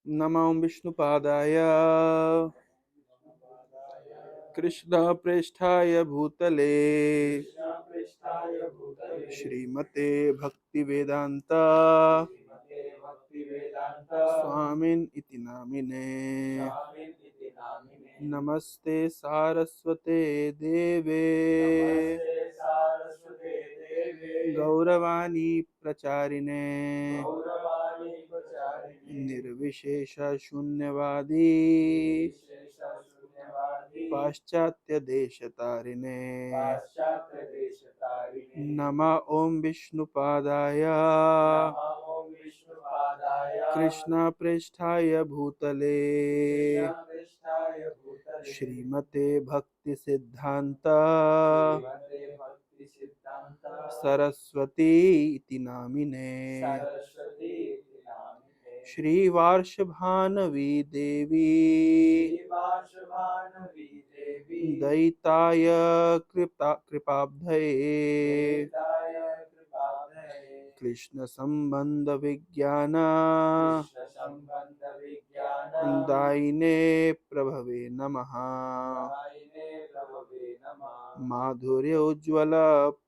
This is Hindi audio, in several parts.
नमो विष्णुपादाय कृष्णप्रेष्ठाय भूतले श्रीमते भक्तिवेदांता स्वामिन् इति नामिने नमस्ते सारस्वते देवे गौरवाणी प्रचारिणे निर्विशेष शून्यवादी पाश्चात्य देश तारिणे नमः ओम विष्णुपादाय कृष्ण पृष्ठाय भूतले श्रीमते भक्ति सिद्धांत सरस्वती इति नामिने श्रीवार्षभानवी देवी दयिताय कृपाब्धये कृष्ण संबंध विज्ञान दायिने प्रभवे नमः माधुर्य उज्ज्वल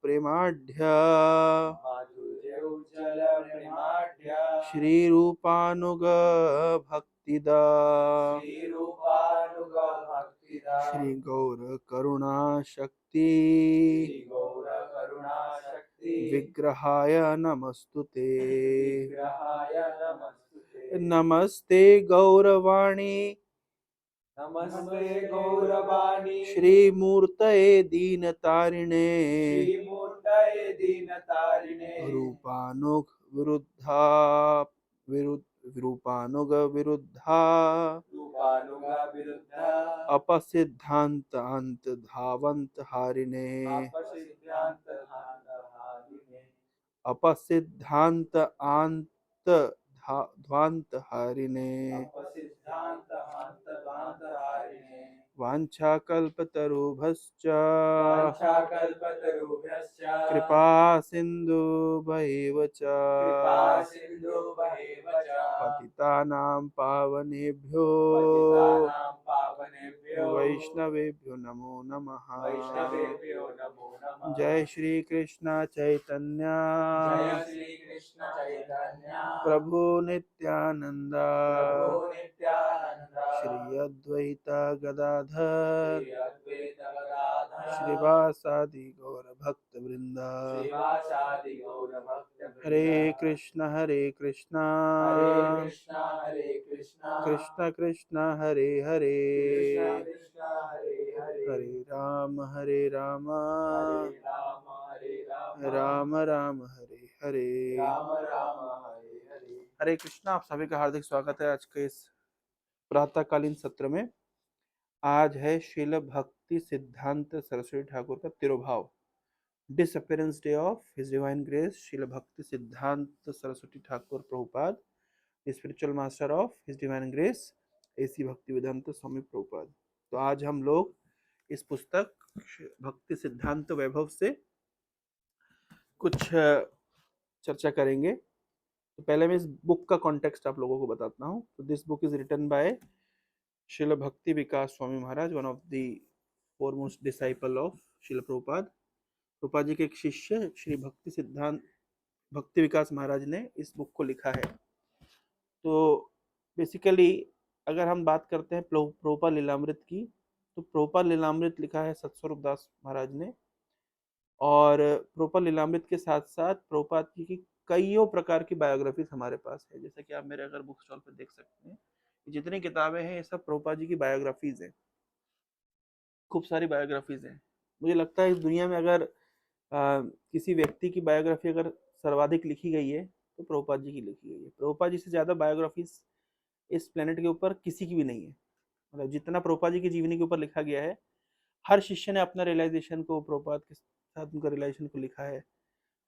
प्रेमाढ्य श्री रूपानुग भक्तिदा श्री गौर करुणा शक्ति विग्रहाय नमस्तुते नमस्ते गौरवाणी श्रीमूर्तये दीनतारिणे रूपानुग विरुद्धा रूपानुग विरुद्धा अपसिद्धांत अंत धावंत हारिणे अपसिद्धांत अंत ध्वांत हारिणे वाञ्छाकल्पतरुभ्यश्च कृपा सिन्धुभैव च पतितानां पावनेभ्यो वैष्णवेभ्यो नमो नमः। जय श्री कृष्ण चैतन्य प्रभु नित्यानंद श्री अद्वैत गदाधर श्रीवासादि गौर भक्त वृंद। हरे कृष्ण कृष्ण कृष्ण हरे हरे हरे राम राम राम हरे हरे। हरे कृष्णा, आप सभी का हार्दिक स्वागत है आज के इस प्रातःकालीन सत्र में। आज है श्रील भक्ति सिद्धांत सरस्वती ठाकुर का तिरुभाव, disappearance day of his divine grace Srila Bhakti Siddhanta Saraswati Thakur Prabhupada, spiritual master of his divine grace AC Bhakti Vedanta स्वामी प्रभुपाद। तो आज हम लोग इस पुस्तक भक्ति सिद्धांत वैभव से कुछ चर्चा करेंगे। तो पहले मैं इस बुक का कॉन्टेक्स्ट आप लोगों को बताता हूँ। तो this book is written by Srila Bhakti Vikas Swami Maharaj, one of the foremost disciple of Srila Prabhupada. Prabhupada ji के एक शिष्य श्री भक्ति सिद्धांत भक्ति विकास महाराज ने इस बुक को लिखा है। तो बेसिकली अगर हम बात करते हैं प्रभुपाद लीलामृत की, तो प्रभुपाद लीलामृत लिखा है सत्स्वरूप दास महाराज ने। और प्रभुपाद लीलामृत के साथ साथ प्रभुपाद जी की कईयों प्रकार की बायोग्राफीज हमारे पास है। जैसे कि आप मेरे अगर बुक स्टॉल पर देख सकते हैं, जितनी किताबें हैं ये सब प्रभुपाद जी की बायोग्राफीज हैं। खूब सारी बायोग्राफीज हैं। मुझे लगता है इस दुनिया में अगर किसी व्यक्ति की बायोग्राफी अगर सर्वाधिक लिखी गई है तो प्रभुपाद जी की लिखी गई है। प्रभुपाद जी से ज्यादा बायोग्राफीज इस प्लेनेट के ऊपर किसी की भी नहीं है। मतलब जितना प्रभुपाद जी की जीवनी के ऊपर लिखा गया है, हर शिष्य ने अपना रियलाइजेशन को प्रभुपाद के साथ उनका रिलेशन को लिखा है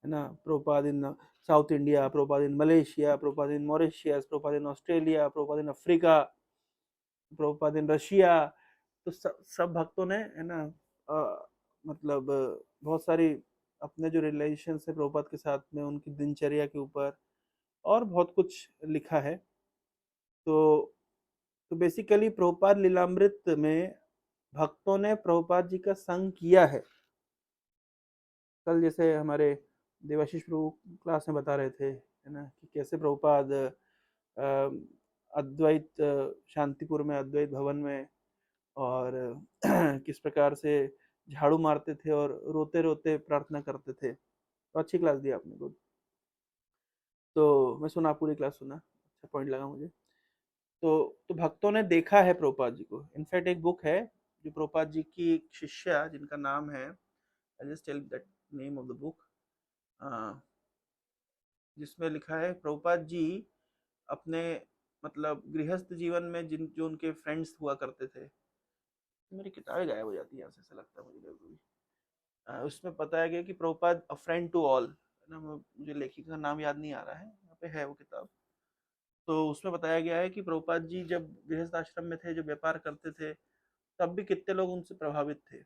ना। Prabhupada in South India, Prabhupada in Malaysia, Prabhupada in Mauritius, Prabhupada in Australia, Prabhupada in Africa, Prabhupada in Russia. तो सब भक्तों ने है ना मतलब बहुत सारी अपने जो रिलेशन है प्रभुपाद के साथ में, उनकी दिनचर्या के ऊपर और बहुत कुछ लिखा है। तो बेसिकली प्रभुपाद लीलामृत में भक्तों ने प्रभुपाद जी का संग किया है। कल जैसे हमारे देवाशीष प्रभु क्लास में बता रहे थे, है ना, कि कैसे प्रभुपाद अद्वैत शांतिपुर में अद्वैत भवन में, और किस प्रकार से झाड़ू मारते थे और रोते रोते प्रार्थना करते थे। तो अच्छी क्लास दी आपने, गुड। तो मैं सुना, पूरी क्लास सुना, अच्छा पॉइंट लगा मुझे। तो भक्तों ने देखा है प्रभुपाद जी को। इनफैक्ट एक बुक है जो प्रभुपाद जी की एक शिष्या, जिनका नाम है, I just tell that name of the book, जिसमें लिखा है प्रभुपाद जी अपने मतलब गृहस्थ जीवन में जिन जो उनके फ्रेंड्स हुआ करते थे। मेरी किताबें गायब हो जाती है यहाँ से, ऐसा लगता है मुझे कभी कभी। उसमें बताया गया कि Prabhupada a friend to all, है ना, मुझे लेखिका का नाम याद नहीं आ रहा है, यहाँ पे है वो किताब। तो उसमें बताया गया है कि प्रभुपाद जी जब गृहस्थ आश्रम में थे, जब व्यापार करते थे, तब भी कितने लोग उनसे प्रभावित थे।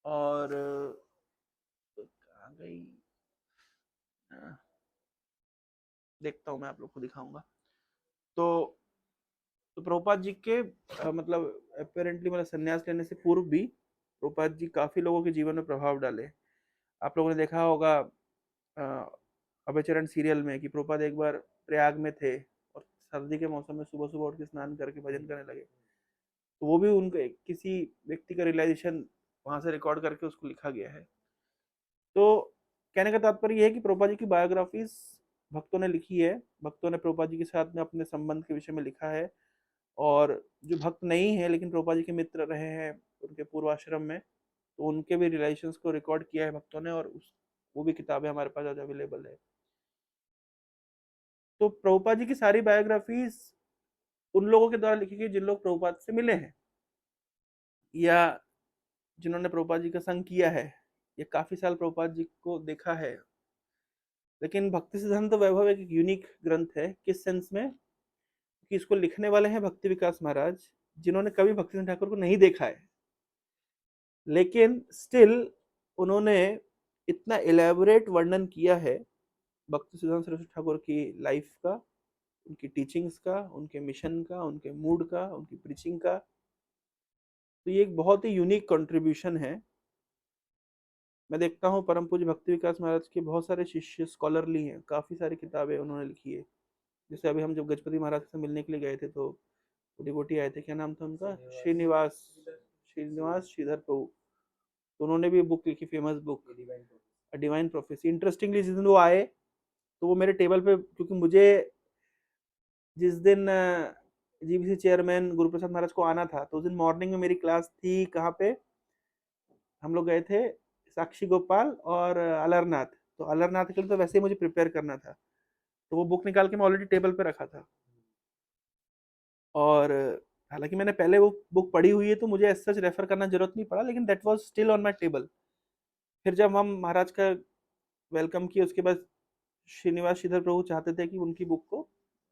और कहाँ गई, अ, देखता हूँ, मैं आप लोग को दिखाऊंगा। तो प्रभुपाद जी के मतलब अपेरेंटली, मतलब संन्यास लेने से पूर्व भी प्रभुपाद जी काफी लोगों के जीवन में प्रभाव डाले। आप लोगों ने देखा होगा अभयचरण सीरियल में कि प्रभुपाद एक बार प्रयाग में थे और सर्दी के मौसम में सुबह सुबह उठ के स्नान करके भजन करने लगे। तो वो भी उनके किसी व्यक्ति का रियलाइजेशन वहां से रिकॉर्ड करके उसको लिखा गया है। तो कहने का तात्पर्य यह है कि प्रभुपाद जी की बायोग्राफीज भक्तों ने लिखी है। भक्तों ने प्रभुपाद जी के साथ में अपने संबंध के विषय में लिखा है। और जो भक्त नहीं है लेकिन प्रभुपाद जी के मित्र रहे हैं उनके पूर्वाश्रम में, तो उनके भी रिलेशंस को रिकॉर्ड किया है भक्तों ने, और वो भी किताबें हमारे पास आज अवेलेबल है। तो प्रभुपाद जी की सारी बायोग्राफीज उन लोगों के द्वारा लिखी गई जिन लोग प्रभुपाद से मिले हैं या जिन्होंने प्रभुपाद जी का संग किया है या काफी साल प्रभुपाद जी को देखा है। लेकिन भक्ति सिद्धांत वैभव एक यूनिक ग्रंथ है, किस सेंस में कि इसको लिखने वाले हैं भक्ति विकास महाराज, जिन्होंने कभी भक्ति सिंह ठाकुर को नहीं देखा है, लेकिन स्टिल उन्होंने इतना इलेबोरेट वर्णन किया है भक्ति सिद्धांत सरस्वती ठाकुर की लाइफ का, उनकी टीचिंग्स का, उनके मिशन का, उनके मूड का, उनकी प्रीचिंग का। तो ये एक बहुत ही यूनिक कंट्रीब्यूशन है। मैं देखता हूँ परम पूज्य भक्ति विकास महाराज के बहुत सारे शिष्य स्कॉलरली हैं, काफी सारी किताबें उन्होंने लिखी है। जैसे अभी हम जब गजपति महाराज से मिलने के लिए गए थे, तो डिवोटी आए थे, क्या नाम था उनका, श्रीनिवास, श्रीनिवास श्रीधर प्रभु। तो उन्होंने भी बुक लिखी, famous book divine prophecy. Interestingly जिस दिन वो आए, तो वो मेरे टेबल पे, क्योंकि मुझे जिस दिन जीबीसी चेयरमैन गुरुप्रसाद महाराज को आना था, तो उस दिन मॉर्निंग में मेरी क्लास थी कहाँ पे, हम लोग गए थे साक्षी गोपाल और अलरनाथ। तो अलरनाथ के लिए तो वैसे ही मुझे प्रिपेयर करना था, तो वो बुक निकाल के मैं ऑलरेडी टेबल पे रखा था। और हालांकि मैंने पहले वो बुक पढ़ी हुई है, तो मुझे एज सच रेफर करना जरूरत नहीं पड़ा, लेकिन that was still on my table. फिर जब हम महाराज का वेलकम किए, उसके बाद श्रीनिवास श्रीधर प्रभु चाहते थे कि उनकी बुक को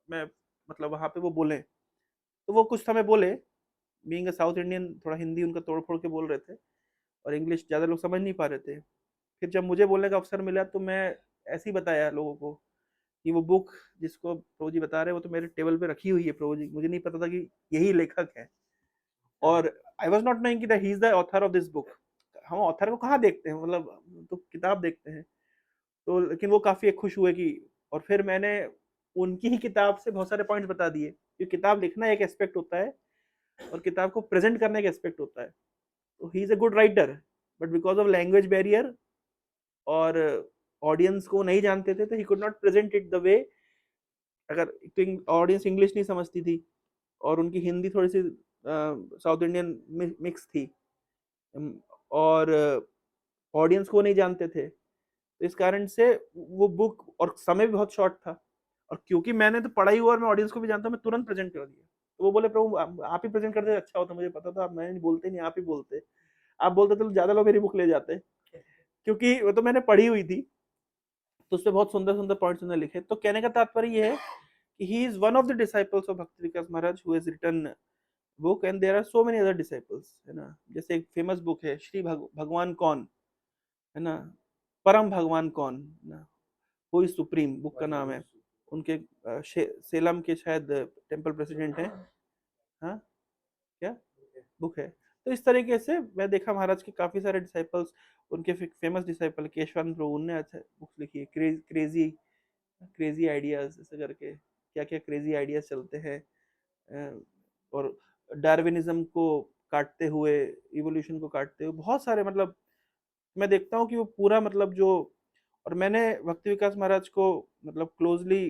मैं, मतलब वहां पे वो बोले, तो वो कुछ समय बोले। बीइंग अ साउथ इंडियन, थोड़ा हिंदी उनका तोड़ फोड़ के बोल रहे थे, और इंग्लिश ज़्यादा लोग समझ नहीं पा रहे थे। फिर जब मुझे बोलने का अवसर मिला, तो मैं ऐसे ही बताया लोगों को कि वो बुक जिसको प्रभु जी बता रहे हैं, वो तो मेरे टेबल पे रखी हुई है प्रभु जी, मुझे नहीं पता था कि यही लेखक है। और आई वॉज नॉट नोइंग कि he is the author of this book. हम ऑथर को कहाँ देखते हैं, मतलब तो किताब देखते हैं। तो लेकिन वो काफी खुश हुए कि, और फिर मैंने उनकी ही किताब से बहुत सारे पॉइंट्स बता दिए, कि किताब लिखना एक एस्पेक्ट होता है और किताब को प्रेजेंट करने का एस्पेक्ट होता है। तो he is a good writer, but because of language barrier और ऑडियंस को नहीं जानते थे, तो he could not present it the way. अगर ऑडियंस इंग्लिश नहीं समझती थी और उनकी हिंदी थोड़ी सी साउथ इंडियन मिक्स थी, और ऑडियंस को नहीं जानते थे, तो इस कारण से वो बुक, और समय भी बहुत शॉर्ट था, और क्योंकि मैंने तो पढ़ा ही हुआ और मैं ऑडियंस को भी जानता हूँ, मैं तुरंत प्रेजेंट कर दिया। तो वो बोले प्रभु आप ही प्रेजेंट करते अच्छा होता, मुझे पता था आप, मैं नहीं बोलते, नहीं आप ही बोलते, आप बोलते तो ज्यादा लोग मेरी बुक ले जाते, क्योंकि वो तो मैंने पढ़ी हुई थी। तो उसपे बहुत सुंदर सुंदर पॉइंट्स उन्होंने लिखे। तो कहने का तात्पर्य ये है कि he is one of the disciples of Bhakti Vikas Maharaj who has written book, and there are so many other disciples, है ना। जैसे एक फेमस बुक है श्री भगवान कौन, है ना, परम भगवान कौन, है ना, हु इज सुप्रीम, बुक का नाम है। उनके सेलम के शायद टेम्पल प्रेसिडेंट हैं। हाँ, क्या बुक है। तो इस तरीके से मैं देखा महाराज के काफी सारे डिसाइपल्स, उनके फेमस डिसाइपल केशवानंद प्रभु ने अच्छा बुक्स लिखी है, क्रेजी क्रेजी आइडियाज ऐसे करके, क्या क्या क्रेजी आइडियाज चलते हैं। और डार्विनिज्म को काटते हुए, इवोल्यूशन को काटते हुए बहुत सारे, मतलब मैं देखता हूँ कि वो पूरा मतलब जो, और मैंने भक्ति विकास महाराज को मतलब क्लोजली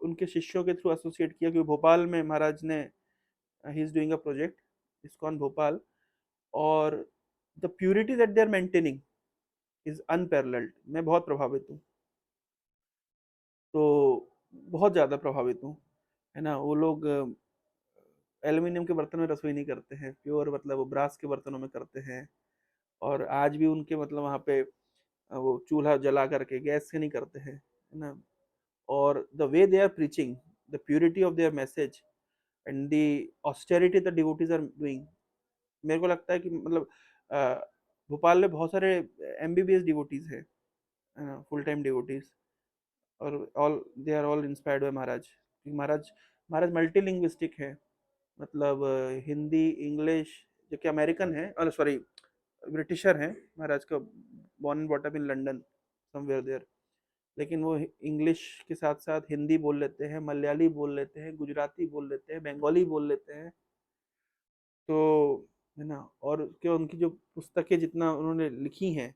उनके शिष्यों के थ्रू एसोसिएट किया, कि भोपाल में महाराज ने, he is doing a project ISKCON Bhopal, और the purity that they are maintaining is unparalleled. मैं बहुत प्रभावित हूँ, तो बहुत ज़्यादा प्रभावित हूँ, है ना। वो लोग एल्यूमिनियम के बर्तन में रसोई नहीं करते हैं, प्योर मतलब वो ब्रास के बर्तनों में करते हैं। और आज भी उनके मतलब वहाँ पे वो चूल्हा जला करके गैस से नहीं करते हैं, है ना। और the way they are preaching, the purity of their message and the austerity the devotees are doing, मेरे को लगता है कि मतलब अ, भोपाल में बहुत सारे एमबीबीएस डिवोटीज हैं, फुल टाइम डिवोटीज, और all they are all inspired by Maharaj. Maharaj Maharaj multi linguistic है, मतलब हिंदी इंग्लिश, जो कि अमेरिकन है, सॉरी ब्रिटिशर हैं महाराज का, born and brought up in London somewhere there, लेकिन वो इंग्लिश के साथ साथ हिंदी बोल लेते हैं, मलयाली बोल लेते हैं, गुजराती बोल लेते हैं, बंगाली बोल लेते हैं। तो है ना, और क्या उनकी जो पुस्तकें जितना उन्होंने लिखी हैं,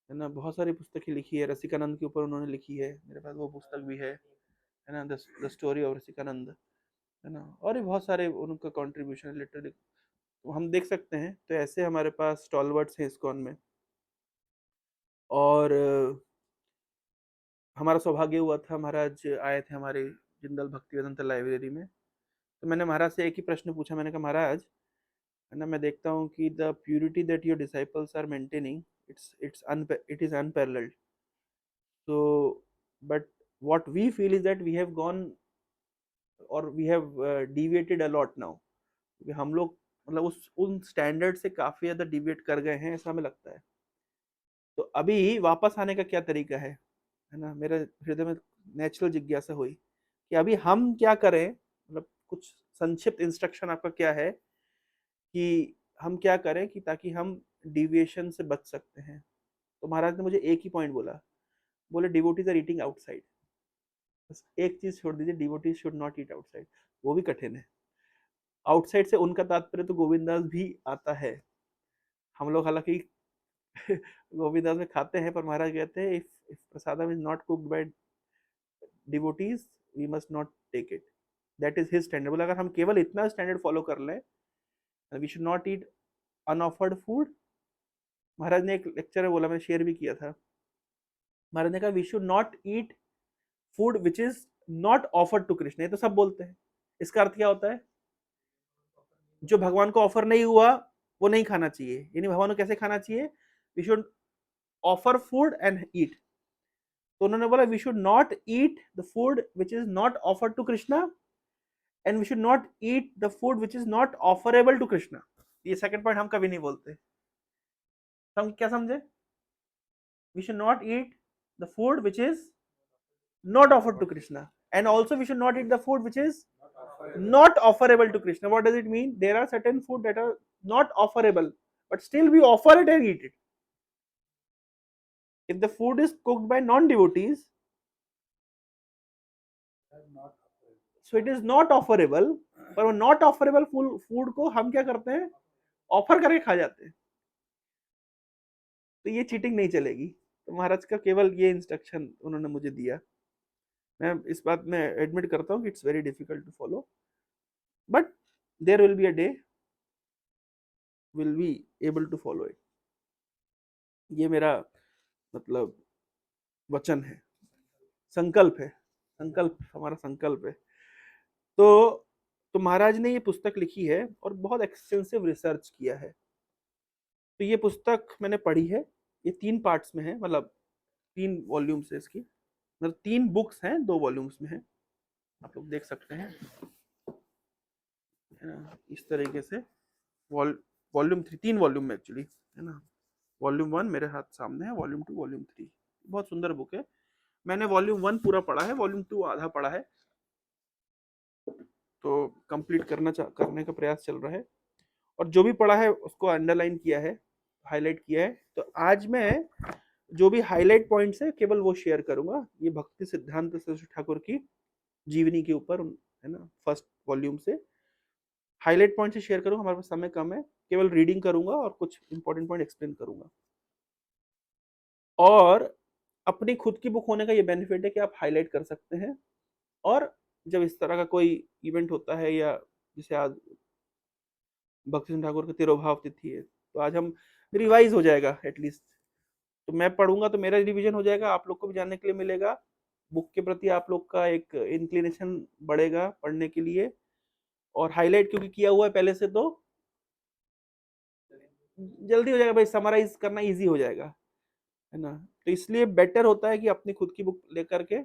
है ना, बहुत सारी पुस्तकें लिखी है, रसिकानंद के ऊपर उन्होंने लिखी है, मेरे पास वो पुस्तक भी है ना, द स्टोरी ऑफ रसिकानंद, है ना। और भी बहुत सारे उनका कंट्रीब्यूशन लिटरेरी हम देख सकते हैं। तो ऐसे हमारे पास स्टॉलवर्ड्स हैं इस्कॉन में। और हमारा सौभाग्य हुआ था, महाराज आए थे हमारे जिंदल भक्ति वेदांत लाइब्रेरी में। तो मैंने महाराज से एक ही प्रश्न पूछा, मैंने कहा महाराज, है ना, मैं देखता हूँ कि the purity that your disciples are maintaining, it is unparalleled. So but what we feel is that we have gone और we have deviated a lot now, क्योंकि हम लोग मतलब उस उन स्टैंडर्ड से काफी ज्यादा डिविएट कर गए हैं, ऐसा हमें लगता है। तो अभी वापस आने का क्या तरीका है ना, मेरे हृदय में नेचुरल जिज्ञासा हुई कि अभी हम क्या करें, मतलब कुछ संक्षिप्त इंस्ट्रक्शन आपका क्या है कि हम क्या करें कि ताकि हम डिविएशन से बच सकते हैं। तो महाराज ने मुझे एक ही पॉइंट बोला, बोले डिवोटीज आर ईटिंग आउटसाइड। बस एक चीज छोड़ दीजिए, devotees should not eat outside. वो भी कठिन है। आउटसाइड से उनका तात्पर्य तो गोविंदास भी आता है। हम लोग हालांकि गोविंदास में खाते हैं, पर महाराज कहते हैं if prasadam is not cooked by devotees we must not take it. That is his standard. बोला अगर हम केवल इतना स्टैंडर्ड फॉलो कर लें, we should not eat unoffered food. Maharaj ने एक लेक्चर में बोला, मैंने शेयर भी किया था, महाराज ने कहा we should not eat food which is not offered to Krishna. ये तो सब बोलते हैं, इसका अर्थ क्या होता है? जो भगवान को ऑफर नहीं हुआ वो नहीं खाना चाहिए, यानी भगवान को कैसे खाना चाहिए? We should offer food and eat. तो उन्होंने बोला we should not eat the food which is not offered to Krishna, and we should not eat the food which is not offerable to Krishna. ये सेकंड पॉइंट हम कभी नहीं बोलते। हम क्या समझे? We should not eat the food which is not offered to Krishna, and also we should not eat the food which is not offerable to Krishna. What does it mean? There are certain food that are not offerable, but still we offer it and eat it. If the food is cooked by non-devotees, so it is not offerable. पर वो नॉट ऑफरेबल फूड को हम क्या करते हैं? ऑफर करके खा जाते हैं। तो ये चीटिंग नहीं चलेगी। तो महाराज का केवल ये इंस्ट्रक्शन उन्होंने मुझे दिया। मैं इस बात में एडमिट करता हूँ कि it's very difficult to follow, but there will be a day will be able to follow it. ये मेरा मतलब वचन है, संकल्प है, संकल्प हमारा संकल्प है। तो तो महाराज ने ये पुस्तक लिखी है और बहुत एक्सटेंसिव रिसर्च किया है। तो ये पुस्तक मैंने पढ़ी है, ये 3 पार्ट्स में है, मतलब 3 वॉल्यूम्स है इसकी, मतलब 3 बुक्स हैं, 2 वॉल्यूम्स में है। आप लोग देख सकते हैं, है ना, इस तरीके से। वॉल्यूम 3, 3 वॉल्यूम में एक्चुअली, है ना। वॉल्यूम 1 मेरे हाथ सामने है, वॉल्यूम 2, वॉल्यूम 3। बहुत सुंदर बुक है। मैंने वॉल्यूम 1 पूरा पढ़ा है, वॉल्यूम 2 आधा पढ़ा है, तो कंप्लीट करने का प्रयास चल रहा है। और जो भी पढ़ा है उसको अंडरलाइन किया है, हाईलाइट किया है। तो आज मैं जो भी हाईलाइट पॉइंट्स है केवल वो शेयर करूंगा, ये भक्ति सिद्धांत सरस्वती ठाकुर की जीवनी के ऊपर है ना, फर्स्ट वॉल्यूम से हाईलाइट पॉइंट से शेयर करूंगा। हमारे पास समय कम है, केवल रीडिंग करूंगा और कुछ इंपॉर्टेंट पॉइंट एक्सप्लेन करूंगा। और अपनी खुद की बुक होने का ये बेनिफिट है कि आप हाईलाइट कर सकते हैं, और जब इस तरह का कोई इवेंट होता है, या जैसे आज भक्ति सिंह ठाकुर की तिरोभाव तिथि है, तो आज हम रिवाइज हो जाएगा एटलीस्ट। तो मैं पढ़ूंगा तो मेरा रिवीजन हो जाएगा, आप लोग को भी जानने के लिए मिलेगा, बुक के प्रति आप लोग का एक इंक्लिनेशन बढ़ेगा पढ़ने के लिए। और हाईलाइट क्योंकि किया हुआ है पहले से, तो जल्दी हो जाएगा भाई, समराइज करना इजी हो जाएगा, है ना। तो इसलिए बेटर होता है कि अपनी खुद की बुक लेकर के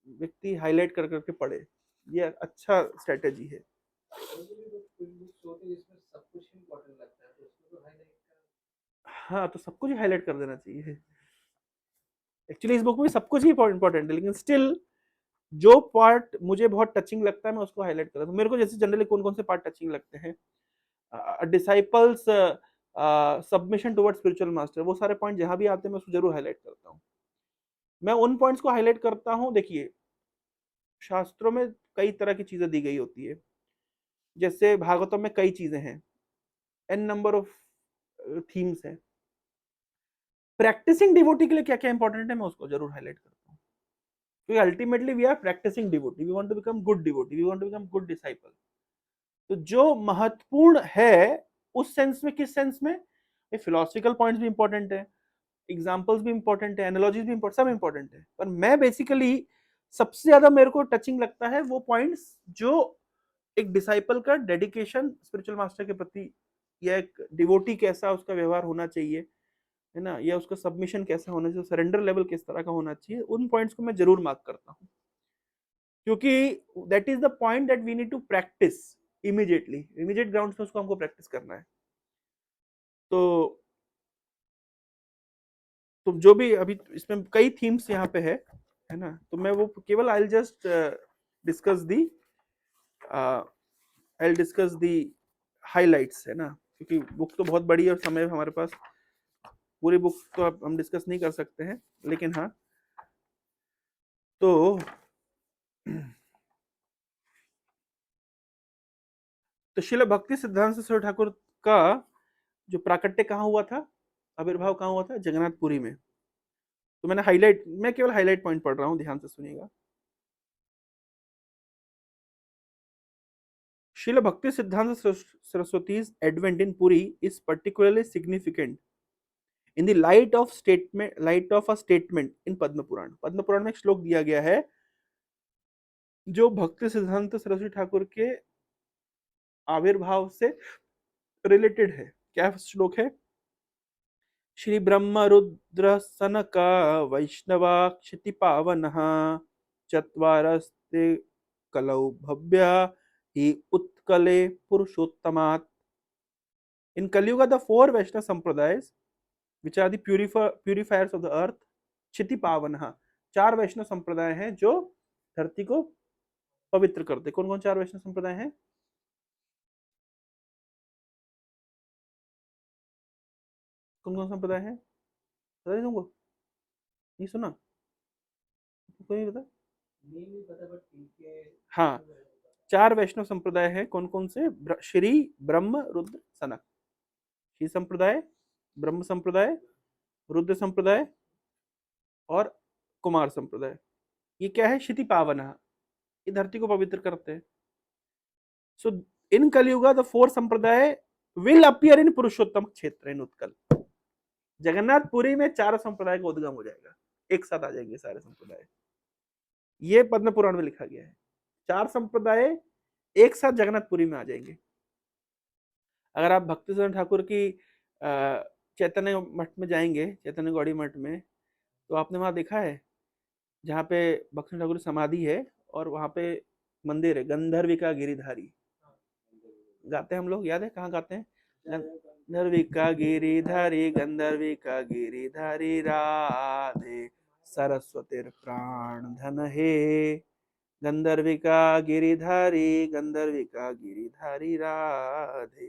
व्यक्ति हाईलाइट कर करके पढ़े, ये अच्छा स्ट्रेटेजी है। हाँ, तो सब कुछ ही हाईलाइट कर देना चाहिए। एक्चुअली इस बुक में सब कुछ ही इंपॉर्टेंट है, लेकिन स्टिल जो पार्ट मुझे बहुत टचिंग लगता है मैं उसको हाईलाइट करता हूँ। मेरे को जैसे जनरली कौन कौन से पार्ट टचिंग लगते हैं, disciples submission toward spiritual master, वो सारे पॉइंट जहां भी आते हैं मैं उसको जरूर हाईलाइट करता हूँ। मैं उन पॉइंट्स को हाईलाइट करता हूँ। देखिए, शास्त्रों में कई तरह की चीजें दी गई होती है, जैसे भागवतम में कई चीजें हैं, एन नंबर ऑफ थीम्स हैं। प्रैक्टिसिंग डिवोटी के लिए क्या क्या इंपॉर्टेंट है मैं उसको जरूर हाईलाइट करता हूँ, क्योंकि ultimately we are practising devotee, we want to become good devotee, we want to become good disciple. तो जो महत्वपूर्ण है उस सेंस में, किस सेंस में, ये फिलोसफिकल पॉइंट्स भी इंपॉर्टेंट है, एग्जांपल्स भी इंपॉर्टेंट है, एनालॉजीज भी इंपॉर्टेंट, सब इंपॉर्टेंट है। पर मैं बेसिकली सबसे ज्यादा मेरे को टचिंग लगता है वो पॉइंट्स जो एक डिसाइपल का डेडिकेशन स्पिरिचुअल मास्टर के प्रति, या एक डिवोटी कैसा उसका व्यवहार होना चाहिए, है ना, या उसका सबमिशन कैसा होना चाहिए, सरेंडर लेवल किस तरह का होना चाहिए, उन पॉइंट्स को मैं जरूर मार्क करता हूँ, क्योंकि that is the point that we need to practice immediate ground पे उसको हमको प्रैक्टिस करना है। तो जो भी अभी इसमें कई थीम्स यहाँ पे है ना, तो मैं वो केवल I just discuss the I discuss the highlights, है ना, क्योंकि बुक तो बहुत बड़ी है और समय हमारे पास, पूरी बुक तो अब हम डिस्कस नहीं कर सकते हैं, लेकिन हाँ, तो शिल भक्ति सिद्धांत सरस्वती ठाकुर का जो प्राकट्य कहाँ हुआ था, आविर्भाव कहाँ हुआ था, जगन्नाथपुरी में। तो मैं केवल हाईलाइट पॉइंट पढ़ रहा हूँ, ध्यान से सुनिएगा। Srila Bhakti Siddhanta Saraswati's advent in Puri is particularly significant in the light of a statement in Padma Puran. Padma Purana में एक श्लोक दिया गया है जो भक्ति सिद्धांत सरस्वती ठाकुर के आविर्भाव से रिलेटेड है। क्या श्लोक है? श्री ब्रह्म रुद्र सनक वैष्णवा क्षिति पावन चत्वारस्ते कलौ भव्य ही उत्कले पुरुषोत्तमात्। In Kali-yuga, the four Vaishnava Sampradayas, which are the purifiers of the earth, Kshitiz पावनः, चार वैष्णव संप्रदाय हैं जो धरती को पवित्र करते। कौन कौन चार वैष्णव संप्रदाय हैं? कौन कौन संप्रदाय हैं? पता नहीं तुमको? नहीं सुना? कोई नहीं पता? हाँ, चार वैष्णव संप्रदाय है। कौन कौन से? श्री, ब्रह्म, रुद्र, सनक। श्री संप्रदाय, ब्रह्म संप्रदाय, रुद्र संप्रदाय और कुमार संप्रदाय। ये क्या है? क्षिति पावन, ये धरती को पवित्र करते हैं। सो इन कलियुगा द फोर संप्रदाय विल अपीयर इन पुरुषोत्तम क्षेत्र इन उत्कल। जगन्नाथपुरी में चारों संप्रदाय का उद्गम हो जाएगा, एक साथ आ जाएंगे सारे संप्रदाय। ये पद्म पुराण में लिखा गया है, चार संप्रदाय एक साथ जगन्नाथपुरी में आ जाएंगे। अगर आप भक्ति सिद्धांत ठाकुर की चैतन्य मठ में जाएंगे, चैतन्य गौड़ी मठ में, तो आपने वहां देखा है जहाँ पे भक्ति ठाकुर की समाधि है और वहां पे मंदिर है, गंधर्विका गिरिधारी गाते हैं हम लोग, याद है कहाँ गाते हैं? गंधर्विका गिरिधारी, गंधर्विका गिरिधारी राधे सरस्वतीर प्राण धन हे, गंधर्विका गिरिधारी, गंधर्विका गिरिधारी राधे।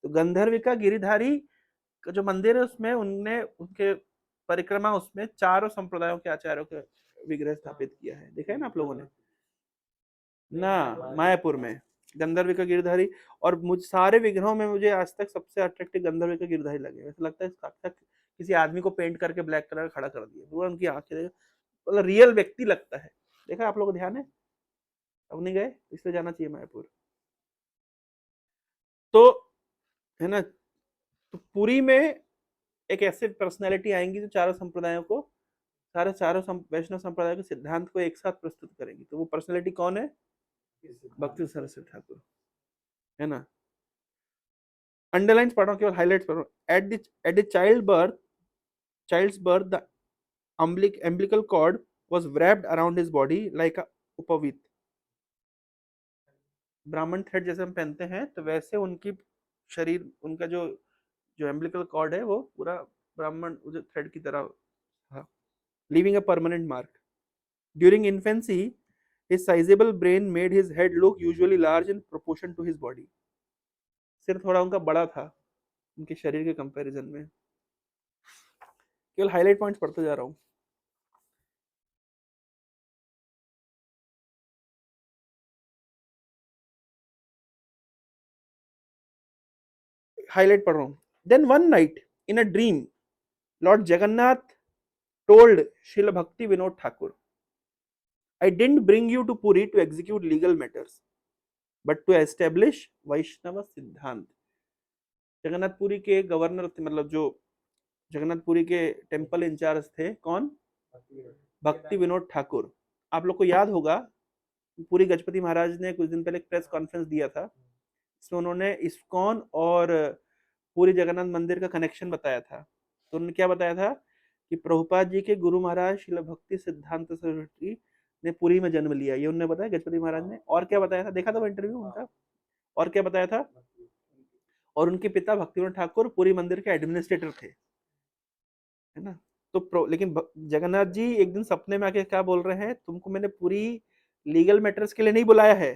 तो गंधर्विका गिरिधारी का जो मंदिर है उसमें उनने उनके परिक्रमा उसमें चारों संप्रदायों के आचार्यों के विग्रह स्थापित किया है, देखा है ना आप लोगों ने ना, मायापुर में गंधर्व का गिरधारी। और मुझ सारे विग्रहों में मुझे आज तक सबसे अट्रैक्टिव गंधर्व का गिरधारी लगे, ऐसा लगता है तक किसी आदमी को पेंट करके ब्लैक कलर खड़ा कर दिया, पूरा उनकी आंखें मतलब रियल व्यक्ति लगता है। देखा आप लोगों को ध्यान है, अब नहीं गए इसलिए जाना चाहिए मायापुर। तो है ना, तो पुरी में एक ऐसे पर्सनैलिटी आएंगी जो चारों संप्रदायों को, सारे चारों वैष्णव संप्रदाय के सिद्धांत को एक साथ प्रस्तुत करेंगी। तो वो पर्सनैलिटी कौन है? भक्ति सरस्वती ठाकुर, है ना। अंडरलाइंस पढ़ रहा हूँ, केवल हाईलाइट्स पढ़ रहा हूँ। At the child's birth, the umbilical cord was wrapped around his body like a upavit। ब्राह्मण थ्रेड जैसे हम पहनते हैं तो वैसे उनकी शरीर, उनका जो जो एम्बिलिकल कॉर्ड है वो पूरा ब्राह्मण थ्रेड की तरह था, leaving a permanent mark. During infancy, his sizable brain made his head look usually large in proportion to his body। सिर थोड़ा उनका बड़ा था उनके शरीर के कंपैरिजन में। केवल हाईलाइट पॉइंट्स पढ़ते जा रहा हूँ। हाईलाइट पढ़ रहा हूँ। Then one night in a dream lord Jagannath told Shrila Bhakti Vinod Thakur, I didn't bring you to Puri to execute legal matters, but to establish वैष्णव सिद्धांत। जगन्नाथपुरी के गवर्नर थे, मतलब जो जगन्नाथपुरी के टेम्पल इंचार्ज थे, कौन? भक्ति विनोद ठाकुर। आप लोग को याद होगा पूरी गजपति महाराज ने कुछ दिन पहले एक प्रेस कॉन्फ्रेंस दिया था, इसमें उन्होंने इस्कॉन और पूरी जगन्नाथ मंदिर का कनेक्शन बताया था। तो उन्होंने क्या बताया था कि प्रभुपाद जी के गुरु महाराज श्रील भक्ति सिद्धांत सरस्वती ने पुरी में जन्म लिया, ये उन्होंने बताया गजपति महाराज ने। और क्या बताया था, देखा था इंटरव्यू उनका, और क्या बताया था? और उनके पिता भक्तिविनोद ठाकुर पुरी मंदिर के एडमिनिस्ट्रेटर थे, है ना। तो लेकिन जगन्नाथ जी एक दिन सपने में आके क्या बोल रहे हैं, तुमको मैंने पूरी लीगल मैटर्स के लिए नहीं बुलाया है,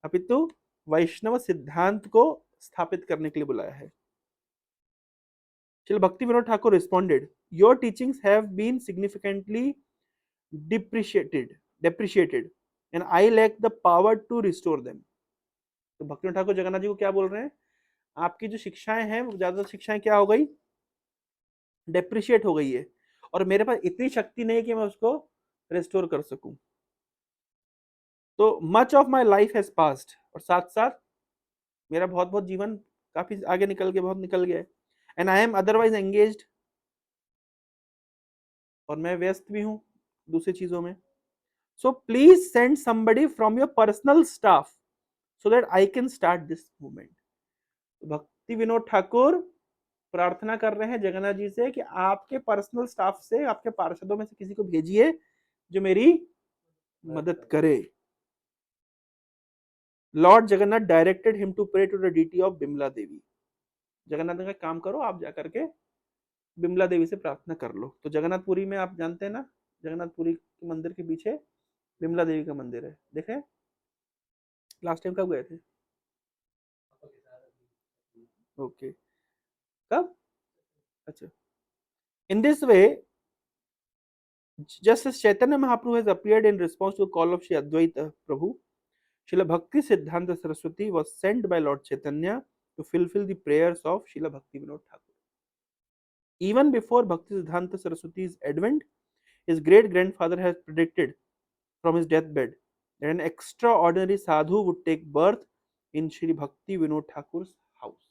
अपितु वैष्णव सिद्धांत को स्थापित करने के लिए बुलाया है। Shri Bhakti Vinod Thakur responded, your teachings have been significantly depreciated, and I lack the power to restore them। तो भक्ति ठाकुर जगन्नाथ जी को क्या बोल रहे हैं, आपकी जो शिक्षाएं हैं वो ज्यादा शिक्षाएं क्या हो गई, डेप्रिशिएट हो गई है, और मेरे पास इतनी शक्ति नहीं कि मैं उसको रिस्टोर कर सकूं। तो much of my life has passed, और साथ साथ मेरा बहुत बहुत जीवन काफी आगे निकल गया, बहुत निकल गया है। And I am otherwise engaged, और मैं व्यस्त भी हूं दूसरी चीजों में। So please send somebody from your personal staff so that I can start this movement. भक्ति विनोद ठाकुर प्रार्थना कर रहे हैं जगन्नाथ जी से कि आपके पर्सनल स्टाफ से, आपके पार्षदों में से किसी को भेजिए जो मेरी मदद करे। Lord Jagannath directed him to pray to the deity of Bimala Devi. Jagannath ने कहा काम करो, आप जाकर के बिमला देवी से प्रार्थना कर लो। तो जगन्नाथपुरी में आप जानते हैं ना, जगन्नाथपुरी के मंदिर के पीछे बिमला देवी का मंदिर है, देखे? लास्ट टाइम कब गए थे? ओके, कब? अच्छा। In this way, just as Chaitanya Mahaprabhu has appeared in response to the call of Shri Advaita Prabhu, Srila Bhakti Siddhanta Saraswati was sent by Lord Chaitanya to fulfill the prayers of Srila Bhakti Vinod Thakur। Even before Bhakti Siddhanta Saraswati's advent, his great grandfather has predicted from his deathbed that an extraordinary sadhu would take birth in Shri Bhakti Vinod Thakur's house।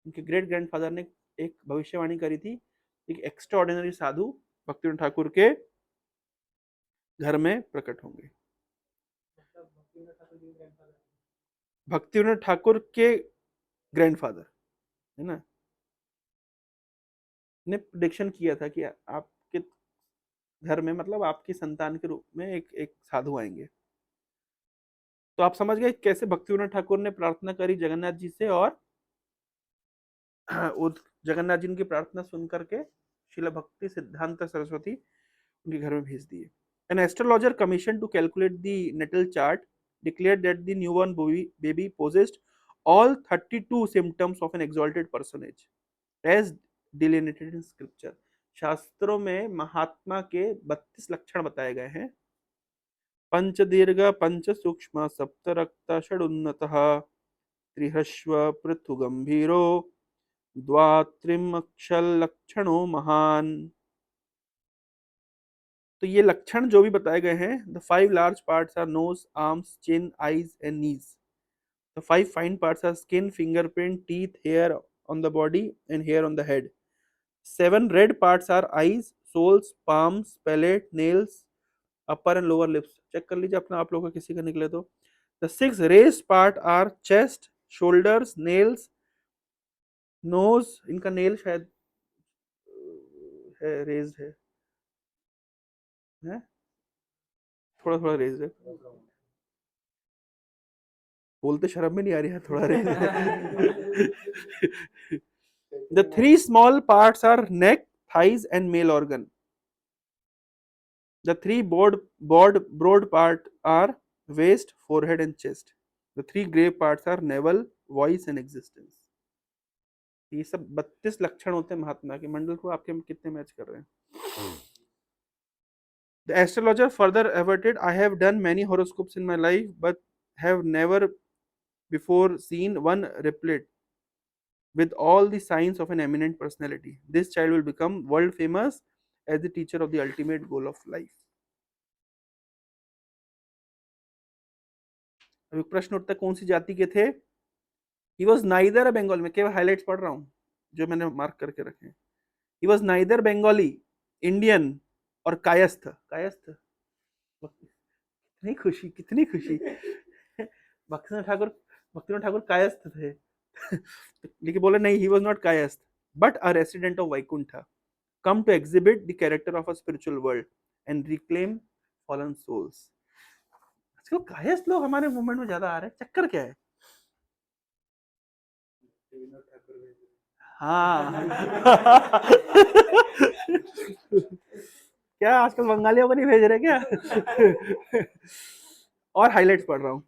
उनके ग्रेट ग्रैंडफादर ने एक भविष्यवाणी करी थी, एक एक्स्ट्राऑर्डिनरी साधु भक्ति विनोद ठाकुर के घर में प्रकट होंगे। भक्ति विनोद ठाकुर के ग्रैंडफादर, है ना, ने प्रेडिक्शन किया था कि आपके घर में, मतलब आपकी संतान के रूप में एक साधु आएंगे। तो आप समझ गए कैसे भक्ति विनोद ठाकुर ने प्रार्थना करी जगन्नाथ जी से, और जगन्नाथ जी की प्रार्थना सुन करके श्रील भक्ति सिद्धांत सरस्वती उनके घर में भेज दिए। An astrologer commission to calculate the natal chart declared that the newborn baby possessed all 32 symptoms of an exalted personage as delineated in scripture। शास्त्रों में महात्मा के 32 लक्षण बताए गए हैं। पंच दीर्घ पंच सूक्ष्म सप्त रक्त षडुन्नतः त्रिहश्व पृथु गंभीरो द्वात्रिमक्षल लक्षणो महान। तो ये लक्षण जो भी बताए गए हैं, the 5 large parts are nose, arms, chin, eyes and knees. The 5 fine parts are skin, fingerprint, teeth, hair on the body and hair on the head. 7 red parts are eyes, soles, palms, palate, nails, upper and lower lips. Check कर लीजिए अपना, आप लोगों का किसी का निकले तो। The 6 raised part are chest, shoulders, nails, nose, इनका नेल शायद है रेज्ड है? थोड़ा थोड़ा रेज्ड है। बोलते शर्म में नहीं आ रही है थोड़ा raised. The 3 small parts are neck, thighs and male organ. The 3 broad part are waist, forehead and chest. The 3 grey parts are navel, voice and existence. ये सब 32 लक्षण होते हैं महात्मा के। मंडल को आपके कितने मैच कर रहे हैं? The astrologer further averted, I have done many horoscopes in my life but have never before seen one replete with all the signs of an eminent personality. This child will become world famous as the teacher of the ultimate goal of life. अभी प्रश्न उठता है कौन सी जाति के थे? He was neither a Bengali, मैं केवल हाइलाइट्स पढ़ रहा हूँ जो मैंने मार्क करके रखे हैं। He was neither Bengali, Indian और कायस्थ। कायस्थ, कितनी खुशी कितनी खुशी। भक्तिनाथ ठाकुर कायस्थ थे। लेकिन बोले नहीं, he was not Kayastha but a resident of Vaikuntha, come to exhibit the character of a spiritual world and reclaim fallen souls। आजकल कायस्थ लोग हमारे मूवमेंट में ज्यादा आ रहे हैं, चक्कर क्या है? हाँ। क्या आजकल बंगालियों को नहीं भेज रहे क्या? और हाइलाइट्स पढ़ रहा हूँ।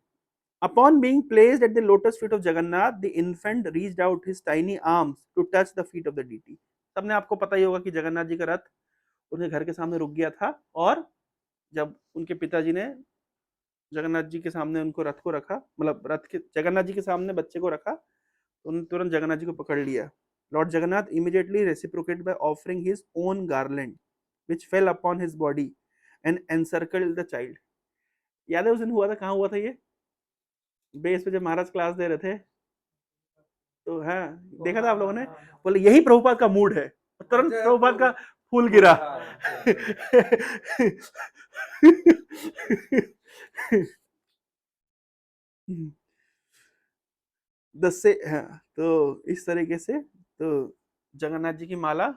Upon being placed at the lotus feet of Jagannath, the infant reached out his tiny arms to touch the feet of the deity। सबने आपको पता ही होगा कि जगन्नाथ जी का रथ उनके घर के सामने रुक गया था, और जब उनके पिताजी ने जगन्नाथ जी के सामने उनको रथ को रखा, मतलब रथ के जगन्नाथ जी के सामने बच्चे को रखा, तो उन्होंने तुरंत जगन्नाथ जी को पकड़ लिया। Lord Jagannath immediately reciprocated by offering his own garland, which fell upon his body and encircled the child। याद है उस दिन हुआ था, कहाँ हुआ था ये? बेस पे जब महाराज क्लास दे रहे थे, तो हाँ देखा था आप लोगों ने। बोले यही प्रभुपाद का मूड है, तुरंत प्रभुपाद का फूल गिरा। दस से हाँ, तो इस तरीके से तो जगन्नाथ जी की माला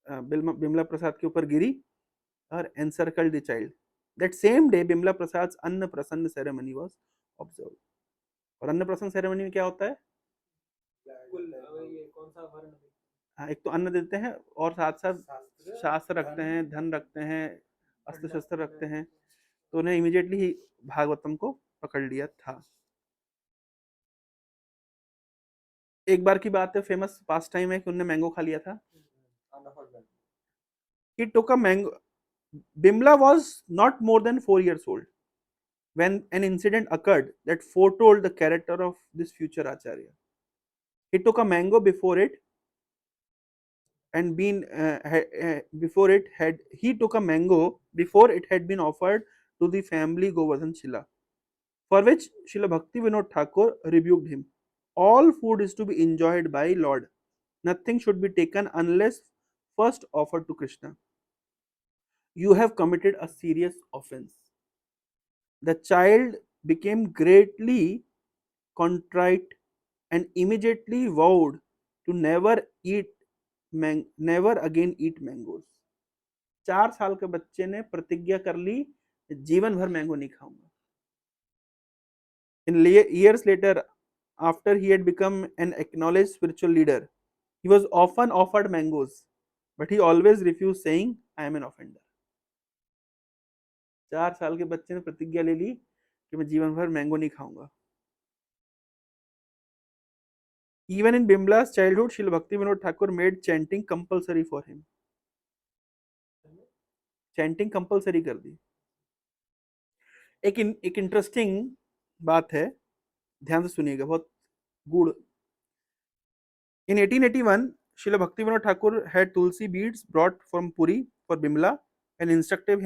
बिमला प्रसाद के ऊपर गिरी और encircled the child. That same day Bimala Prasad anna prasanna ceremony was observe. और अन्न प्रसन्न सेरेमनी में क्या होता है? हाँ, एक तो अन्न देते हैं और साथ साथ शास्त्र रखते हैं, धन रखते हैं, अस्त्र शस्त्र रखते हैं। तो उन्हें इमीडिएटली ही भागवतम को पकड़ लिया था। एक बार की बात है, फेमस पास टाइम है कि उन्होंने मैंगो खा लिया था। He took a mango. Bimla was not more than 4 years old when an incident occurred that foretold the character of this future Acharya. He took a mango before it and been before it had he took a mango before it had been offered to the family Govardhan Shila, for which Srila Bhakti Vinod Thakur rebuked him. All food is to be enjoyed by Lord. Nothing should be taken unless first offered to Krishna. You have committed a serious offense. The child became greatly contrite and immediately vowed to never again eat mangoes। 4 साल के बच्चे ने प्रतिज्ञा कर ली, जीवन भर मैंगो नहीं खाऊंगा। In years later, after he had become an acknowledged spiritual leader, he was often offered mangoes, but he always refused, saying, I am an offender. 4 साल के बच्चे ने प्रतिज्ञा ले ली कि मैं जीवन भर मैंगो नहीं खाऊंगा। Even in Bimala's childhood, Srila Bhakti Vinod Thakur made chanting compulsory for him. Chanting compulsory कर दी। एक इंटरेस्टिंग बात है, ध्यान से सुनिएगा, बहुत गुड़। इन 1881 Srila Bhakti Vinod Thakur had tulsi beads brought from Puri for Bimla and instructed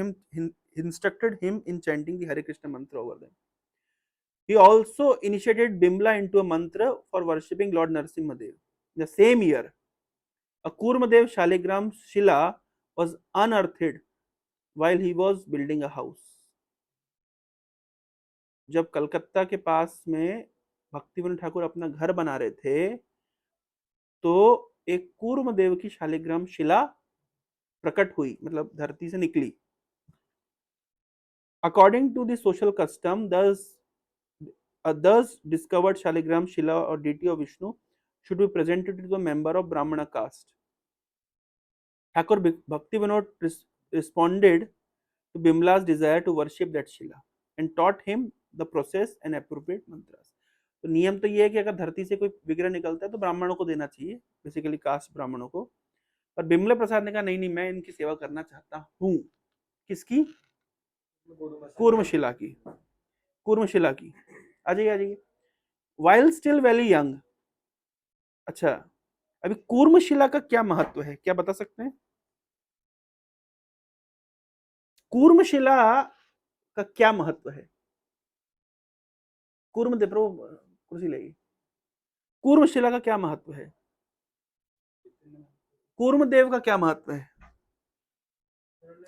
him in chanting the Hare Krishna mantra over them. He also initiated Bimla into a mantra for worshipping Lord Narasimhadev. The same year, a Kurmadev Shaligram Shila was unearthed while he was building a house. जब कलकत्ता के पास में भक्तिविनोद ठाकुर अपना घर बना रहे थे, तो एक कूर्मदेव की शालिग्राम शिला प्रकट हुई, मतलब धरती से निकली। According to the social custom, thus discovered Shaligram Shila or deity of Vishnu should be presented to the member of Brahmana caste. Thakur Bhakti Vinod responded to Bimla's desire to worship that Shila and taught him the process and appropriate mantras. तो नियम तो ये है कि अगर धरती से कोई विग्रह निकलता है तो ब्राह्मणों को देना चाहिए, बेसिकली कास्ट ब्राह्मणों को। पर बिमला प्रसाद ने कहा नहीं नहीं, मैं इनकी सेवा करना चाहता हूँ। किसकी? कूर्मशिला की। कूर्मशिला की। आ जाइए आ जाइए। While still very young. अच्छा, अभी कूर्मशिला का क्या महत्व है, क्या बता सकते हैं? कूर्मशिला का क्या महत्व है? कूर्मदेव प्रभु कुर्सी लाइए। कूर्मशिला का क्या महत्व है? कूर्मदेव का क्या महत्व है?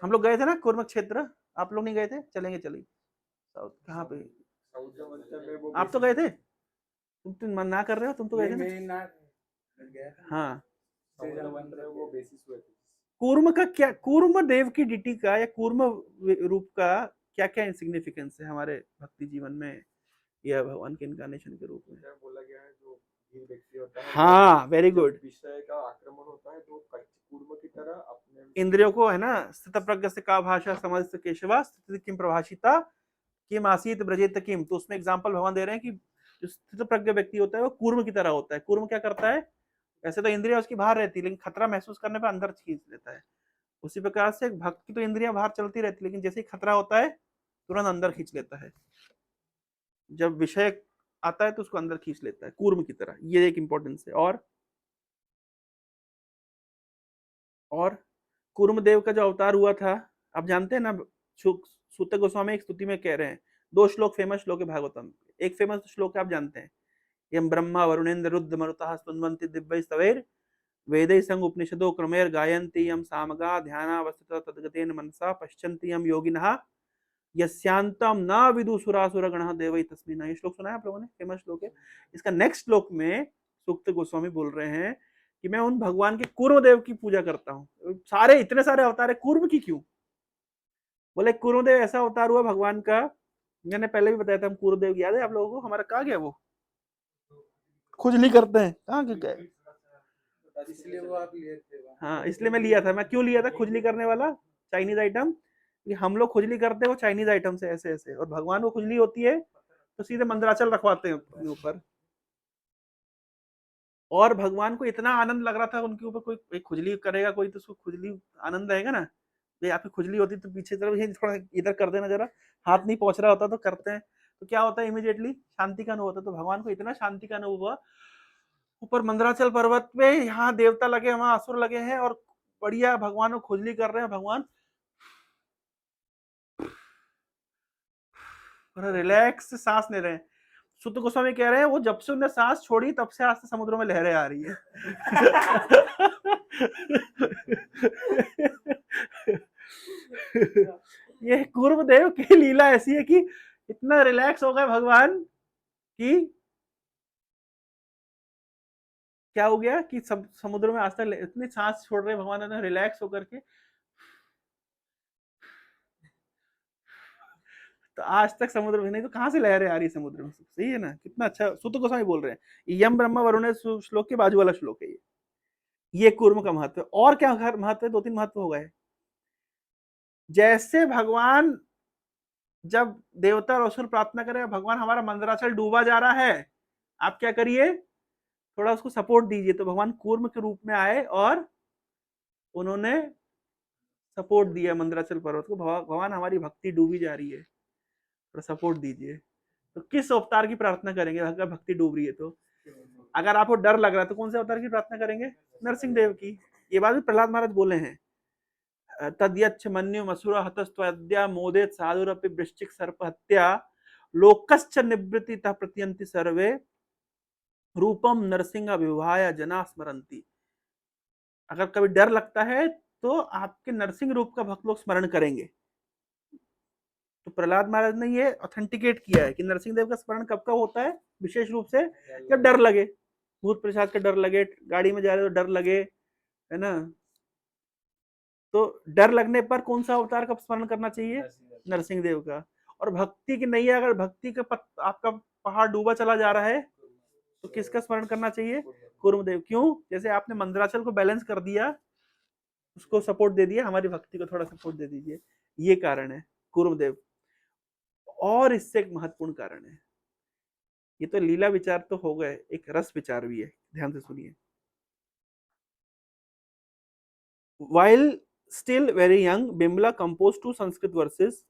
हम लोग गए थे ना कूर्म क्षेत्र, आप लोग नहीं गए थे? चलेंगे चलिए। साउथ कहाँ पे? आप तो गए थे, तुम तो मना कर रहे हो, तुम तो गए थे ना? हाँ, कूर्म का क्या, कूर्म देव की डिटी का या कूर्म रूप का क्या क्या सिग्निफिकेंस है हमारे भक्ति जीवन में या भगवान के इनकारनेशन के रूप में? बोला गया है जो व्यक्ति होता है, हाँ वेरी गुड, विषय का आक्रमण होता है तो कूर्म की तरह अपने इंद्रियों को, है ना, स्थित प्रज्ञ से का भाषा समझ से केशवा स्थित किम प्रभाषिता किम आसीत ब्रजेत किम। तो उसमें एग्जांपल भगवान दे रहे हैं कि जो स्थित प्रज्ञ व्यक्ति होता है वो कूर्म की तरह होता है। कूर्म क्या करता है? वैसे तो इंद्रिया उसकी बाहर रहती है, लेकिन खतरा महसूस करने पर अंदर खींच लेता है। उसी प्रकार से भक्त की तो इंद्रियां बाहर चलती रहती, लेकिन जैसे ही खतरा होता है तुरंत अंदर खींच लेता है। जब विषय आता है तो उसको अंदर खींच लेता है, कूर्म की तरह। ये एक इंपॉर्टेंस है। और कूर्मदेव का जो अवतार हुआ था, आप जानते हैं ना, सूत गोस्वामी एक स्तुति में कह रहे हैं, 2 श्लोक फेमस श्लोक है भागवतम। एक फेमस श्लोक आप जानते हैं, यम ब्रह्मा वरुणेन्द्र रुद्र मरुतः स्तुन्वन्ति दिव्यै स्तवैर् वेदै संग उपनिषदो क्रमैर् गायन्ति यम सामगा ध्यानावस्थितः तद्गतेन मनसा पश्यन्ति यम योगिनः यस्यांतम न विदुसुरासुरगणः देवै तस्मै नमः। ये श्लोक सुना है आप लोगों ने? फेमस श्लोक है। इसका नेक्स्ट श्लोक में सूक्त गोस्वामी बोल रहे हैं कि मैं उन भगवान के कूर्मदेव की पूजा करता हूँ। सारे इतने सारे अवतार है, कूर्म की क्यों? बोले कूर्मदेव ऐसा अवतार हुआ भगवान का, मैंने पहले भी बताया था, हम कूर्मदेव याद है आप लोगों को? हमारा कहाँ गया वो? खुजली करते हैं, कहाँ गए? इसलिए वो आप लिए थे। हाँ, इसलिए मैं लिया था। मैं क्यों लिया था खुजली करने वाला चाइनीज आइटम? कि हम लोग खुजली करते हैं वो चाइनीज आइटम से ऐसे ऐसे, और भगवान को खुजली होती है तो सीधे मंदराचल रखवाते हैं अपने ऊपर। और भगवान को इतना आनंद लग रहा था उनके ऊपर, कोई खुजली करेगा कोई तो उसको खुजली आनंद रहेगा ना। तो आपकी खुजली होती तो पीछे तरफ ये थोड़ा इधर कर देना जरा, हाथ नहीं पहुंच रहा होता तो करते हैं, तो क्या होता है? इमीडिएटली शांति का अनुभव होता है। तो भगवान को इतना शांति का अनुभव हुआ, ऊपर मंदराचल पर्वत पे, यहाँ देवता लगे, वहां असुर लगे हैं, और बढ़िया भगवान को खुजली कर रहे हैं। भगवान रिलैक्स से सांस ले रहे हैं। सुत गोस्वामी कह रहे हैं वो जब से उन्हें सांस छोड़ी तब से आज से समुद्र में लहरें आ रही है। ये कूर्मदेव की लीला ऐसी है कि इतना रिलैक्स हो गए भगवान कि क्या हो गया कि सब समुद्र में आज तक इतनी सांस छोड़ रहे भगवान ने रिलैक्स होकर के, तो आज तक समुद्र में नहीं तो कहां से लहरें आ रही समुद्र में? सही है ना? कितना अच्छा सुत गोस्वामी बोल रहे हैं। यम ब्रह्मा वरुण श्लोक के बाजू वाला श्लोक है ये कूर्म का महत्व। और क्या महत्व है? 2-3 महत्व हो गए। जैसे भगवान, जब देवता और असुर प्रार्थना करें भगवान हमारा मंदराचल डूबा जा रहा है, आप क्या करिए, थोड़ा उसको सपोर्ट दीजिए, तो भगवान कूर्म के रूप में आए और उन्होंने सपोर्ट दिया मंदराचल पर्वत को। भगवान हमारी भक्ति डूबी जा रही है, थोड़ा सपोर्ट दीजिए। तो किस अवतार की प्रार्थना करेंगे अगर भक्ति डूब रही है तो? अगर आपको डर लग रहा है तो कौन से अवतार की प्रार्थना करेंगे? नरसिंह देव की। ये बात भी प्रहलाद महाराज बोले हैं, तद्यच्छ मन्यु मसुरा हतस्त्वद्या मोदेत साधुरपि वृश्चिक सर्प हत्या लोकश्च निवृत्तितः प्रत्यंति सर्वे रूपम नरसिंह विवाहाय जना स्मरंती। अगर कभी डर लगता है तो आपके नरसिंह रूप का भक्त लोग स्मरण करेंगे। तो प्रहलाद महाराज ने ये ऑथेंटिकेट किया है कि नरसिंह देव का स्मरण कब कब होता है, विशेष रूप से जब डर लगे, भूत प्रसाद का डर लगे, गाड़ी में जा रहे हो डर लगे, है ना। तो डर लगने पर कौन सा अवतार का स्मरण करना चाहिए? नरसिंह देव का। और भक्ति की नैया, अगर भक्ति का आपका पहाड़ डूबा चला जा रहा है तो किसका स्मरण करना चाहिए? कूर्मदेव। क्यों? जैसे आपने मंदराचल को बैलेंस कर दिया, उसको सपोर्ट दे दिया, हमारी भक्ति को थोड़ा सपोर्ट दे दीजिए, ये कारण है कूर्मदेव। और इससे एक महत्वपूर्ण कारण है, ये तो लीला विचार तो हो गए, एक रस विचार भी है, ध्यान से सुनिए। While still very young, Bimla composed two Sanskrit verses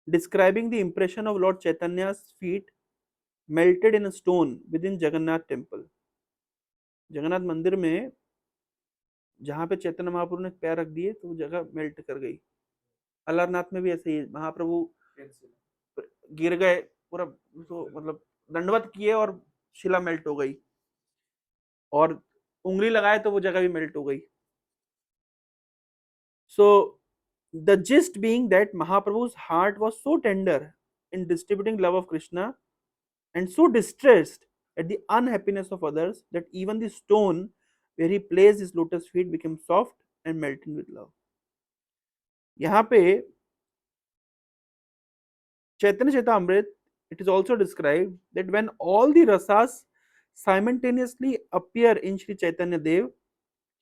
describing the impression of Lord Chaitanya's feet melted in a stone within Jagannath temple. Jagannath मंदिर में जहां पे चैतन्य महाप्रभु ने पैर रख दिए तो वो जगह मेल्ट कर गई। अलारनाथ में भी ऐसे ही महाप्रभु गिर गए, पूरा तो मतलब दंडवत किए और शिला मेल्ट हो गई, और उंगली लगाए तो वो जगह भी मेल्ट हो गई। So the gist being that Mahaprabhu's heart was so tender in distributing love of Krishna and so distressed at the unhappiness of others that even the stone where he placed his lotus feet became soft and melted with love. यहाँ पे Chaitanya Chaitamrit, it is also described that when all the rasas simultaneously appear in Sri Chaitanya Dev,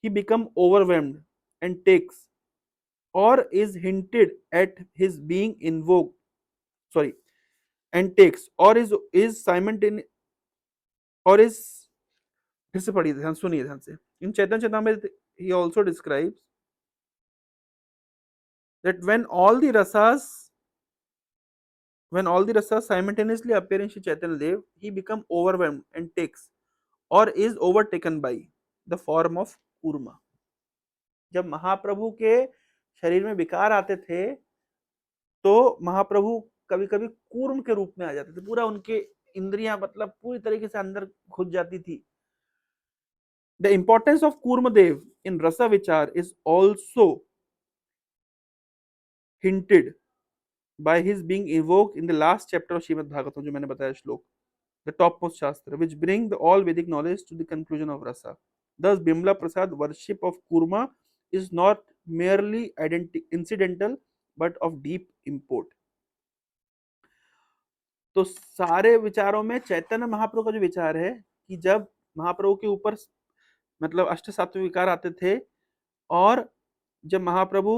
he become overwhelmed and takes or is hinted at his being invoked, sorry, and takes or is simultaneous or is, फिर से पढ़िए, ध्यान सुनिए ध्यान से। इन चैतन्य Charitamrita he also describes that when all the rasas simultaneously appear in Shri Chaitanya Dev, he become overwhelmed and takes or is overtaken by the form of kurma. जब महाप्रभु के शरीर में विकार आते थे तो महाप्रभु कभी कभी कूर्म के रूप में आ जाते थे, पूरा उनके इंद्रियां मतलब पूरी तरीके से अंदर घुस जाती थी। द इंपॉर्टेंस ऑफ कूर्मदेव इन रसा विचार is also hinted by his being evoked in the last chapter of Shrimad Bhagavatam, जो मैंने बताया श्लोक, the topmost shastra, which bring the all Vedic knowledge to the conclusion of rasa. Thus, Bimla Prasad worship of Kurma is not merely incidental, but of deep import. तो सारे विचारों में चैतन्य महाप्रभु का जो विचार है कि जब महाप्रभु के ऊपर मतलब अष्ट सात्विक विकार आते थे, और जब महाप्रभु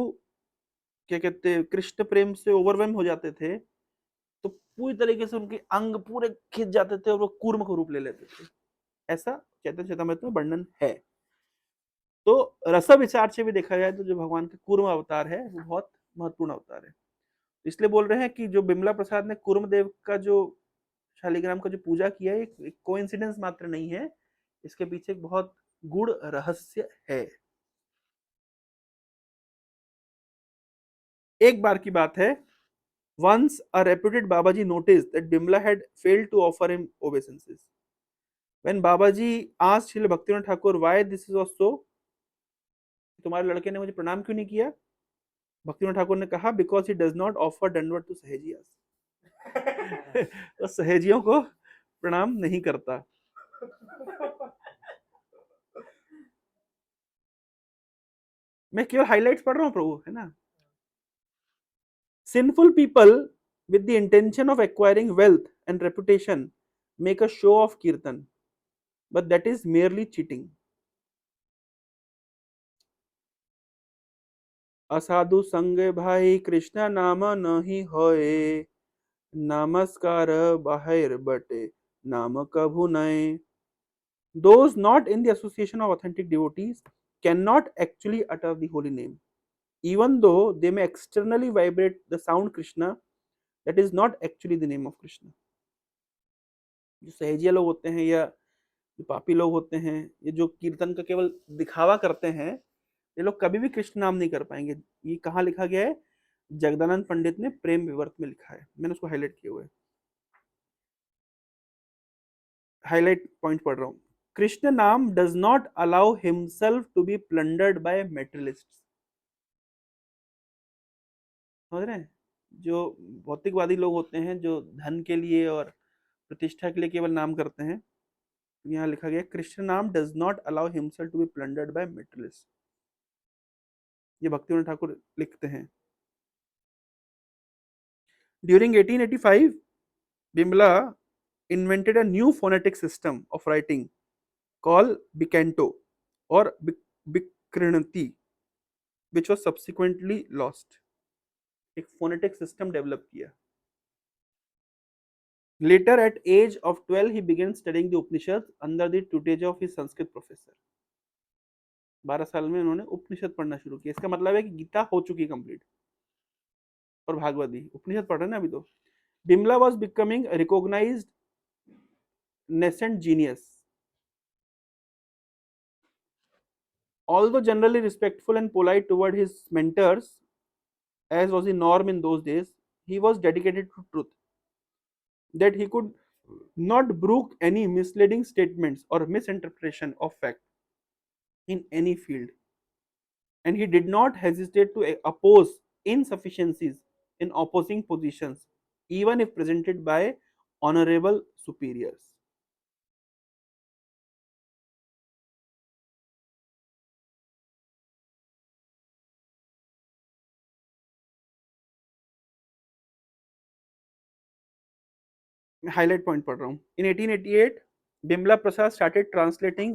क्या कहते हैं कृष्ण प्रेम से ओवरवेम हो जाते थे तो पूरी तरीके से उनके अंग पूरे खिंच जाते थे और वो कूर्म को रूप ले लेते थे, ऐसा चैतन्य चैतामृत में वर्णन है। तो रस विचार से भी देखा जाए तो जो भगवान का कूर्म अवतार है वो बहुत महत्वपूर्ण अवतार है। इसलिए बोल रहे हैं कि जो बिमला प्रसाद ने कूर्म देव का जो शालिग्राम का जो पूजा किया है, एक कोइंसिडेंस मात्र नहीं है, इसके पीछे एक बहुत गूढ़ रहस्य है। एक बार की बात है, once a reputed Babaji noticed that Bimla had failed to offer him obeisances. When Babaji asked Srila Bhaktivinoda Thakur why this was so, तुम्हारे लड़के ने मुझे प्रणाम क्यों नहीं किया, भक्तिविनोद ठाकुर ने कहा because he does not offer दंडवत टू सहेजियास। तो सहेजियों को प्रणाम नहीं करता। मैं केवल हाइलाइट्स पढ़ रहा हूं प्रभु, है ना। Sinful people with the intention of acquiring wealth and reputation make a show of kirtan, but that is merely cheating. असाधु संगे भाई कृष्ण नाम नहीं होए, नमस्कार बाहिर बटे नाम कभु नए। Those not in the association of authentic devotees cannot actually utter the holy name. Even though they may externally vibrate the sound Krishna, that is not actually the name of Krishna. जो सहजिया लोग होते हैं या जो पापी लोग होते हैं, ये जो कीर्तन का केवल दिखावा करते हैं, ये लोग कभी भी कृष्ण नाम नहीं कर पाएंगे। ये कहाँ लिखा गया है? जगदानंद पंडित ने प्रेम विवर्त में लिखा है, मैंने उसको हाईलाइट किए हुए, हाईलाइट पॉइंट पढ़ रहा हूँ। Krishna nam does not allow himself to be plundered by materialist. समझ रहे हैं? जो भौतिकवादी लोग होते हैं, जो धन के लिए और प्रतिष्ठा के लिए केवल नाम करते हैं, यहाँ लिखा गया Krishna nam does not allow himself to be plundered by materialist. ये भक्तिविनोद ठाकुर लिखते हैं। During 1885 Bimala invented a new phonetic system of writing called Bicanto or Bikrinati, which was subsequently lost। एक phonetic system डेवलप किया। Later at age of 12 he began studying the Upanishads under the tutelage of his Sanskrit professor। 12 साल में उन्होंने उपनिषद पढ़ना शुरू किया। इसका मतलब है कि गीता हो चुकी कंप्लीट और भागवती, उपनिषद पढ़ रहे हैं ना अभी तो। Bimala was becoming a recognized nascent genius। Although generally respectful and polite toward his mentors, as was the norm in those days, he was dedicated to truth, that he could not brook any misleading statements or misinterpretation of fact in any field, and he did not hesitate to oppose insufficiencies in opposing positions, even if presented by honorable superiors। मैं हाईलाइट पॉइंट पढ़ रहा हूँ। In 1888, Bimla Prasad started translating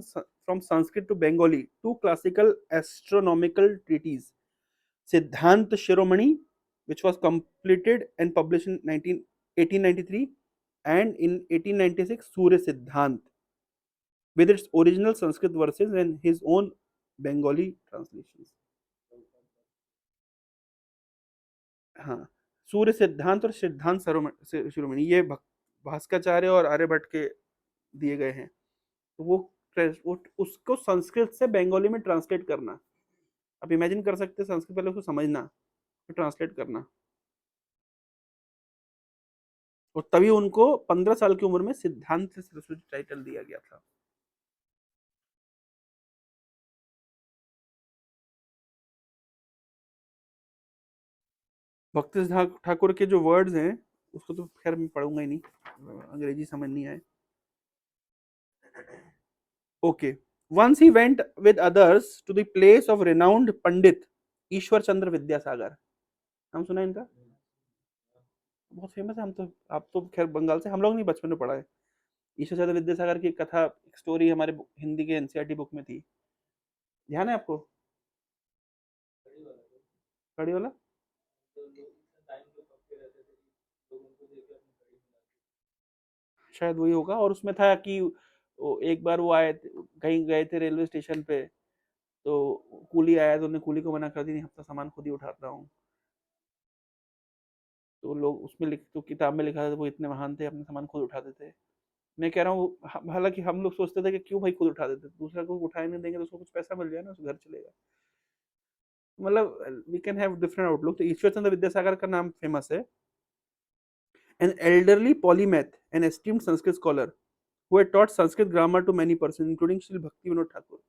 from Sanskrit to Bengali two classical astronomical treatises, Siddhant Shiromani, which was completed and published in 1893, and in 1896 Surya Siddhant, with its original Sanskrit verses and his own Bengali translations। हाँ, सूर्य सिद्धांत और सिद्धांत शिरोमणि ये भास्कराचार्य और आर्यभट्ट के दिए गए हैं। तो वो उसको संस्कृत से बंगाली में ट्रांसलेट करना। आप इमेजिन कर सकते हैं, संस्कृत पहले उसको समझना, फिर ट्रांसलेट करना, और तभी उनको 15 साल की उम्र में सिद्धांत सरस्वती टाइटल दिया गया था। भक्ति ठाकुर के जो वर्ड्स हैं उसको तो खैर मैं पढ़ूंगा ही नहीं, अंग्रेजी समझ नहीं आए। Okay, once he went with others to the place of renowned Pandit Ishwar Chandra Vidyasagar. हम सुना इनका, बहुत फेमस है। हम तो, आप तो खैर बंगाल से, हम लोग नहीं बचपन में पढ़ा है। ईश्वर चंद्र विद्यासागर की कथा, स्टोरी हमारे हिंदी के एनसीईआरटी बुक में थी, ध्यान है आपको? कड़ी वाला शायद वही होगा। और उसमें था कि एक बार वो आए कहीं गए थे रेलवे स्टेशन पे, तो कूली आया, तो उन्हें कूली को मना कर दी, नहीं हफ्ता सामान खुद ही उठाता हूँ। तो लोग उसमें लिख, तो किताब में लिखा था वो इतने महान थे, अपने सामान खुद उठाते थे। मैं कह रहा हूँ, हालांकि हम लोग सोचते थे कि क्यों भाई खुद उठा देते, दूसरा को उठाए नहीं देंगे तो उसको कुछ पैसा मिल जाए ना, उसको घर चलेगा। मतलब we can have different outlook. तो ईश्वर चंद्र विद्यासागर का नाम फेमस है। An elderly polymath an esteemed Sanskrit scholar who had taught Sanskrit grammar to many persons, including Shri Bhaktivinoda Thakur.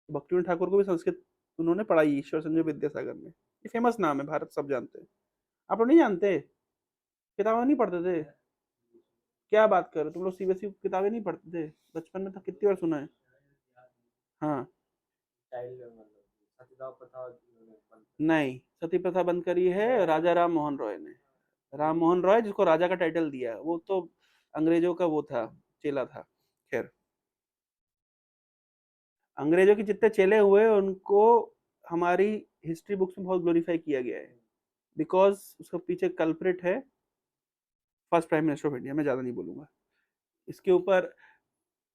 Bhaktivinod Thakur को भी संस्कृत उन्होंने पढ़ाई ईश्वर चंद्र विद्यासागर में। ये फेमस नाम है, भारत सब जानते हैं। आप लोग नहीं जानते? किताबें नहीं पढ़ते थे? क्या बात कर रहे हो, तुम लोग सीबीएसई किताबें नहीं पढ़ते थे बचपन में? तो कितनी बार सुना है। हाँ, नहीं, सती प्रथा बंद करी है राजा राम मोहन रॉय ने। राम मोहन रॉय, जिसको राजा का टाइटल दिया, वो तो अंग्रेजों का वो था, चेला था। खैर, अंग्रेजों के जितने चेले हुए उनको हमारी हिस्ट्री बुक्स में बहुत ग्लोरीफाई किया गया है, बिकॉज उसका पीछे कल्प्रिट है first prime minister of India. मैं ज़्यादा नहीं बोलूँगा इसके ऊपर।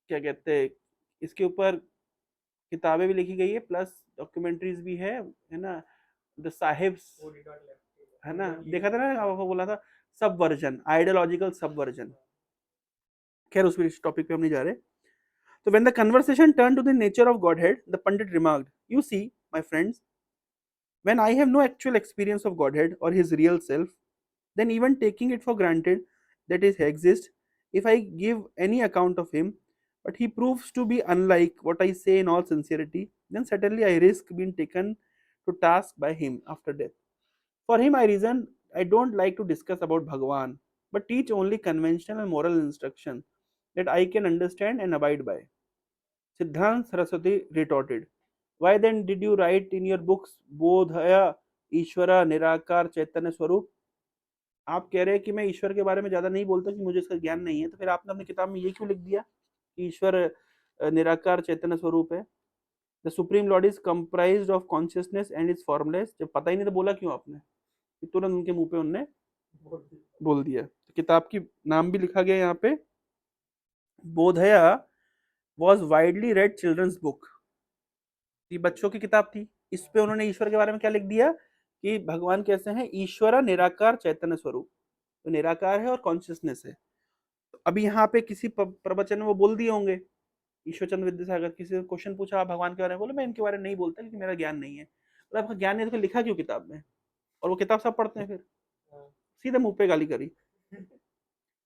क्या कहते हैं, इसके ऊपर किताबें भी लिखी गई है, प्लस डॉक्यूमेंट्रीज भी है ना। द साहिब्स, है ना, देखा था ना आपको, बोला था सब वर्जन, आइडियोलॉजिकल सब वर्जन। खैर उस टॉपिक पे हम नहीं जा रहे। तो when the conversation turned to the nature of Godhead, the Pandit remarked, "You see, my friends, when I have no actual experience of Godhead or His real self, then even taking it for granted that He exists, if I give any account of Him, but He proves to be unlike what I say in all sincerity, then certainly I risk being taken to task by Him after death. For Him, I reason I don't like to discuss about Bhagavan, but teach only conventional and moral instruction that I can understand and abide by." Siddhant Saraswati retorted, "Why then did you write in your books Bodhaya, Ishvara, Nirakar, Chaitanya Swarup?" आप कह रहे हैं कि मैं ईश्वर के बारे में ज़्यादा नहीं बोलता, कि मुझे इसका ज्ञान नहीं है, तो फिर आपने अपनी किताब में ये क्यों लिख दिया कि ईश्वर निराकार चैतन्य स्वरूप है? The supreme Lord is comprised of consciousness and is formless. जब पता ही नहीं तो बोला क्यों आपने? तुरंत उनके मुंह पे उनने बोल दिया। तो किताब की नाम भी लिखा गया यहाँ पे, Bodhodaya was widely read children's book. ये बच्चों की किताब थी। इस पे उन्होंने ईश्वर के बारे में क्या लिख दिया कि भगवान कैसे हैं? ईश्वर निराकार चैतन्य स्वरूप, तो निराकार है और कॉन्शियसनेस है। तो अभी यहाँ पे किसी प्रवचन में वो बोल दिए होंगे, ईश्वर चंद्र विद्यासागर किसी ने क्वेश्चन पूछा आप भगवान के बारे में, बोले मैं इनके बारे में नहीं बोलता क्योंकि मेरा ज्ञान नहीं है। मतलब आपका ज्ञान नहीं तो लिखा क्यों किताब में? और वो किताब सब पढ़ते हैं फिर, सीधे मुंह पे गाली करी।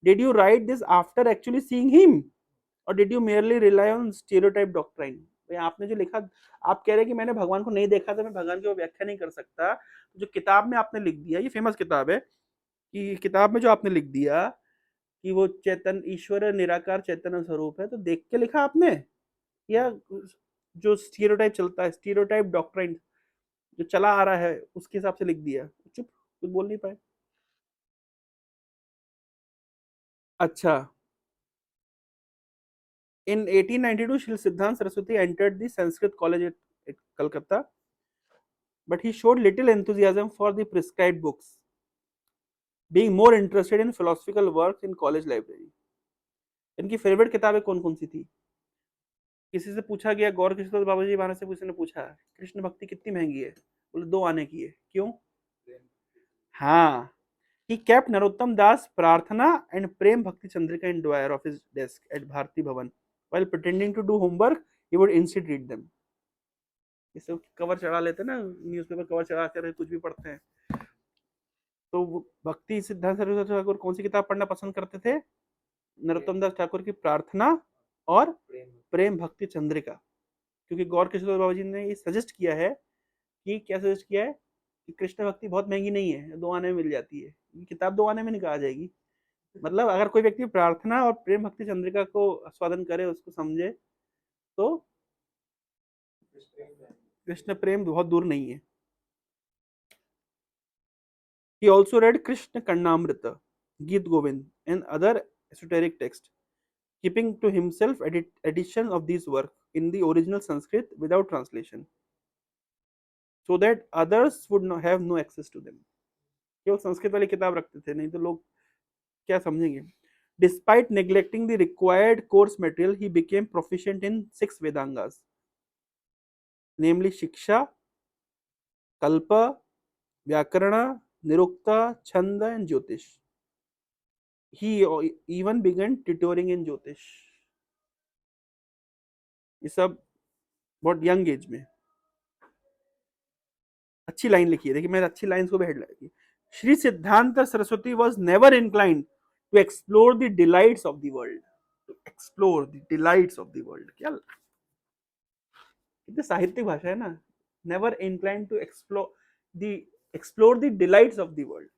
Did you write this after actually seeing him or did you merely rely on stereotype doctrine? भाई आपने जो लिखा, आप कह रहे हैं कि मैंने भगवान को नहीं देखा तो मैं भगवान की व्याख्या नहीं कर सकता। तो जो किताब में आपने लिख दिया, ये फेमस किताब है, कि किताब में जो आपने लिख दिया कि वो चैतन ईश्वर निराकार चैतन्य स्वरूप है, तो देख के लिखा आपने, या जो स्टीरियोटाइप चलता है, स्टीरियोटाइप डॉक्ट्राइन जो चला आ रहा है उसके हिसाब से लिख दिया? चुप, कुछ बोल नहीं पाए। अच्छा, in 1892 Shri Siddhant Saraswati entered the Sanskrit college at Calcutta, but he showed little enthusiasm for the prescribed books, being more interested in philosophical works in college library. इनकी फेवरेट किताबें कौन कौन सी थी? किसी से पूछा गया, गौर किशोर बाबा जी महाराज से किसी ने पूछा कृष्ण भक्ति कितनी महंगी है? बोले 2 आने की है। क्यों? हाँ, he kept Narottam Das Prarthana and Prem Bhakti Chandrika in drawer of his desk at Bharati Bhavan. While pretending to do homework, he would instead read them. जैसे कवर चढ़ा लेते ना, न्यूज़पेपर कवर चढ़ा कर कुछ भी पढ़ते हैं। तो भक्ति सिद्धांत सरस्वती ठाकुर कौन सी किताब पढ़ना पसंद करते थे? नरोत्तम दास ठाकुर की प्रार्थना और प्रेम भक्ति चंद्रिका। क्योंकि गौर किशोर बाबा जी ने ये सजेस्ट किया है, कि क्या सजेस्ट किया है कि कृष्ण भक्ति बहुत महंगी नहीं है, 2 आने में मिल जाती है। ये किताब 2 आने में नहीं कहा जाएगी। मतलब अगर कोई व्यक्ति प्रार्थना और प्रेम भक्ति चंद्रिका को आस्वादन करे, उसको समझे, तो कृष्ण प्रेम बहुत दूर नहीं है। He also read Krishna Kannamrita, Geet Govind, and other esoteric texts, keeping to himself editions of these works in the original Sanskrit without translation, so that others would have no access to them. केवल संस्कृत वाली किताब रखते थे, नहीं तो लोग क्या समझेंगे? Despite neglecting the required course material, he became proficient in 6 Vedangas, namely Shiksha, Kalpa, Vyakarana, Nirukta, Chanda, and Jyotish. He even began tutoring in Jyotish. ये सब बहुत यंग एज में। अच्छी लाइन लिखी है, देखिए मैं अच्छी लाइंस को भी हेडलाइन की। Shri Siddhanta Saraswati was never inclined to explore the delights of the world. To explore the delights of the world, क्या कितनी साहित्यिक भाषा है ना। Never inclined to explore the delights of the world.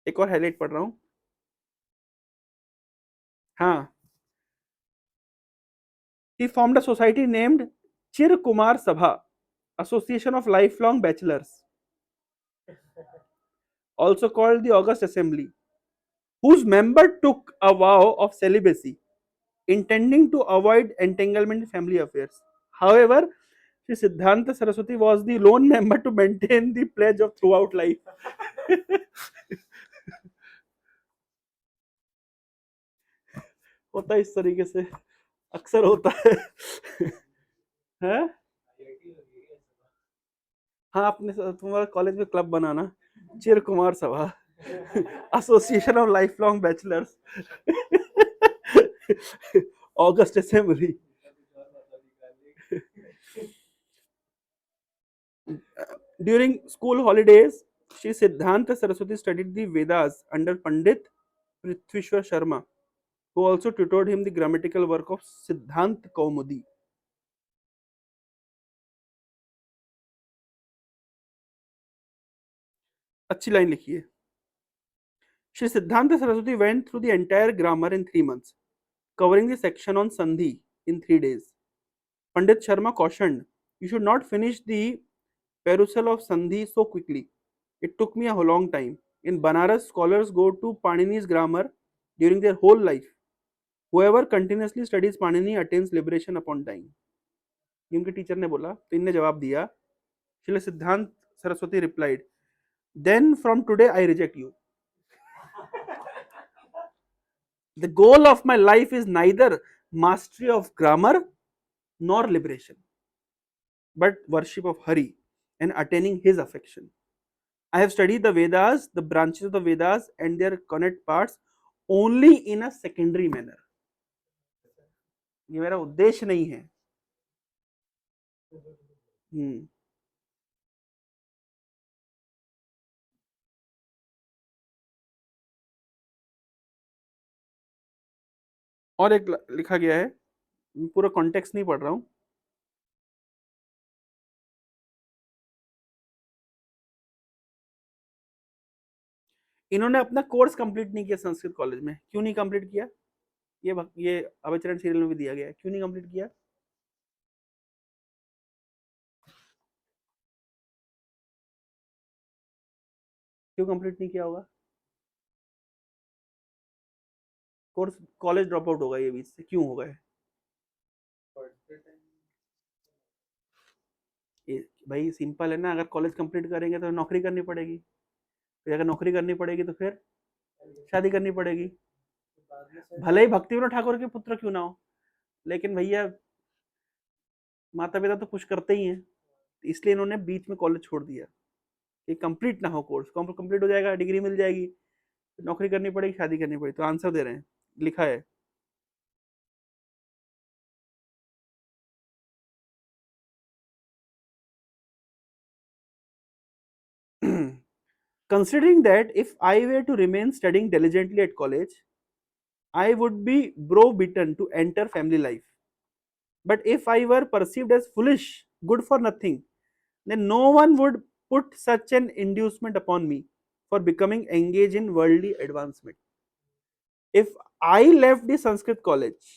एक और हाईलाइट पढ़ रहा हूं। हाँ, he formed a society named Chir Kumar Sabha, Association of Lifelong Bachelors, also called the August Assembly, whose member took a vow of celibacy, intending to avoid entanglement in family affairs. However, Shri Siddhanta Saraswati was the lone member to maintain the pledge of throughout life. होता है इस तरीके से, अक्सर होता है। हैं? हाँ, अपने तुम्हारा कॉलेज में क्लब बनाना, चिर कुमार सभा, association of life long bachelors, August assembly. During school holidays, Shri Siddhanta Saraswati studied the Vedas under Pandit Prithvishwar Sharma, who also tutored him the grammatical work of Siddhant Kaumudi. अच्छी लाइन लिखी है। Shri Siddhanta Saraswati went through the entire grammar in 3 months, covering the section on Sandhi in 3 days. Pandit Sharma cautioned, "You should not finish the perusal of Sandhi so quickly. It took me a long time. In Banaras, scholars go to Panini's grammar during their whole life. Whoever continuously studies Panini attains liberation upon dying." ये उनके टीचर ने बोला, तो इनने जवाब दिया, श्रील सिद्धांत Saraswati replied, "Then from today I reject you. The goal of my life is neither mastery of grammar nor liberation, but worship of Hari and attaining his affection. I have studied the Vedas, the branches of the Vedas and their connect parts only in a secondary manner." ये मेरा उद्देश्य नहीं है। और एक लिखा गया है, पूरा कॉन्टेक्स्ट नहीं पढ़ रहा हूं। इन्होंने अपना कोर्स कंप्लीट नहीं किया संस्कृत कॉलेज में। क्यों नहीं कंप्लीट किया? ये अभयचरण सीरियल में भी दिया गया है। क्यों नहीं कंप्लीट किया? क्यों कंप्लीट नहीं किया होगा? कोर्स, कॉलेज ड्रॉप आउट होगा ये बीच से। क्यों होगा? भाई सिंपल है ना, अगर कॉलेज कंप्लीट करेंगे तो नौकरी करनी पड़ेगी, फिर अगर नौकरी करनी पड़ेगी तो फिर शादी करनी पड़ेगी, भले ही भक्ति विनोद ठाकुर के पुत्र क्यों ना हो, लेकिन भैया माता पिता तो पुश करते ही हैं, इसलिए इन्होंने बीच में कॉलेज छोड़ दिया कि कंप्लीट ना हो कोर्स। कंप्लीट हो जाएगा, डिग्री मिल जाएगी, नौकरी करनी पड़ेगी, शादी करनी पड़ेगी। तो आंसर दे रहे हैं, लिखा है considering that if I were to remain studying diligently at college, I would be browbeaten to enter family life. But if I were perceived as foolish, good for nothing, then no one would put such an inducement upon me for becoming engaged in worldly advancement. If I left the Sanskrit college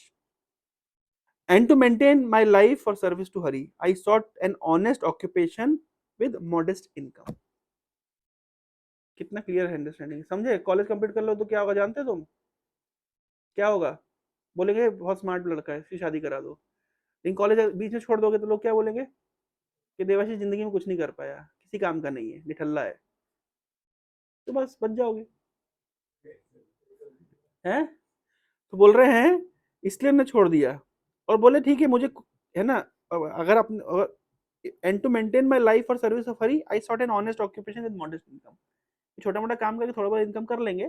and to maintain my life for service to Hari, I sought an honest occupation with modest income. कितना क्लियर है अंडरस्टैंडिंग, समझे? कॉलेज कंप्लीट कर लो तो क्या होगा जानते हो तुम? क्या होगा? बोलेंगे बहुत स्मार्ट लड़का है, इसकी शादी करा दो। लेकिन कॉलेज बीच में छोड़ दोगे तो लोग क्या बोलेंगे कि देवाशीष जिंदगी में कुछ नहीं कर पाया, किसी काम का नहीं है, निठल्ला है। तो बस बच जाओगे। हैं? तो बोल रहे हैं इसलिए हमने छोड़ दिया, और बोले ठीक है मुझे, है ना, अगर अपने and to maintain my life और service of Hari, I sought an honest occupation with modest income. छोटा मोटा काम करके थोड़ा बहुत इनकम कर लेंगे,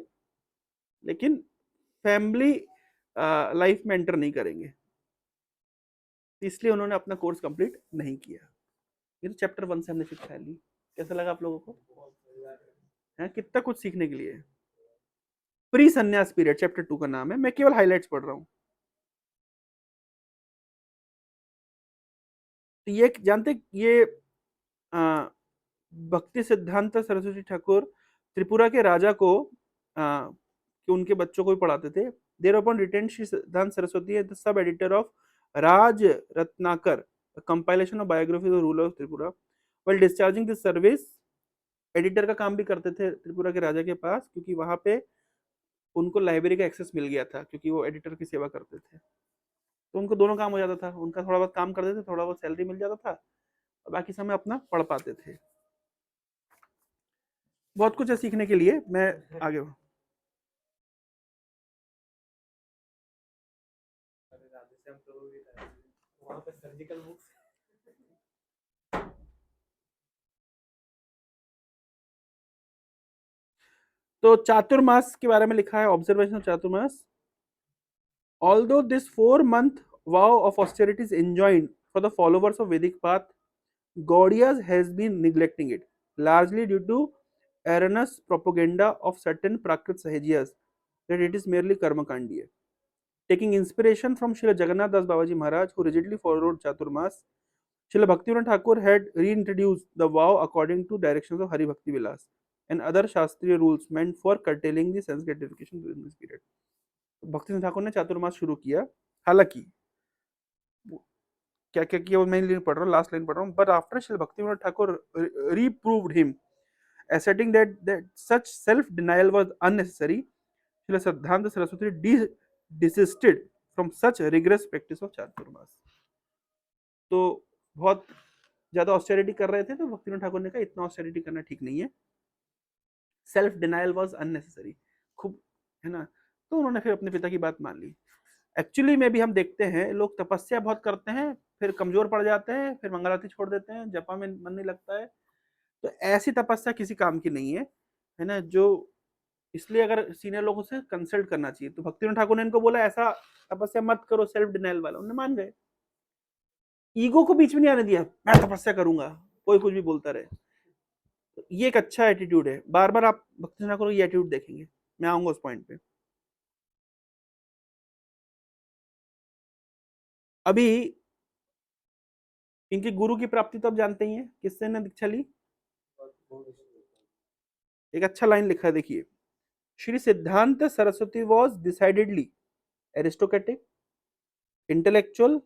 लेकिन फैमिली लाइफ में एंटर नहीं करेंगे, इसलिए उन्होंने अपना कोर्स कंप्लीट नहीं किया। ये तो चैप्टर 1 से हमने शिक्षा ली। कैसा लगा आप लोगों को? है कितना कुछ सीखने के लिए। प्री संन्यास पीरियड चैप्टर 2 का नाम है, मैं केवल हाइलाइट्स पढ़ रहा हूं। तो ये जानते, ये भक्ति सिद्धांत सरस्वती ठाकुर त्रिपुरा के राजा को कि उनके बच्चों को भी पढ़ाते थे। देर अपॉन रिटेन श्री सिद्धांत सरस्वती है the sub editor of Raj Ratnakar compilation of biography of ruler of Tripura. While discharging this service, editor का काम भी करते थे त्रिपुरा के राजा के पास, क्योंकि वहां पे उनको लाइब्रेरी का एक्सेस मिल गया था, क्योंकि वो एडिटर की सेवा करते थे। तो उनको दोनों काम हो जाता था, उनका थोड़ा बहुत काम करते थे, थोड़ा बहुत सैलरी मिल जाता था, और बाकी समय अपना पढ़ पाते थे। बहुत कुछ है सीखने के लिए, मैं आगे तो चातुर्मास के बारे में लिखा है, observation of Chaturmas. Although this 4 month vow of austerity is enjoined for the followers of Vedic path, Gaudiya has been neglecting it, largely due to erroneous propaganda of certain Prakrit Sahajiyas that it is merely Karmakandiya. Taking inspiration from Srila Jagannath Das Babaji Maharaj, who rigidly followed Chaturmas, Srila Bhaktivinoda Thakur had reintroduced the vow according to directions of Hari Bhakti Vilas and other Shastriya rules meant for curtailing the sense gratification during this period. भक्ति ठाकुर ने चातुर्मास शुरू किया, हालांकि क्या क्या किया वो मैं लाइन पढ़ रहा हूँ, लास्ट लाइन पढ़ रहा हूँ। बट आफ्टर श्री भक्ति Vinod Thakur reproved him, asserting that such self denial was unnecessary, Shri Siddhanta Saraswati desisted from such rigorous practice of चातुर्मास। तो बहुत ज्यादा ऑस्टेरिटी कर रहे थे, तो भक्ति विनोद ठाकुर ने कहा इतना ऑस्टेरिटी करना ठीक नहीं है, सेल्फ डिनाइल वाज अननेसेसरी, खूब है ना। तो उन्होंने फिर अपने पिता की बात मान ली। एक्चुअली में भी हम देखते हैं लोग तपस्या बहुत करते हैं, फिर कमजोर पड़ जाते हैं, फिर मंगलारती छोड़ देते हैं, जपा में मन नहीं लगता है, तो ऐसी तपस्या किसी काम की नहीं है ना। जो इसलिए अगर सीनियर लोगों से कंसल्ट करना चाहिए, तो भक्ति ठाकुर ने इनको बोला ऐसा तपस्या मत करो सेल्फ डिनाइल वाला, उन्होंने मान गए। ईगो को बीच में नहीं आने दिया, मैं तपस्या करूंगा, कोई कुछ भी बोलता रहे। तो ये एक अच्छा एटीट्यूड है, बार बार आप भक्ति ठाकुर ये एटीट्यूड देखेंगे, मैं आऊंगा उस पॉइंट पे। अभी इनके गुरु की प्राप्ति तो आप जानते ही हैं, किससे ने दीक्षा ली। एक अच्छा लाइन लिखा है, देखिए, Shri Siddhanta Saraswati was decidedly aristocratic, intellectual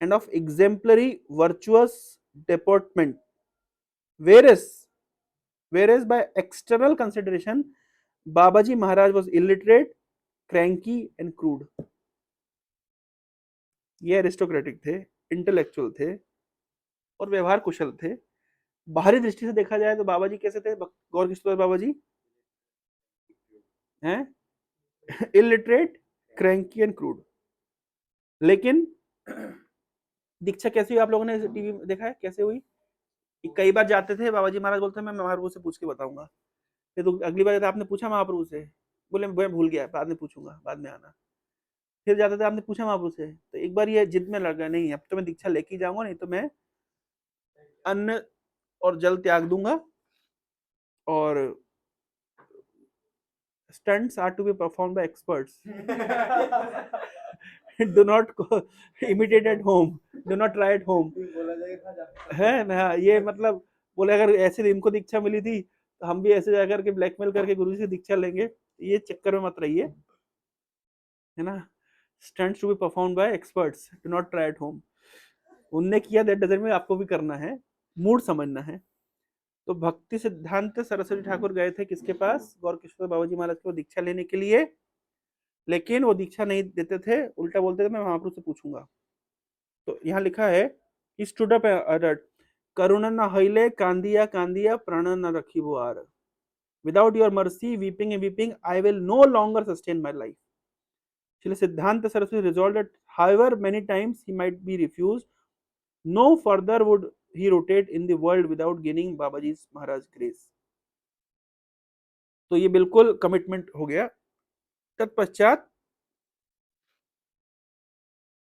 and of exemplary virtuous deportment, whereas by external consideration Babaji Maharaj was illiterate, cranky and crude. ये एरिस्टोक्रेटिक थे, इंटेलेक्चुअल थे और व्यवहार कुशल थे। बाहरी दृष्टि से देखा जाए तो बाबा जी कैसे थे, गौर किशोर बाबा जी हैं इलिटरेट, क्रैंकी एंड क्रूड। लेकिन दीक्षा कैसी हुई, आप लोगों ने टीवी में देखा है कैसे हुई। कई बार जाते थे बाबा जी महाराज बोलते हैं मैं महाप्रभु से पूछ के बताऊंगा, फिर तो अगली बार आपने पूछा महाप्रभु से, बोले मैं भूल गया, बाद में पूछूंगा, बाद में आना। फिर जाते थे, आपने पूछा महाप्रभु से, तो एक बार ये जिद में लग गया, नहीं अब तो मैं दीक्षा लेके जाऊंगा, नहीं तो मैं अन्न और जल त्याग दूंगा, और stunts are to be performed by experts. Do not imitate at home, do not try at home, है ना। ये मतलब बोले अगर ऐसे इनको दीक्षा मिली थी तो हम भी ऐसे जाकर के ब्लैकमेल करके गुरु से दीक्षा लेंगे, ये चक्कर में मत रहिए, है ना। Stunts to be performed by experts, do not try at home. उनने किया दैट डजंट मीन आपको भी करना है, मूड समझना है। तो भक्ति सिद्धांत सरस्वती ठाकुर गए थे किसके पास, गौर किशोर बाबा जी महाराज को दीक्षा लेने के लिए, लेकिन वो दीक्षा नहीं देते थे, उल्टा बोलते थे मैं महाप्रभु से पूछूंगा। तो यहाँ लिखा है कि स्टूड अप एडर्ट, करुणा न हईले कांदिया कांदिया प्राण न रखी बुआर, without your mercy weeping and weeping I will no longer sustain my life. Shri Siddhanta Saraswati resolve that however many times he might be refused, no further would he rotate in the world without gaining Babaji's Maharaj grace. तो ये बिल्कुल कमिटमेंट हो गया। तत्पश्चात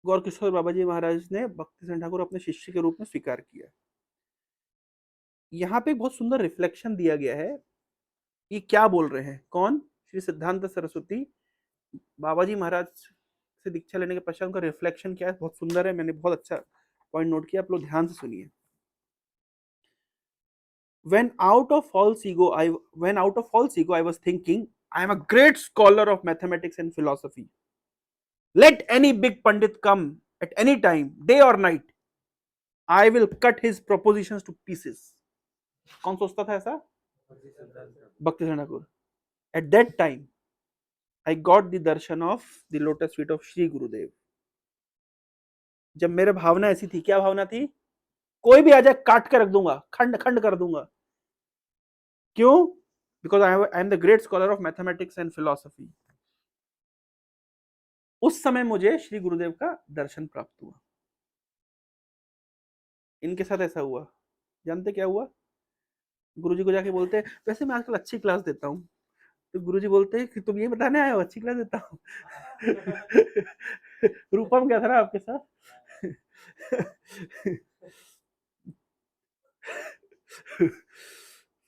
गौर किशोर बाबा जी महाराज ने भक्ति सिंह ठाकुर अपने शिष्य के रूप में स्वीकार किया। यहाँ पे बहुत सुंदर रिफ्लेक्शन दिया गया है, ये क्या बोल रहे हैं, कौन, श्री सिद्धांत सरस्वती बाबा जी महाराज से दीक्षा लेने के पश्चात उनका रिफ्लेक्शन क्या है, बहुत सुंदर है, मैंने बहुत अच्छा पॉइंट नोट किया, आप लोग ध्यान से सुनिए। When out of false ego I was thinking I am a great scholar of mathematics and philosophy, let any big pandit come at any time day or night, I will cut his propositions to pieces. कौन सोचता था ऐसा, भक्ति Singh Thakur. At that time I got the darshan of the lotus feet of Shri Gurudev. जब मेरे भावना ऐसी थी, क्या भावना थी, कोई भी आ जाए काट के रख दूंगा, खंड खंड कर दूंगा। क्यों? Because I am the great scholar of mathematics and philosophy. उस समय मुझे श्री गुरुदेव का दर्शन प्राप्त हुआ। इनके साथ ऐसा हुआ। जानते क्या हुआ? गुरुजी को जाके बोलते वैसे मैं आजकल अच्छी क्लास देता हूँ, तो गुरुजी बोलते हैं कि तुम ये बताने आए हो अच्छी क्लास देता हूँ। रूपम क्या था ना आपके साथ।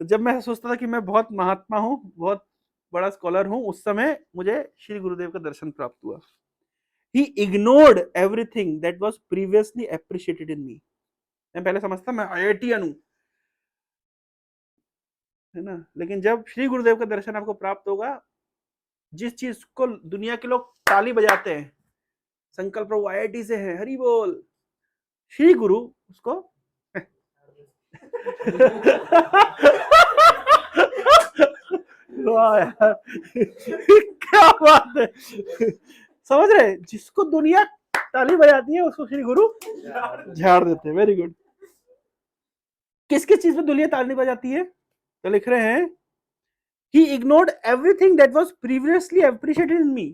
तो जब मैं सोचता था कि मैं बहुत महात्मा हूँ, बहुत बड़ा स्कॉलर हूँ, उस समय मुझे श्री गुरुदेव का दर्शन प्राप्त हुआ। He ignored everything that was previously appreciated in me. मैं पहले समझता मैं आईआईटीएन हूँ, है ना, लेकिन जब श्री गुरुदेव का दर्शन आपको प्राप्त होगा, जिस चीज को दुनिया के लोग ताली बजाते हैं, संकल्प प्रभु आईआईटी से है, हरि बोल, श्री गुरु उसको वाह यार, क्या बात है। समझ रहे, जिसको दुनिया ताली बजाती है उसको श्री गुरु झाड़ देते हैं। Very good. किस किस चीज में दुनिया ताली बजाती है? तो लिख रहे हैं he ignored everything that was previously appreciated in me.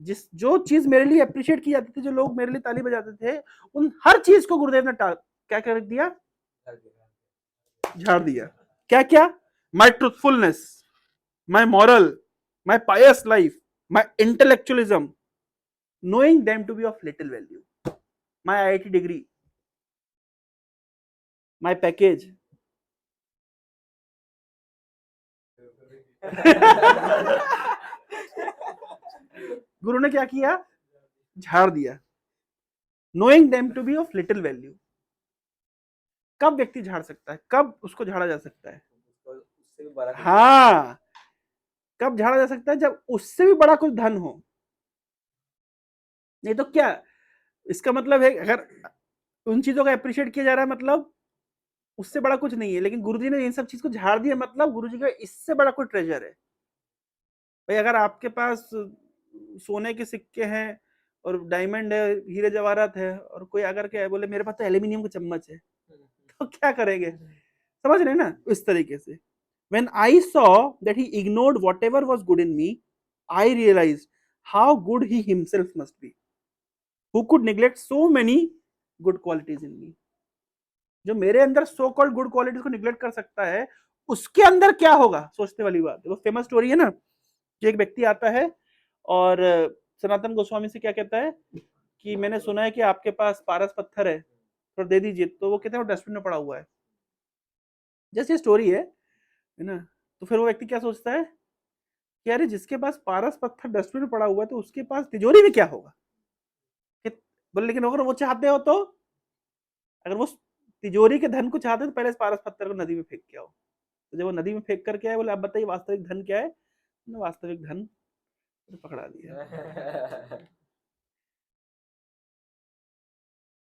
जो चीज मेरे लिए अप्रिशिएट की जाती थी, जो लोग मेरे लिए ताली बजाते थे, उन हर चीज को गुरुदेव ने क्या कर दिया? झाड़ दिया। क्या क्या? My truthfulness, my moral, my pious life, my intellectualism, knowing them to be of little value, my IIT degree, my package. गुरु ने क्या किया? झाड़ दिया। knowing them to be of little value. कब व्यक्ति झाड़ सकता है? कब उसको झाड़ा जा सकता है? हाँ, कब झाड़ा जा सकता है? जब उससे भी बड़ा कुछ धन हो। नहीं तो क्या, इसका मतलब है अगर उन चीजों का अप्रिशिएट किया जा रहा है, मतलब उससे बड़ा कुछ नहीं है, लेकिन गुरुजी ने इन सब चीज को झाड़ दिया, मतलब गुरुजी का इससे बड़ा कोई ट्रेजर है। भाई अगर आपके पास सोने के सिक्के हैं और डायमंड है, हीरे जवाहरात है, और कोई अगर क्या है बोले मेरे पास तो एल्यूमिनियम का चम्मच है, तो क्या करेंगे? समझ रहे ना? इस तरीके से when I saw that he ignored whatever was good in me, I realized how good he himself must be, who could neglect so many good qualities in me. जो मेरे अंदर सो कॉल्ड गुड क्वालिटीज को निग्लेक्ट कर सकता है, उसके अंदर क्या होगा? सोचने वाली बात है। वो फेमस स्टोरी है ना, कि एक व्यक्ति आता है और सनातन गोस्वामी से क्या कहता है कि मैंने सुना है कि आपके पास पारस पत्थर है, तो दे दीजिए। तो वो कहते हैं वो डस्टबिन में पड़ा हुआ है। जैसे स्टोरी है ना। तो फिर वो व्यक्ति क्या सोचता है कि अरे जिसके पास पारस पत्थर डस्टबिन में पड़ा हुआ है, तो उसके पास तिजोरी में क्या होगा? बोले लेकिन अगर वो चाहते हो तो, अगर वो तिजोरी के धन को चाहते तो पहले पारस पत्थर को नदी में फेंक के आओ। तो जब वो नदी में फेंक करके आए, बोले आप बताइए वास्तविक धन क्या है? वास्तविक धन तो पकड़ा दिया।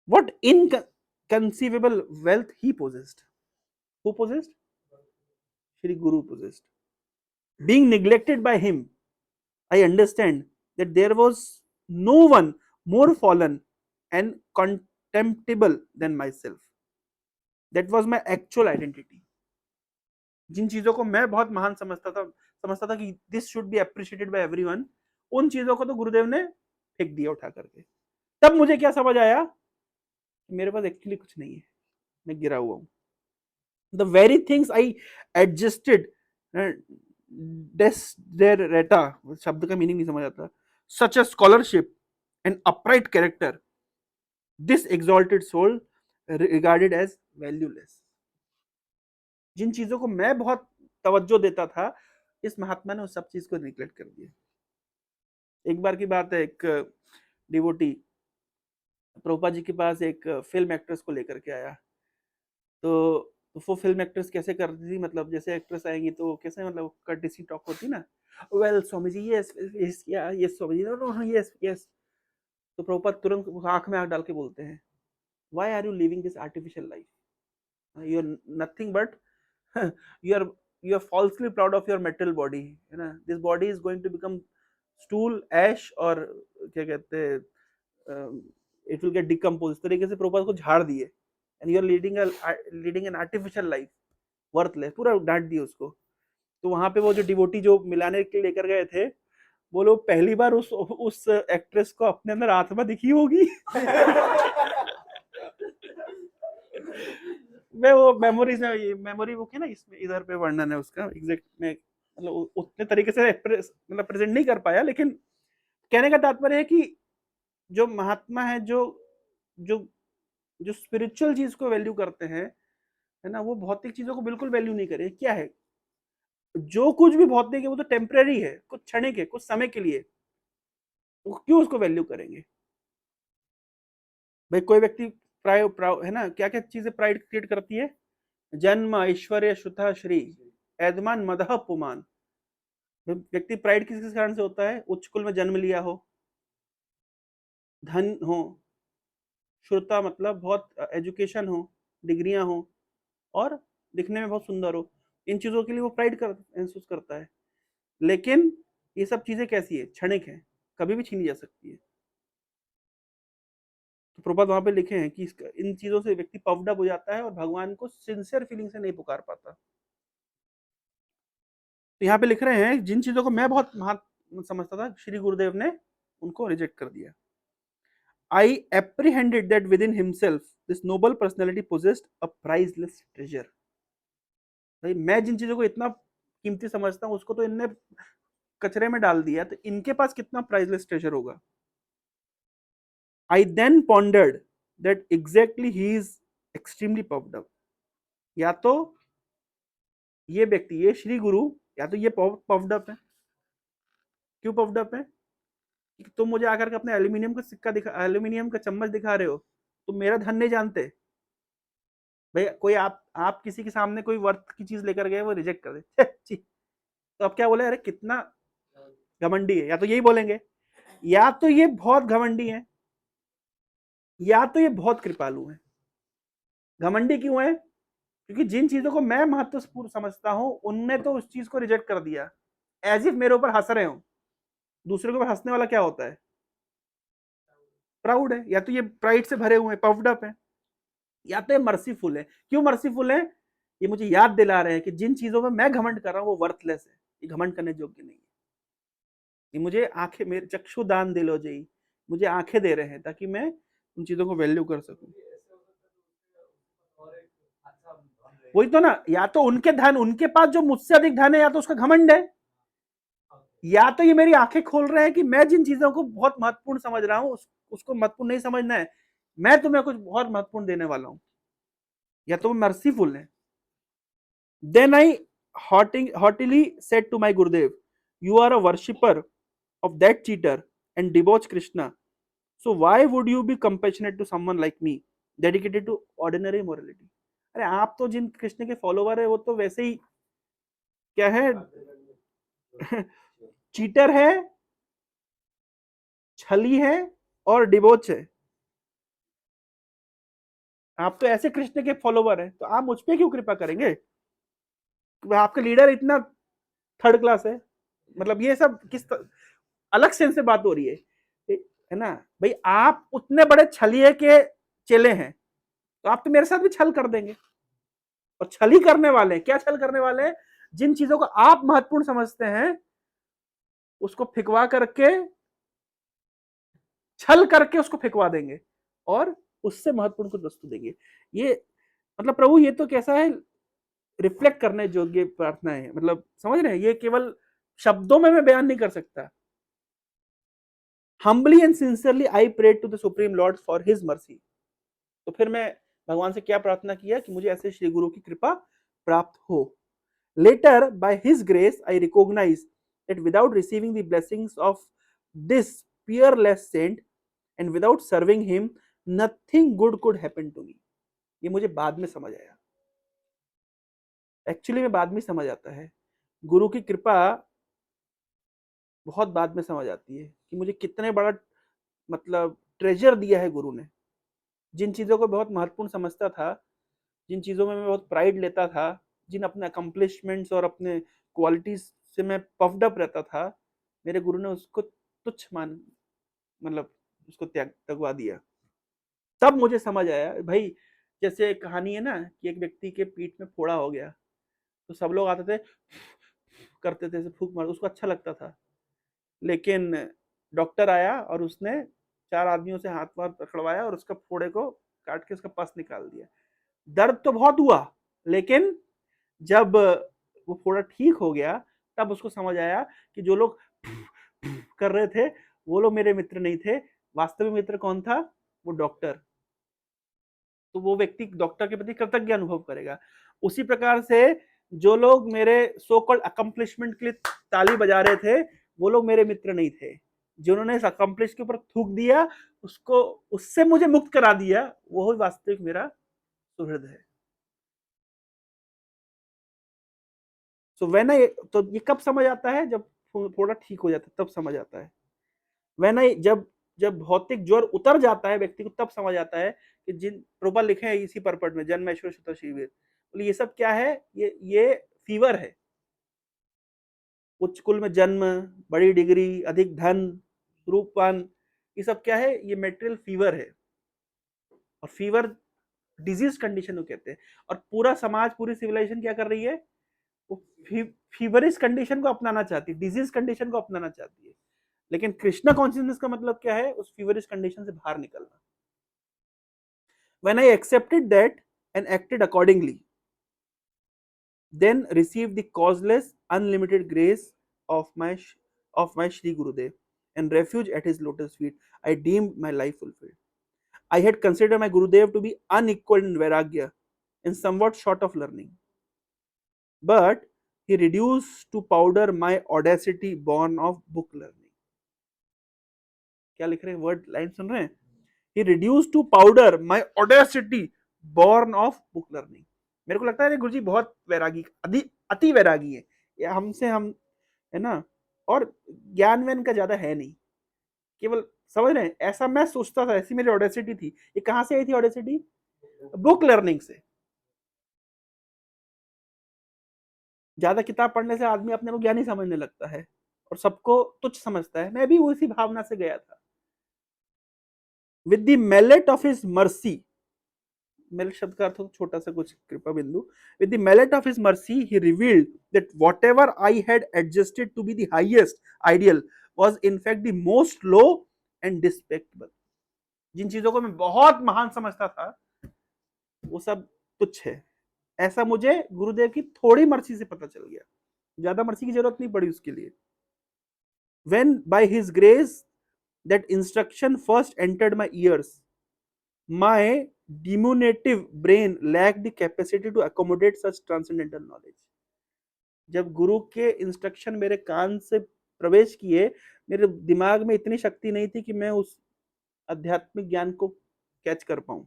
What inconceivable wealth he possessed. Who possessed? Shri Guru possessed. Being neglected by him, I understand that there was no one more fallen and contemptible than myself. That was my actual identity. जिन चीजों को मैं बहुत महान समझता था कि this should be appreciated by everyone, उन चीजों को तो गुरुदेव ने फेंक दिया उठा करके। तब मुझे क्या समझ आया कि मेरे पास एक्चुअली कुछ नहीं है, मैं गिरा हुआ हूं। The very things I adjusted, desiderata, शब्द का मीनिंग नहीं समझ आता, such as scholarship and upright character, this exalted soul regarded as valueless. जिन चीजों को मैं बहुत तवज्जो देता था, इस महात्मा ने उस सब चीज को निग्लेक्ट कर दिया। एक बार की बात है, एक डिवोटी प्रभुपाद जी के पास एक फिल्म एक्ट्रेस को लेकर के आया। तो वो फिल्म एक्ट्रेस कैसे करती थी, मतलब जैसे एक्ट्रेस आएंगी तो कैसे, मतलब कर्टेसी टॉक होती ना, well Swami ji, yes yes, yes Swami ji, no yes yes. तो प्रभुपाद तुरंत आंख में आंख डाल के बोलते हैं, why are you living this artificial life? You are nothing but you are falsely proud of your metal body, है ना। This body is going to become stool, ash, और क्या कहते हैं, इट विल गेट डिकम्पोज। इस तरीके से प्रभुपाद को झाड़ दिए। And you are leading an artificial life, worthless, पूरा डांट दिया उसको। तो वहां पे वो जो डिवोटी जो मिलाने के लेकर गए थे, वो लोग पहली बार उस एक्ट्रेस को अपने अंदर आत्मा दिखी होगी। मैं वो मेमोरीज में, ये मेमोरी बुक है ना, इसमें इधर पे वर्णन है उसका एग्जैक्ट में, मतलब उतने तरीके से मतलब प्रेजेंट नहीं कर पाया, लेकिन कहने का तात्पर्य है कि जो महात्मा है, जो जो जो स्पिरिचुअल चीज को वैल्यू करते हैं, है ना, वो भौतिक चीजों को बिल्कुल वैल्यू नहीं करे। क्या है, जो कुछ भी भौतिक है वो तो टेम्परेरी है, कुछ क्षणिक है, कुछ समय के लिए, तो क्यों उसको वैल्यू करेंगे। भाई कोई व्यक्ति प्राय है ना, क्या क्या चीजें प्राइड क्रिएट करती है, जन्म ऐश्वर्य श्रुता श्री ऐदमान मदह पुमान। व्यक्ति प्राइड किस किस कारण से होता है, उच्च कुल में जन्म लिया हो, धन हो, श्रुता मतलब बहुत एजुकेशन हो, डिग्रियां हो, और दिखने में बहुत सुंदर हो, इन चीजों के लिए वो प्राइड महसूस करता है। लेकिन ये सब चीजें कैसी है, क्षणिक है, कभी भी छीनी जा सकती है। तो प्रभुपाद वहां पे लिखे हैं कि इन चीजों से व्यक्ति पफ्ड अप हो जाता है और भगवान को सिंसियर फीलिंग से नहीं पुकार पाता। तो यहाँ पे लिख रहे हैं, जिन चीजों को मैं बहुत महत्व समझता था, श्री गुरुदेव ने उनको रिजेक्ट कर दिया। I apprehended that within himself this noble personality possessed a priceless treasure। भाई मैं जिन चीजों को इतना कीमती समझता हूँ, उसको तो इनने कचरे में डाल दिया, तो इनके पास कितना प्राइसलेस ट्रेजर होगा। I then pondered that exactly he is extremely puffed up। या तो ये व्यक्ति, ये श्री गुरु, या तो ये पफ्ड अप है। क्यों पफ्ड अप है, कि तुम मुझे आकर के अपने एल्यूमिनियम का सिक्का दिखा, एल्यूमिनियम का चम्मच दिखा रहे हो, तुम मेरा धन नहीं जानते। भाई कोई आप किसी के सामने कोई वर्थ की चीज लेकर गए, वो रिजेक्ट कर दे, तो अब क्या बोले, अरे कितना घमंडी है, या तो यही बोलेंगे, या तो ये बहुत घमंडी है, या तो ये बहुत कृपालु है। घमंडी क्यों है, क्योंकि जिन चीजों को मैं महत्वपूर्ण समझता हूं, उनने तो उस चीज को रिजेक्ट कर दिया, एज इफ मेरे ऊपर हंस रहे हो। दूसरे के ऊपर हंसने वाला क्या होता है, प्राउड है। या तो ये प्राइड से भरे हुए हैं, पफ्ड अप है, या तो ये मर्सीफुल है। क्यों मर्सीफुल है, ये मुझे याद दिला रहे हैं कि जिन चीजों में मैं घमंड कर रहा हूं वो वर्थलेस है, ये घमंड करने योग्य नहीं है। ये मुझे आंखें, मेरे चक्षु दान दिलो जई, मुझे आंखें दे रहे हैं ताकि मैं उन चीजों को वैल्यू कर सकूं। वही तो ना, या तो उनके धन, उनके पास जो मुझसे अधिक धन है, या तो उसका घमंड है, या तो ये मेरी आंखें खोल रहे हैं कि मैं जिन चीजों को बहुत महत्वपूर्ण समझ रहा हूं, उसको महत्वपूर्ण नहीं समझना है, मैं तुम्हें कुछ बहुत महत्वपूर्ण देने वाला हूं। या तो मर्सीफुल है। Then I haughtily said to my Gurudev, you are a worshipper of that cheater and debauch Krishna, so why would you be compassionate to someone like me dedicated to ordinary morality। अरे आप तो जिन कृष्ण के फॉलोवर है, वो तो वैसे ही क्या है, चीटर है, छली है, और डिबोच है। आप तो ऐसे कृष्ण के फॉलोवर हैं, तो आप मुझ पे क्यों कृपा करेंगे, आपका लीडर इतना थर्ड क्लास है। मतलब ये सब अलग सेंस से बात हो रही है ना। भाई आप उतने बड़े छलिए के चेले हैं, तो आप तो मेरे साथ भी छल कर देंगे। और छली करने वाले क्या छल करने वाले हैं, जिन चीजों को आप महत्वपूर्ण समझते हैं, उसको फिकवा करके, छल करके उसको फिकवा देंगे, और उससे महत्वपूर्ण कुछ वस्तु देंगे। ये मतलब प्रभु, ये तो कैसा है, रिफ्लेक्ट करने योग्य प्रार्थना है। मतलब समझ रहे हैं, ये केवल शब्दों में मैं बयान नहीं कर सकता। Humbly and sincerely I prayed to the supreme lord for his mercy. तो फिर मैं भगवान से क्या प्रार्थना किया कि मुझे ऐसे श्री गुरु की कृपा प्राप्त हो। Later by his grace I recognize that without receiving the blessings of this peerless saint and without serving him nothing good could happen to me. ये मुझे बाद में समझ आया, एक्चुअली में बाद में समझ आता है। गुरु की कृपा बहुत बाद में समझ आती है कि मुझे कितने बड़ा मतलब ट्रेजर दिया है गुरु ने। जिन चीजों को बहुत महत्वपूर्ण समझता था, जिन चीजों में मैं बहुत प्राइड लेता था, जिन अपने अकम्पलिशमेंट्स और अपने क्वालिटीज से मैं पफ्ड अप रहता था, मेरे गुरु ने उसको तुच्छ मान, मतलब उसको त्यागवा दिया। तब मुझे समझ आया भाई, जैसे एक कहानी है ना कि एक व्यक्ति के पीठ में फोड़ा हो गया, तो सब लोग आते थे, करते थे, फूंक मार, उसको अच्छा लगता था। लेकिन डॉक्टर आया और उसने 4 आदमियों से हाथ वाथ पकड़वाया और उसका फोड़े को काट के उसका पस निकाल दिया। दर्द तो बहुत हुआ, लेकिन जब वो फोड़ा ठीक हो गया तब उसको समझ आया कि जो लोग कर रहे थे वो लोग मेरे मित्र नहीं थे। वास्तविक मित्र कौन था? वो डॉक्टर। तो वो व्यक्ति डॉक्टर के प्रति कृतज्ञ अनुभव करेगा। उसी प्रकार से जो लोग मेरे सो कॉल्ड अकम्पलिशमेंट के लिए ताली बजा रहे थे वो लोग मेरे मित्र नहीं थे। जिन्होंने इस अकम्पलिश के ऊपर थूक दिया, उसको, उससे मुझे मुक्त करा दिया, वो ही वास्तविक मेरा सुहृद है। सो व्हेन आई, तो ये कब समझ आता है? जब थोड़ा ठीक हो जाता है तब समझ आता है। व्हेन आई, जब जब भौतिक ज्वर उतर जाता है व्यक्ति को, तब समझ आता है कि जिन प्रभुपाद लिखे हैं इसी पर्पट में, जन्म ऐश्वर्य शत शिविर, बोले ये सब क्या है? ये फीवर है। उच्च कुल में जन्म, बड़ी डिग्री, अधिक धन, रूपवान, ये सब क्या है? ये मेटेरियल फीवर है। और फीवर डिजीज कंडीशन को कहते हैं। और पूरा समाज, पूरी सिविलाइजेशन क्या कर रही है? वो फीवरिश कंडीशन को अपनाना चाहती है, डिजीज कंडीशन को अपनाना चाहती है। लेकिन कृष्णा कॉन्शियसनेस का मतलब क्या है? उस फीवरिश कंडीशन से बाहर निकलना। When I accepted that and acted accordingly, then received the causeless, unlimited grace of my Shri Gurudev and refuge at his lotus feet, I deemed my life fulfilled. I had considered my Gurudev to be unequaled in Vairagya and somewhat short of learning, but he reduced to powder my audacity born of book learning. क्या लिख रहे हैं? वर्ड लाइन सुन रहे हैं? He reduced to powder my audacity born of book learning. मेरे को लगता है गुरु जी बहुत वैरागी, अति वैरागी है, या हमसे हम, है ना? और ज्ञान वैन का ज्यादा है नहीं, केवल, समझ रहे हैं? ऐसा मैं सोचता था, ऐसी मेरी ऑडेसिटी थी। ये कहां से आई थी ऑडेसिटी? बुक लर्निंग से। ज्यादा किताब पढ़ने से आदमी अपने को ज्ञानी समझने लगता है और सबको तुच्छ समझता है। मैं भी उसी भावना से गया था। With the mallet of his mercy, मेल शब्द का अर्थ छोटा सा कुछ कृपा बिंदु, with the mallet of his mercy he revealed that whatever I had adjusted to be the highest ideal was in fact the most low and despicable. जिन चीजों को मैं बहुत महान समझता था वो सब तुच्छ है, ऐसा मुझे गुरुदेव की थोड़ी मर्सी से पता चल गया। ज्यादा मर्सी की जरूरत नहीं पड़ी उसके लिए। when by his grace that instruction first entered my ears, my diminutive brain lacked the capacity to accommodate such transcendental knowledge. जब गुरु के इंस्ट्रक्शन मेरे कान से प्रवेश किए, मेरे दिमाग में इतनी शक्ति नहीं थी कि मैं उस आध्यात्मिक ज्ञान को कैच कर पाऊं।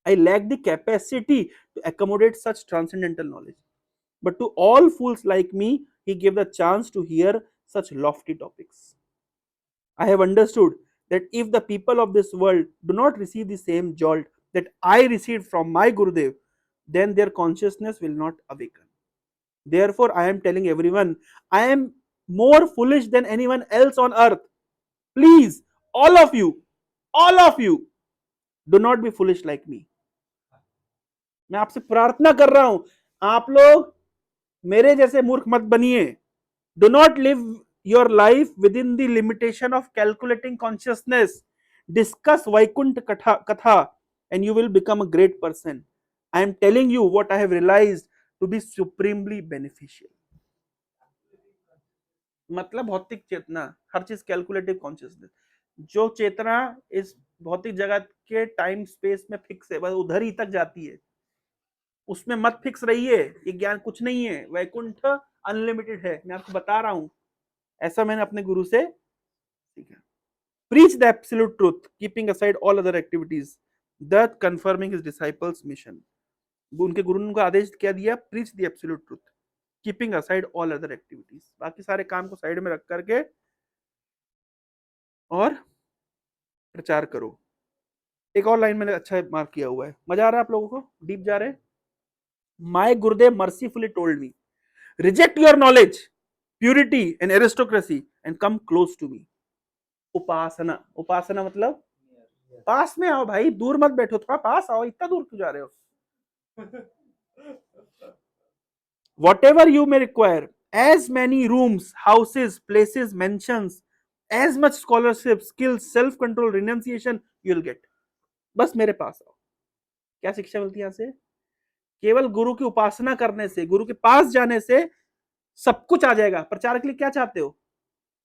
I lacked the capacity to accommodate such transcendental knowledge. But to all fools like me, he gave the chance to hear such lofty topics. I have understood that if the people of this world do not receive the same jolt that I received from my Gurudev, then their consciousness will not awaken. Therefore, I am telling everyone, I am more foolish than anyone else on earth. Please, all of you, do not be foolish like me. मैं आपसे प्रार्थना कर रहा हूं, आप लोग मेरे जैसे मूर्ख मत बनिए. Do not live your life within the limitation of calculating consciousness. Discuss Vaikuntha Katha and you will become a great person. I am telling you what I have realized to be supremely beneficial. मतलब भौतिक चेतना, हर चीज कैलकुलेटिव कॉन्शियसनेस, जो चेतना इस भौतिक जगत के टाइम स्पेस में फिक्स है, बस उधर ही तक जाती है, उसमें मत फिक्स रहिए. ये ज्ञान कुछ नहीं है, वैकुंठ अनलिमिटेड है, मैं आपको बता रहा हूं. ऐसा मैंने अपने गुरु से सीखा. Preach the absolute truth, keeping aside all other activities, thus confirming his disciples' mission. उनके गुरु ने उनको आदेश क्या दिया? Preach the absolute truth, keeping aside all other activities. बाकी सारे काम को साइड में रख करके और प्रचार करो. एक और लाइन मैंने अच्छा मार्क किया हुआ है, मजा आ रहा है आप लोगों को? डीप जा रहे हैं. My Gurudev mercifully told me, reject your knowledge, purity and aristocracy and come close to me. उपासना, उपासना मतलब पास में आओ भाई, दूर मत बैठो, थोड़ा पास आओ, इतना दूर क्यों जा रहे हो? Whatever you may require, as many rooms, houses, places, mansions, as much scholarship, skills, self control, renunciation you'll get. बस मेरे पास आओ। क्या शिक्षा मिलती है यहां से? केवल गुरु की उपासना करने से, गुरु के पास जाने से सब कुछ आ जाएगा। प्रचार के लिए क्या चाहते हो?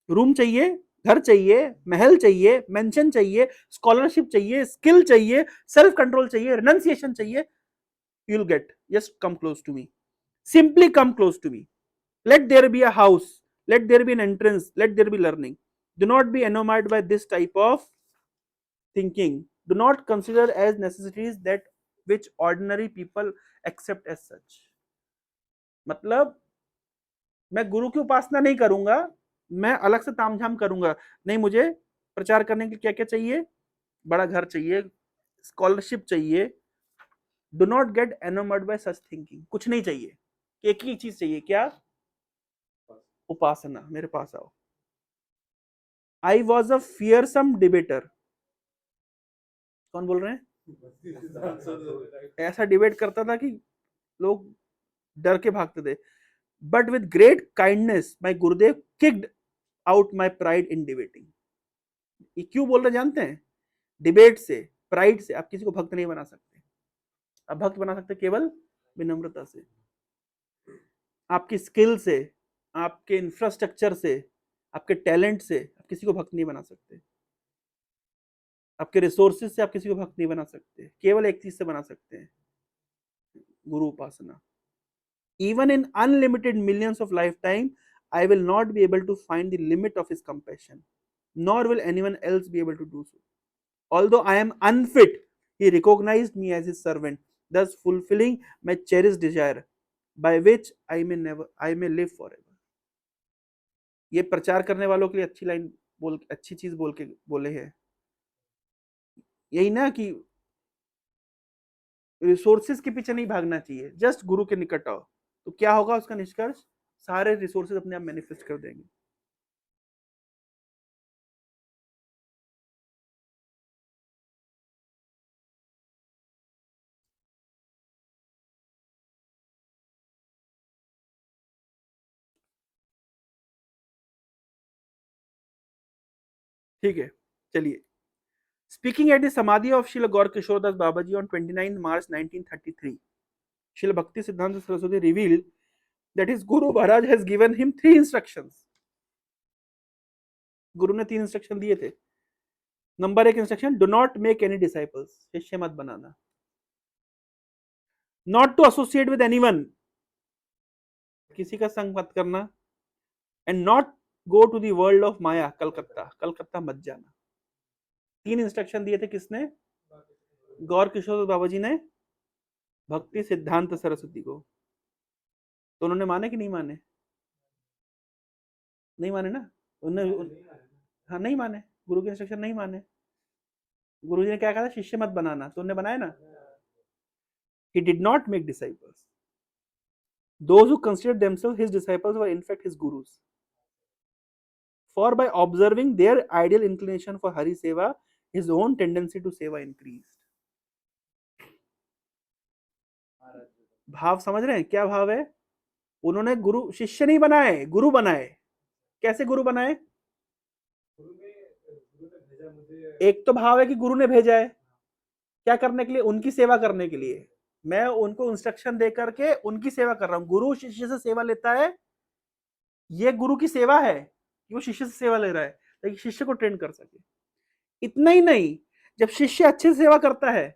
रूम चाहिए, घर चाहिए, महल चाहिए, मेंशन चाहिए, स्कॉलरशिप चाहिए, स्किल चाहिए, सेल्फ कंट्रोल चाहिए, रिनंसिएशन चाहिए, you'll get. Just come close to me. Simply come close to me. Let there be a house, let there be an entrance, let there be learning. Do not be enamored by this type of thinking. Do not consider as necessities that which ordinary people accept as such. मतलब मैं गुरु की उपासना नहीं करूंगा, मैं अलग से तामझाम करूंगा नहीं। मुझे प्रचार करने के लिए क्या क्या चाहिए? बड़ा घर चाहिए, स्कॉलरशिप चाहिए। Do not get enamoured by such thinking. कुछ नहीं चाहिए, एक ही चीज चाहिए, क्या? उपासना। मेरे पास आओ। I was a fearsome debater. कौन बोल रहे हैं? ऐसा डिबेट करता था कि लोग डर के भागते थे। But with great kindness my Gurudev kicked out my pride in debating. ये क्यों बोल रहे जानते हैं? डिबेट से, प्राइड से आप किसी को भक्त नहीं बना सकते। आप भक्त बना सकते केवल विनम्रता से, आपकी स्किल से, आपके इंफ्रास्ट्रक्चर से, आपके टैलेंट से आप किसी को भक्त नहीं बना सकते। आपके रिसोर्सेज से आप किसी को भक्त नहीं बना सकते। केवल एक चीज से बना सकते हैं, गुरु उपासना। Even in unlimited millions of lifetime, I will not be able to find the limit of his compassion, nor will anyone else be able to do so. Although I am unfit, he recognized me as his servant, thus fulfilling my cherished desire, by which I may live forever. ये प्रचार करने वालों के लिए अच्छी लाइन बोल, अच्छी चीज बोल के बोले हैं। यही ना कि रिसोर्सेज के पीछे नहीं भागना चाहिए, जस्ट गुरु के निकट आओ। तो क्या होगा उसका निष्कर्ष? सारे रिसोर्सेज अपने आप मैनिफेस्ट कर देंगे। ठीक है, चलिए। Speaking at the Samadhi of Srila Gaur Kishoredas Babaji on 29 March 1933, Srila Bhakti Siddhanta Saraswati revealed that his Guru Maharaj has given him 3 instructions. गुरु ने 3 इंस्ट्रक्शन दिए थे। Number 1 instruction, do not make any disciples, शिष्य मत बनाना। Not to associate with anyone, किसी का संग मत करना। And not go to the world of maya, Calcutta, Calcutta मत जाना। 3 इंस्ट्रक्शन दिए थे किसने? गौर किशोर बाबा जी ने भक्ति सिद्धांत सरस्वती को। तो उन्होंने माने कि नहीं माने? नहीं माने ना उन्होंने। हाँ, नहीं माने, गुरु के इंस्ट्रक्शन नहीं माने। गुरु जी ने क्या कहा था? शिष्य मत बनाना, तो उन्होंने बनाया ना। He did not make disciples. Those who considered themselves his disciples were in fact his gurus. For by observing their ideal inclination for Hari Seva, his own tendency to Seva increased. भाव समझ रहे हैं? क्या भाव है? उन्होंने गुरु, शिष्य नहीं बनाए, गुरु बनाए। कैसे गुरु बनाए? एक तो भाव है कि गुरु ने भेजा है, क्या करने के लिए? उनकी सेवा करने के लिए। मैं उनको इंस्ट्रक्शन दे करके उनकी सेवा कर रहा हूं। गुरु शिष्य से सेवा लेता है, ये गुरु की सेवा है कि वो शिष्य से सेवा ले रहा है ताकि शिष्य को ट्रेन कर सके। इतना ही नहीं, जब शिष्य अच्छे से सेवा करता है,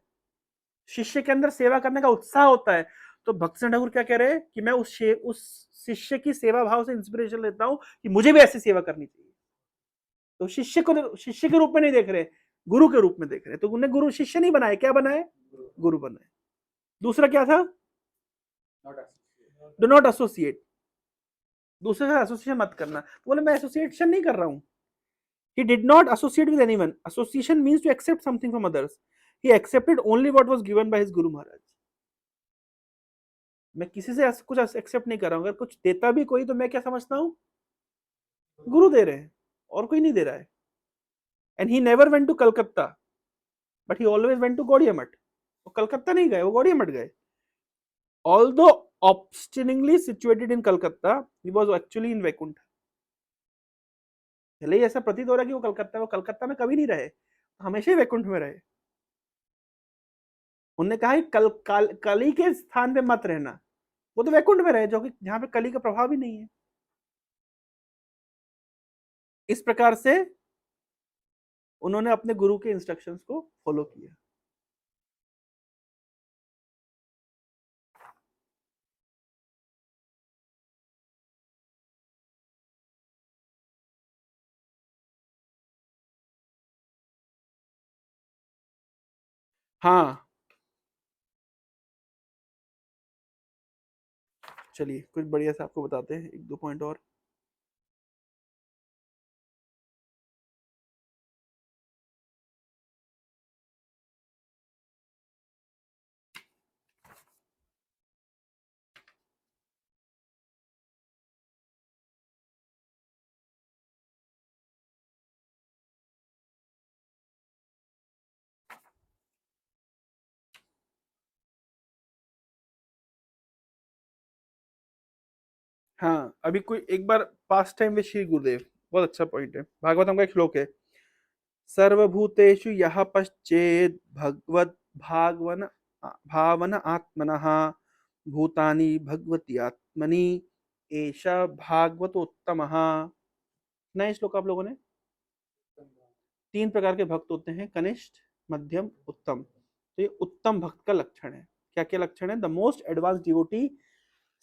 शिष्य के अंदर सेवा करने का उत्साह होता है, तो भक्त सिंह ठाकुर क्या कह रहे हैं कि मैं उस शिष्य की सेवा भाव से इंस्पिरेशन लेता हूं कि मुझे भी ऐसी सेवा करनी चाहिए। तो शिष्य को शिष्य के रूप में नहीं देख रहे, गुरु के रूप में देख रहे। तो उन्हें गुरु शिष्य नहीं बनाए, क्या बनाए? गुरु बनाए। दूसरा क्या था? डू नॉट एसोसिएट, दूसरे से एसोसिएशन मत करना। तो बोले मैं एसोसिएशन नहीं कर रहा हूं। He did not associate with anyone. Association means to accept something from others. He accepted only what was given by his Guru Maharaj. मैं किसी से कुछ एक्सेप्ट नहीं कर रहा हूं। अगर कुछ देता भी कोई तो मैं क्या समझता हूं? गुरु दे रहे हैं, और कोई नहीं दे रहा है। And he never went to Calcutta. But he always went to Gaudiya Math. वो कलकत्ता नहीं गए, वो गौड़िया मठ गए। Although obstinately situated in Calcutta, he was actually in Vaikuntha. भले ही ऐसा प्रतीत हो रहा है कि वो कलकत्ता में कभी नहीं रहे, हमेशा ही वैकुंठ में रहे। उन्होंने कहा कि कली के स्थान पे मत रहना, वो तो वैकुंठ में रहे, जो कि जहां पे कली का प्रभाव ही नहीं है। इस प्रकार से उन्होंने अपने गुरु के इंस्ट्रक्शंस को फॉलो किया। हाँ, चलिए कुछ बढ़िया से आपको बताते हैं, एक दो पॉइंट और। हाँ, अभी कोई एक बार पास टाइम विद श्री गुरुदेव, बहुत अच्छा पॉइंट है। भागवतम का एक श्लोक है, सर्वभूतेषु यः पश्चेत् भगवत भागवन भावन आत्मनः भूतानि भगवती आत्मनि एषा भागवतोत्तमः। नए श्लोक आप लोगों ने, तीन प्रकार के भक्त होते हैं, कनिष्ठ, मध्यम, उत्तम। तो ये उत्तम भक्त का लक्षण है। क्या क्या लक्षण है? The most advance devotee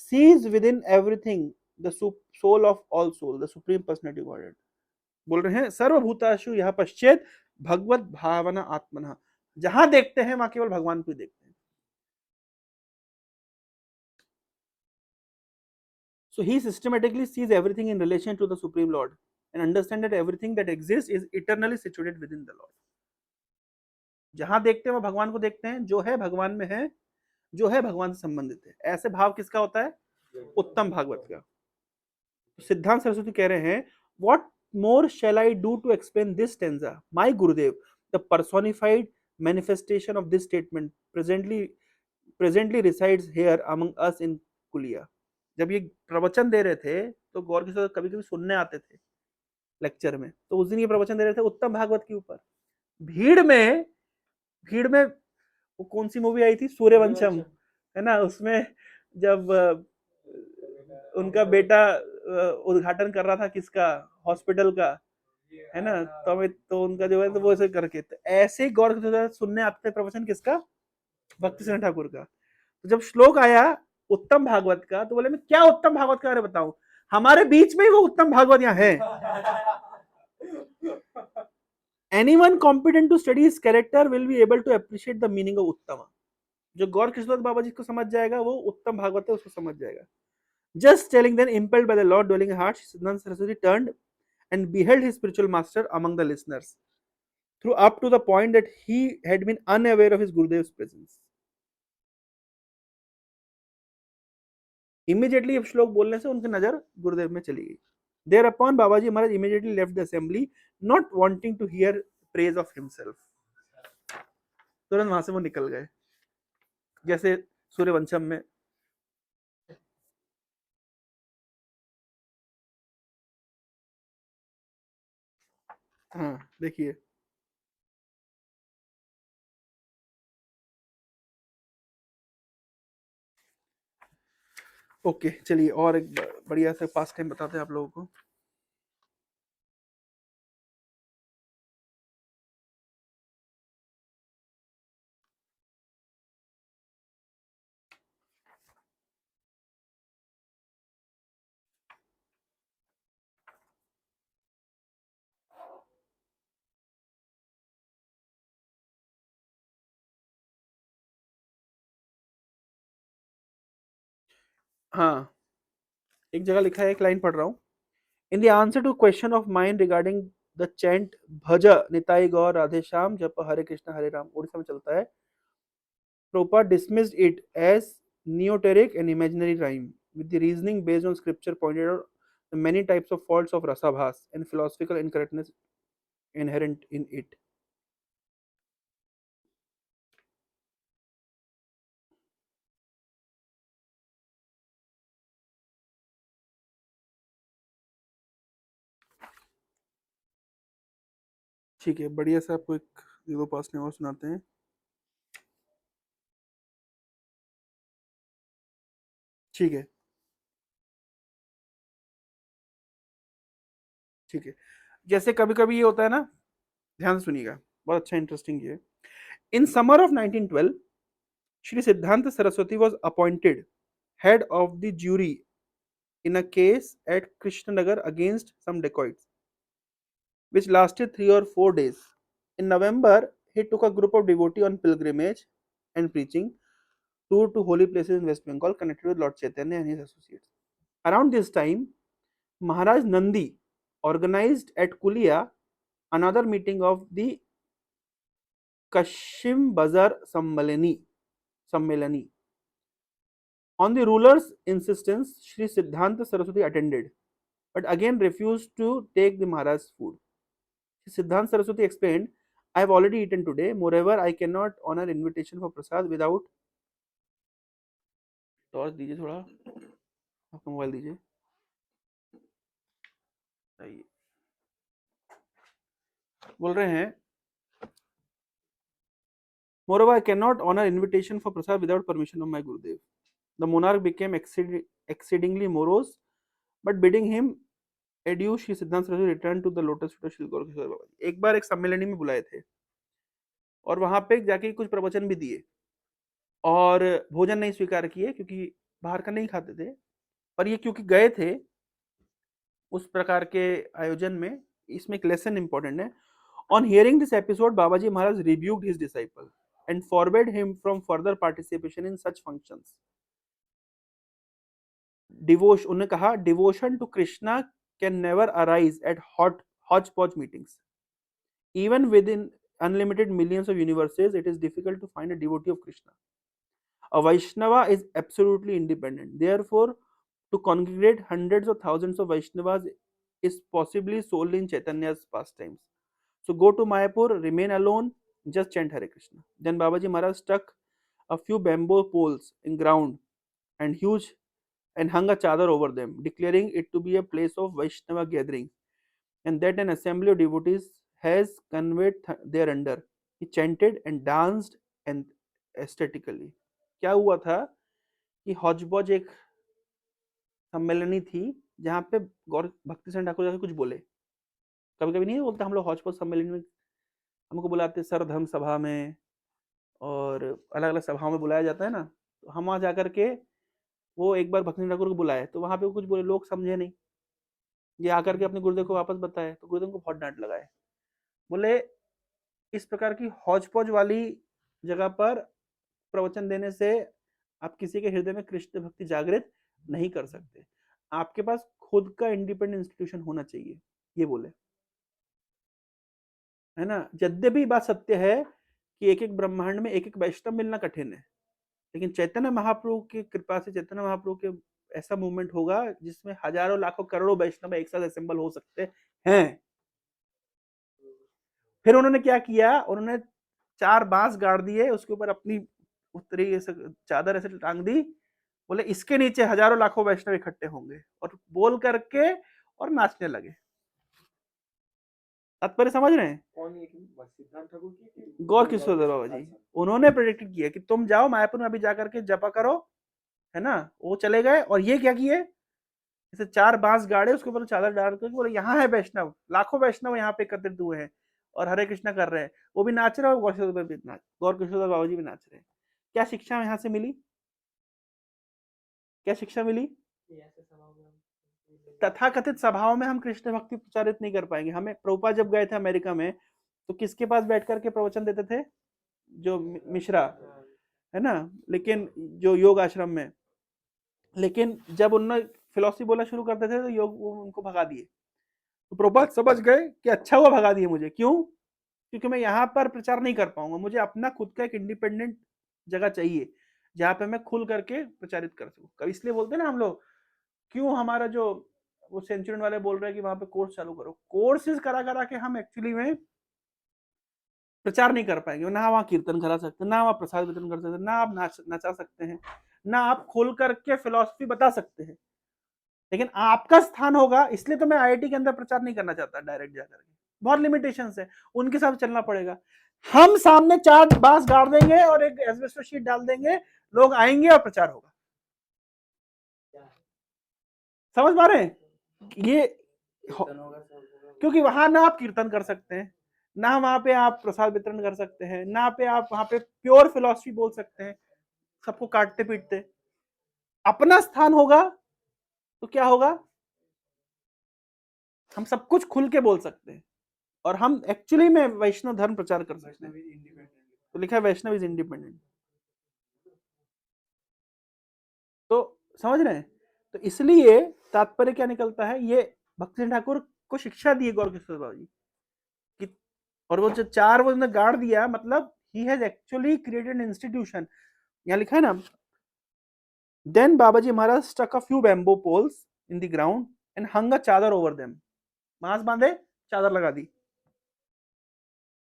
sees within everything the soul of all soul, the supreme personality godhead. बोल रहे हैं सर्वभूताशु यह पश्चेत भगवत भावना आत्मना, जहां देखते हैं वहां केवल भगवान को देखते हैं। So he systematically sees everything in relation to the Supreme Lord and understand that everything that exists is eternally situated within the Lord. जहां देखते हैं वो भगवान को देखते हैं, जो है भगवान में है, जो है भगवान से संबंधित है। ऐसे भाव किसका होता है? उत्तम भागवत का। तो सिद्धांत सरस्वती कह रहे हैं, what more shall I do to explain this stanza? My Gurudev, the personified manifestation of this statement, presently resides here among us in कुलिया। जब ये प्रवचन दे रहे थे तो गौर किशोर कभी कभी सुनने आते थे लेक्चर में, तो उस दिन ये प्रवचन दे रहे थे उत्तम भागवत के ऊपर। भीड़ में, भीड़ में वो कौन सी मूवी आई थी, सूर्यवंशम, है ना, उसमें जब उनका बेटा उद्घाटन कर रहा था किसका, हॉस्पिटल का, है ना, तो उनका जो है तो वो ऐसे करके, तो ऐसे ही गौर सुनने आते थे प्रवचन किसका, भक्ति सिंह ठाकुर का। तो जब श्लोक आया उत्तम भागवत का, तो बोले मैं क्या उत्तम भागवत का बारे बताऊं, हमारे बीच में ही वो उत्तम भागवत यहाँ है। Anyone competent to study his character will be able to appreciate the meaning of Uttama. जो गौर कृष्णदास बाबा जी को समझ जाएगा वो उत्तम भागवत है, उसको समझ जाएगा। Just telling them, impelled by the Lord dwelling in heart, Siddhanta Saraswati turned and beheld his spiritual master among the listeners, through up to the point that he had been unaware of his Gurudev's presence. Immediately अब श्लोक बोलने से उनकी नजर गुरुदेव में चली गई। Thereupon Babaji Maharaj immediately left the assembly, not wanting to hear praise of himself. तुरंत वहां से वो निकल गए, जैसे सूर्यवंशम में। हाँ देखिए, ओके चलिए और एक बढ़िया से पास टाइम बताते हैं आप लोगों को। हाँ, एक जगह लिखा है, एक लाइन पढ़ रहा हूँ। In the answer to question of mind regarding the chant bhaj Nitai गौर राधे श्याम जप हरे कृष्ण हरे राम, उड़ीसा में चलता है, Prabhupada dismissed it as neoteric and imaginary rhyme, with the reasoning based on scripture pointed out the many types of faults of rasabhas and philosophical incorrectness inherent in it. ठीक है, बढ़िया से आपको एक दो पास और सुनाते हैं। ठीक है। ठीक है, जैसे कभी कभी ये होता है ना, ध्यान से सुनिएगा, बहुत अच्छा इंटरेस्टिंग ये। In summer of 1912 Shri Siddhanta Saraswati was appointed head of the jury in a case at Krishnanagar against some dacoits, which lasted 3 or 4 days. In November, he took a group of devotees on pilgrimage and preaching tour to holy places in West Bengal connected with Lord Chaitanya and his associates. Around this time, Maharaj Nandi organized at Kulia another meeting of the Kashim Bazar Sammelani. On the ruler's insistence, Sri Siddhanta Saraswati attended, but again refused to take the Maharaj's food. Siddhanta Saraswati explained, I have already eaten today. Moreover, I cannot honor invitation for prasad without. Torch दीजिए थोड़ा, आपका मोबाइल दीजिए। बोल रहे हैं, moreover, I cannot honor invitation for prasad without permission of my Gurudev. The monarch became exceedingly morose, but bidding him adieu, Shri Siddhanta Saraswati returned to the lotus feet of Shri Gaura Kishore Baba जी। एक बार एक सम्मेलनी में बुलाए थे और वहां पे जाके कुछ प्रवचन भी दिए और भोजन नहीं स्वीकार किए क्योंकि बाहर का नहीं खाते थे, पर ये क्योंकि गए थे उस प्रकार के आयोजन में, इसमें एक लेसन इंपॉर्टेंट है। On hearing this episode Babaji Maharaj rebuked his disciple and forbade him from further participation in such functions. डिवोश उन्होंने कहा, devotion to Krishna can never arise at hotchpotch meetings, even within unlimited millions of universes, it is difficult to find a devotee of Krishna. A Vaishnava is absolutely independent. Therefore, to congregate hundreds of thousands of Vaishnavas is possibly solely in Chaitanya's pastimes. So go to Mayapur, remain alone, just chant Hare Krishna. Then Babaji Maharaj stuck a few bamboo poles in ground and huge and hung a chadar over them, declaring it to be a place of Vaishnava gathering, and that an assembly of devotees has conveyed thereunder. He chanted and danced and aesthetically. क्या हुआ था कि हौज-पौज एक सम्मेलनी थी जहाँ पे गौर भक्ति सिंह ठाकुर जाके कुछ बोले। कभी-कभी नहीं बोलते हम लोग हौज-पौज सम्मेलन में, हमको बुलाते सर्वधर्म सभा में और अलग-अलग सभाओं में बुलाया जाता है ना, तो हम वहाँ जाकर के वो एक बार भक्ति सिंह ठाकुर को बुलाए, तो वहाँ पे वो कुछ बोले, लोग समझे नहीं। ये आकर के अपने गुरुदेव को वापस बताए, तो गुरुदेव को बहुत डाँट लगाए। बोले इस प्रकार की हौज-पौज वाली जगह पर प्रवचन देने से आप किसी के हृदय में कृष्ण भक्ति जागृत नहीं कर सकते। आपके पास खुद का इंडिपेंडेंट इंस्टीट्यूशन होना चाहिए, ये बोले, है ना। यद्यपि बात सत्य है कि एक-एक ब्रह्मांड में एक-एक वैष्णव मिलना कठिन है, लेकिन चैतन्य महाप्रभु की कृपा से, चैतन्य महाप्रभु के ऐसा मूवमेंट होगा जिसमें हजारों लाखों करोड़ों वैष्णव एक साथ असेंबल हो सकते हैं। फिर उन्होंने क्या किया, उन्होंने 4 बांस गाड़ दिए, उसके ऊपर अपनी उत्तरी ऐसे चादर ऐसे टांग दी, बोले इसके नीचे हजारों लाखों वैष्णव इकट्ठे होंगे, और बोल करके और नाचने लगे। तात्पर्य समझ रहे हैं? कौन ये सिद्धांत ठाकुर की गौर किशोर बाबा जी, उन्होंने प्रेडिक्ट किया कि तुम जाओ मायापुर में अभी जाकर के जपा करो, है ना। वो चले गए और ये क्या किए, जैसे 4 बांस गाड़े, उसके ऊपर चादर डाल के बोले यहाँ है वैष्णव, लाखों वैष्णव यहाँ पे एकत्रित हुए हैं और हरे कृष्णा कर रहे हैं। वो भी नाच रहे हैं और गौर किशोर बाबा जी भी नाच रहे हैं। क्या शिक्षा यहाँ से मिली, क्या शिक्षा मिली? तथाकथित सभाओं में हम कृष्ण भक्ति प्रचारित नहीं कर पाएंगे। हमें प्रभुपाद जब गए थे अमेरिका में, तो किसके पास बैठ करके प्रवचन देते थे? जो मिश्रा, है ना, लेकिन जो योग आश्रम में, लेकिन जब उन्होंने फिलोसफी बोलना शुरू करते थे तो योग वो उनको भगा दिए। तो प्रभुपाद समझ गए कि अच्छा हुआ भगा दिए मुझे, क्यों? क्योंकि मैं यहाँ पर प्रचार नहीं कर पाऊंगा, मुझे अपना खुद का एक इंडिपेंडेंट जगह चाहिए जहाँ पे मैं खुल करके प्रचारित कर सकूं। कभी इसलिए बोलते हैं ना हम लोग, क्यों हमारा जो वो सेंचुरियन वाले बोल रहे हैं कि वहां पे कोर्स चालू करो, कोर्सेज करा करा के हम एक्चुअली में प्रचार नहीं कर पाएंगे। ना वहाँ कीर्तन करा सकते, ना वहाँ प्रसाद वितरण कर सकते, ना आप नचा सकते हैं, ना आप खोल करके फिलोसफी बता सकते हैं। लेकिन आपका स्थान होगा, इसलिए तो मैं आईआईटी के अंदर प्रचार नहीं करना चाहता डायरेक्ट जाकर के। बहुत लिमिटेशंस है, उनके साथ चलना पड़ेगा। हम सामने 4 बांस गाड़ देंगे और एक एस्बेस्टोस शीट डाल देंगे, लोग आएंगे और प्रचार होगा। समझ पा रहे हैं ये? क्योंकि वहां ना आप कीर्तन कर सकते हैं, ना वहां पे आप प्रसाद वितरण कर सकते हैं, ना पे आप वहां पे प्योर फिलॉसफी बोल सकते हैं सबको काटते पीटते। अपना स्थान होगा तो क्या होगा, हम सब कुछ खुल के बोल सकते हैं और हम एक्चुअली में वैष्णव धर्म प्रचार कर सकते हैं। तो लिखा है वैष्णव इज इंडिपेंडेंट। तो समझ रहे हैं? तो इसलिए तात्पर्य क्या निकलता है, ये भक्ति ठाकुर को शिक्षा दी गौर किशोर बाबा जी कि, और वो जो 4 वो गाड़ दिया, मतलब ही हैज एक्चुअली क्रिएटेड इंस्टीट्यूशन। यहाँ लिखा है ना, then Babaji Maharaj stuck a few bamboo poles in the ground and hung a chadar over them. बांस बांधे, चादर लगा दी,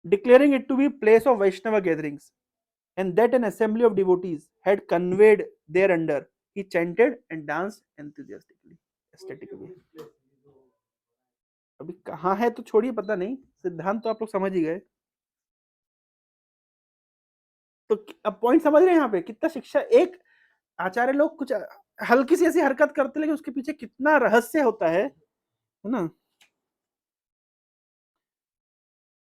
declaring it to be place of Vaishnava gatherings, and that an assembly of devotees had conveyed thereunder. He chanted and danced enthusiastically, aesthetically. अभी कहाँ है तो छोड़िए, पता नहीं, सिद्धांत तो आप लोग समझ ही गए। तो अब पॉइंट समझ रहे हैं यहाँ पे कितना शिक्षा, एक आचार्य लोग कुछ हल्की सी ऐसी हरकत करते, लेकिन उसके पीछे कितना रहस्य होता है ना।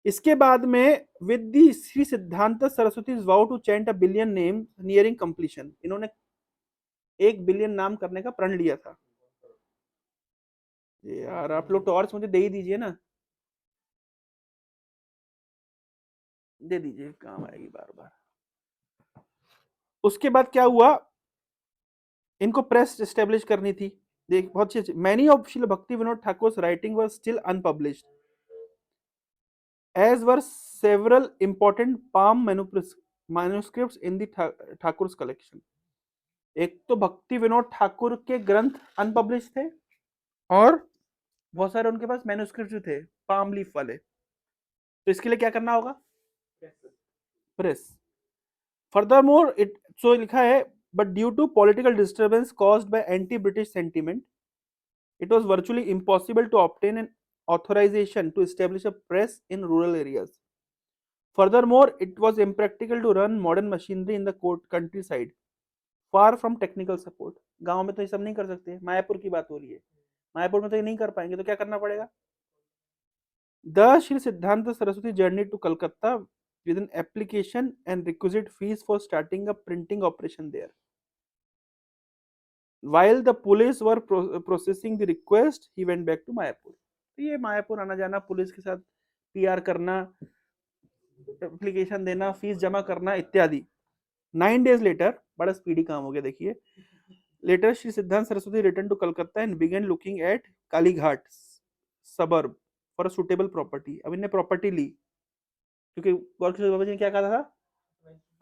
इसके बाद में with the Shri Siddhanta Saraswati vow to chant a billion name nearing completion, इन्होंने 1 बिलियन नाम करने का प्रण लिया था। यार आप लोग टॉर्च मुझे दे ही दीजिए ना, दे दीजिए, काम आएगी बार बार। उसके बाद क्या हुआ, इनको प्रेस एस्टेब्लिश करनी थी। देख बहुत अच्छी, many of Srila Bhakti Vinod Thakur writing was still unpublished as were several important palm manuscripts in the ठाकुर's collection। एक तो भक्ति विनोद ठाकुर के ग्रंथ अनपब्लिश थे और बहुत सारे उनके पास मैन्युस्क्रिप्ट भी थे पाम लीफ वाले। तो इसके लिए क्या करना होगा, प्रेस। फर्दरमोर इट सो लिखा है, but due to political disturbance caused by anti British sentiment, it was virtually impossible to obtain an authorization to establish a press in rural areas. Furthermore, it was impractical to run modern machinery in the countryside, far from technical support. गांव में तो ये सब नहीं कर सकते, मायापुर की बात हो रही है, मायापुर में तो ये नहीं कर पाएंगे, तो क्या करना पड़ेगा। The Shri Siddhanta Saraswati journey to Calcutta with an application and requisite fees for starting a printing operation there. While the police were processing the request, he went back to Mayapur. तो ये मायापुर आना जाना, पुलिस के साथ पीआर करना, एप्लीकेशन देना, फीस जमा करना इत्यादि। 9 days later, बड़ा स्पीडी काम हो गया देखिए। Later, Shri Siddhanta Saraswati returned to Calcutta and began looking at Kalighat suburb for a suitable property. अब इन्हें प्रॉपर्टी ली, क्योंकि गौरकिशोर बाबा जी ने क्या कहा था,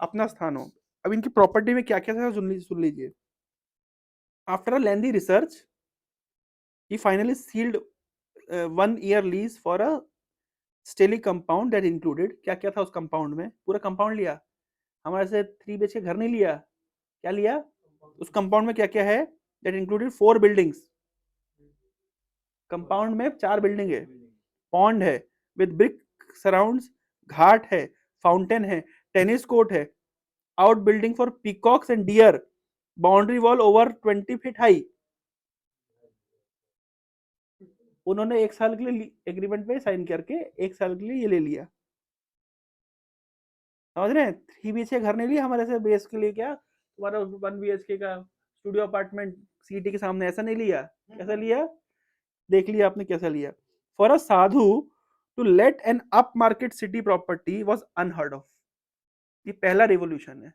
अपना स्थान हो। अब इनकी प्रॉपर्टी में क्या क्या था सुन लीजिए। After a lengthy research, he finally sealed 1 year lease for a stately compound that included, क्या क्या था उस कंपाउंड में, पूरा कंपाउंड लिया, हमारे से 3 BHK घर नहीं लिया, क्या लिया उस कंपाउंड में, क्या क्या है, दैट इंक्लूडेड 4 बिल्डिंग्स। कंपाउंड में 4 बिल्डिंग है, पॉन्ड है विद ब्रिक सराउंड्स, घाट है, फाउंटेन है, टेनिस कोर्ट है, outbuilding for peacocks and deer, boundary wall over 20 feet high. उन्होंने 1 साल के लिए एग्रीमेंट पे साइन करके 1 साल के लिए ये ले लिया। समझ रहे हैं, 3 BHK घर नहीं लिया हमारे से बेस के लिए, क्या तुम्हारा 1 BHK का स्टूडियो अपार्टमेंट सीटी के सामने, ऐसा नहीं लिया। कैसा लिया, देख लिया आपने कैसा लिया। For a sadhu to let an upmarket city property was unheard of. ये पहला रिवॉल्यूशन है,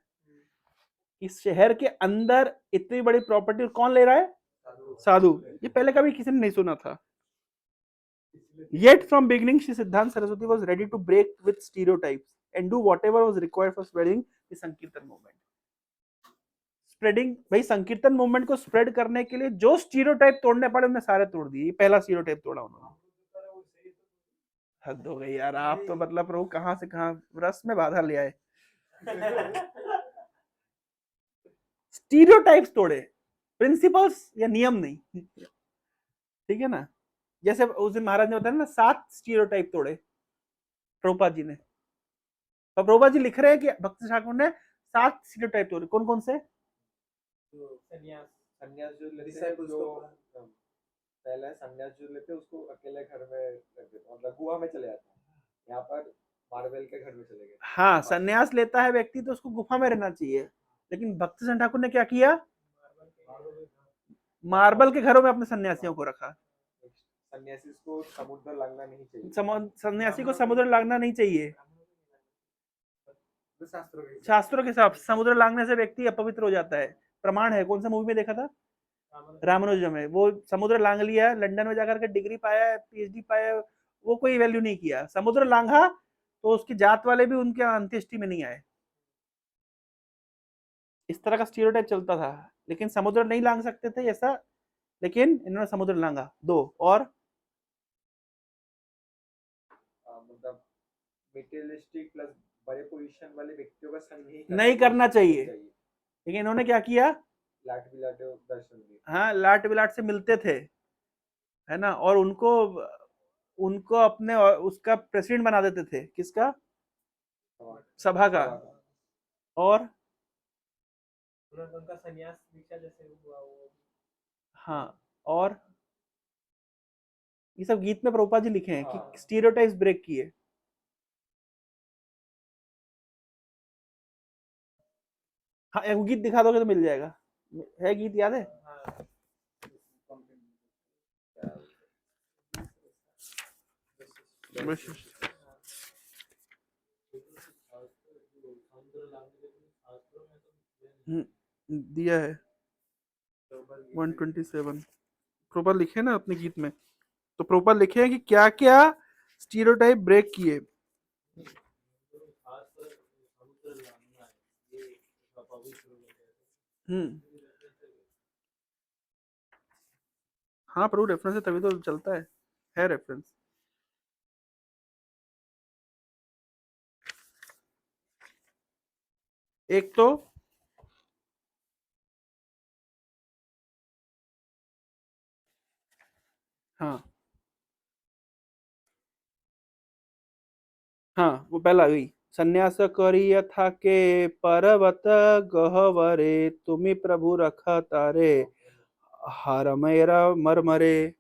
इस शहर के अंदर इतनी बड़ी प्रॉपर्टी कौन ले रहा है, साधु। ये पहले कभी किसी ने नहीं सुना था। Yet from beginning, Shri Siddhanta Saraswati was ready to break with stereotypes and do whatever was required for spreading the Sankirtan movement. Spreading, भाई संकीर्तन मूवमेंट को स्प्रेड करने के लिए जो स्टीरियोटाइप तोड़ने पड़े उन्होंने सारे तोड़ दिए। पहला स्टीरियोटाइप तोड़ा उन्होंने। हद हो गई यार, आप तो मतलब प्रभु कहां से कहां रस में बाधा ले आए। स्टीरियोटाइप्स तोड़े, प्रिंसिपल्स या नियम नहीं, ठीक है ना। जैसे उस दिन महाराज ने बताया ना 7 स्टीरियोटाइप तोड़े प्रभुपाद जी ने, और प्रभुपाद जी लिख रहे हैं कि भक्ति ठाकुर ने 7 स्टीरियोटाइप तोड़े। कौन कौन से? जो संन्यास जो लेते हैं, जो पहले संन्यास जो लेते हैं उसको अकेले घर में रख देते हैं, मतलब गुहा में चले जाते हैं। यहाँ पर मार्बल के घर में चले गए। हाँ, संन्यास लेता है व्यक्ति तो उसको गुफा में रहना चाहिए, लेकिन भक्ति सिंह ठाकुर ने क्या किया? मार्बल के घरों में अपने सन्यासियों को रखा। सन्यासी को समुद्र लगना नहीं चाहिए, सन्यासी को समुद्र लागना नहीं चाहिए। शास्त्रों शास्त्रों के हिसाब से समुद्र लागने से व्यक्ति अपवित्र हो जाता है। प्रमाण है, कौन सा मूवी में देखा था? रामानुजम में। वो समुद्र लांग लिया, लंदन में जाकर के डिग्री पाया, पीएचडी पाया, वो कोई वैल्यू नहीं किया। समुद्र लांघा तो उसकी जात वाले भी उनके अंत्येष्टि में नहीं आए। इस तरह का स्टीरियोटाइप चलता था, लेकिन समुद्र नहीं लांग सकते थे ऐसा, लेकिन इन्होंने समुद्र लांघा। 2 और मतलब मेटेरियलिस्टिक प्लस बड़े पोजीशन वाले व्यक्तियों का संग नहीं करना चाहिए, लेकिन इन्होंने क्या किया? लाट बिलाटे दर्शन दिए। हाँ, लाट बिलाट से मिलते थे, है ना, और उनको उनको अपने उसका प्रेसिडेंट बना देते थे। किसका? सभा का। और उनका संन्यास दीक्षा जैसे हुआ वो। हाँ, और ये सब गीत में प्रभुपाद जी लिखे हैं कि स्टीरियोटाइप्स ब्रेक किए। हाँ, एक गीत दिखा दोगे तो मिल जाएगा। है गीत याद है? दिया है 127 प्रभुपाद लिखे ना अपने गीत में। तो प्रभुपाद लिखे हैं कि क्या क्या स्टीरियोटाइप ब्रेक किए। हाँ प्रभु, रेफरेंस है तभी तो चलता है रेफरेंस। एक तो हाँ हाँ, वो पहला गई। संन्यास करी यथा के पर्वत गहवरे, तुम्ही प्रभु रखा तारे हर मेरा मरमरे।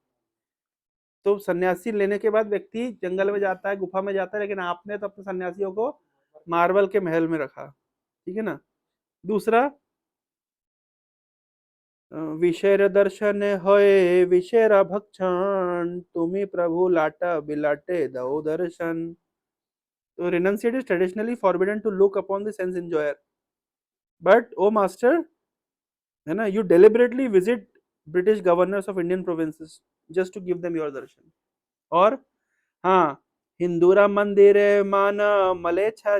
तो सन्यासी लेने के बाद व्यक्ति जंगल में जाता है, गुफा में जाता है, लेकिन आपने तो अपने सन्यासियों को मार्बल के महल में रखा। ठीक है ना। दूसरा, विषय दर्शन होए विषय भक्षण, तुम्ही प्रभु लाटा बिलाटे दो दर्शन। तो renunciate is traditionally forbidden to look upon the sense enjoyer, but O master, है ना, you deliberately visit British governors of Indian provinces just to give them your दर्शन। और हाँ, हिंदूरा मंदिर माना मलेच्छा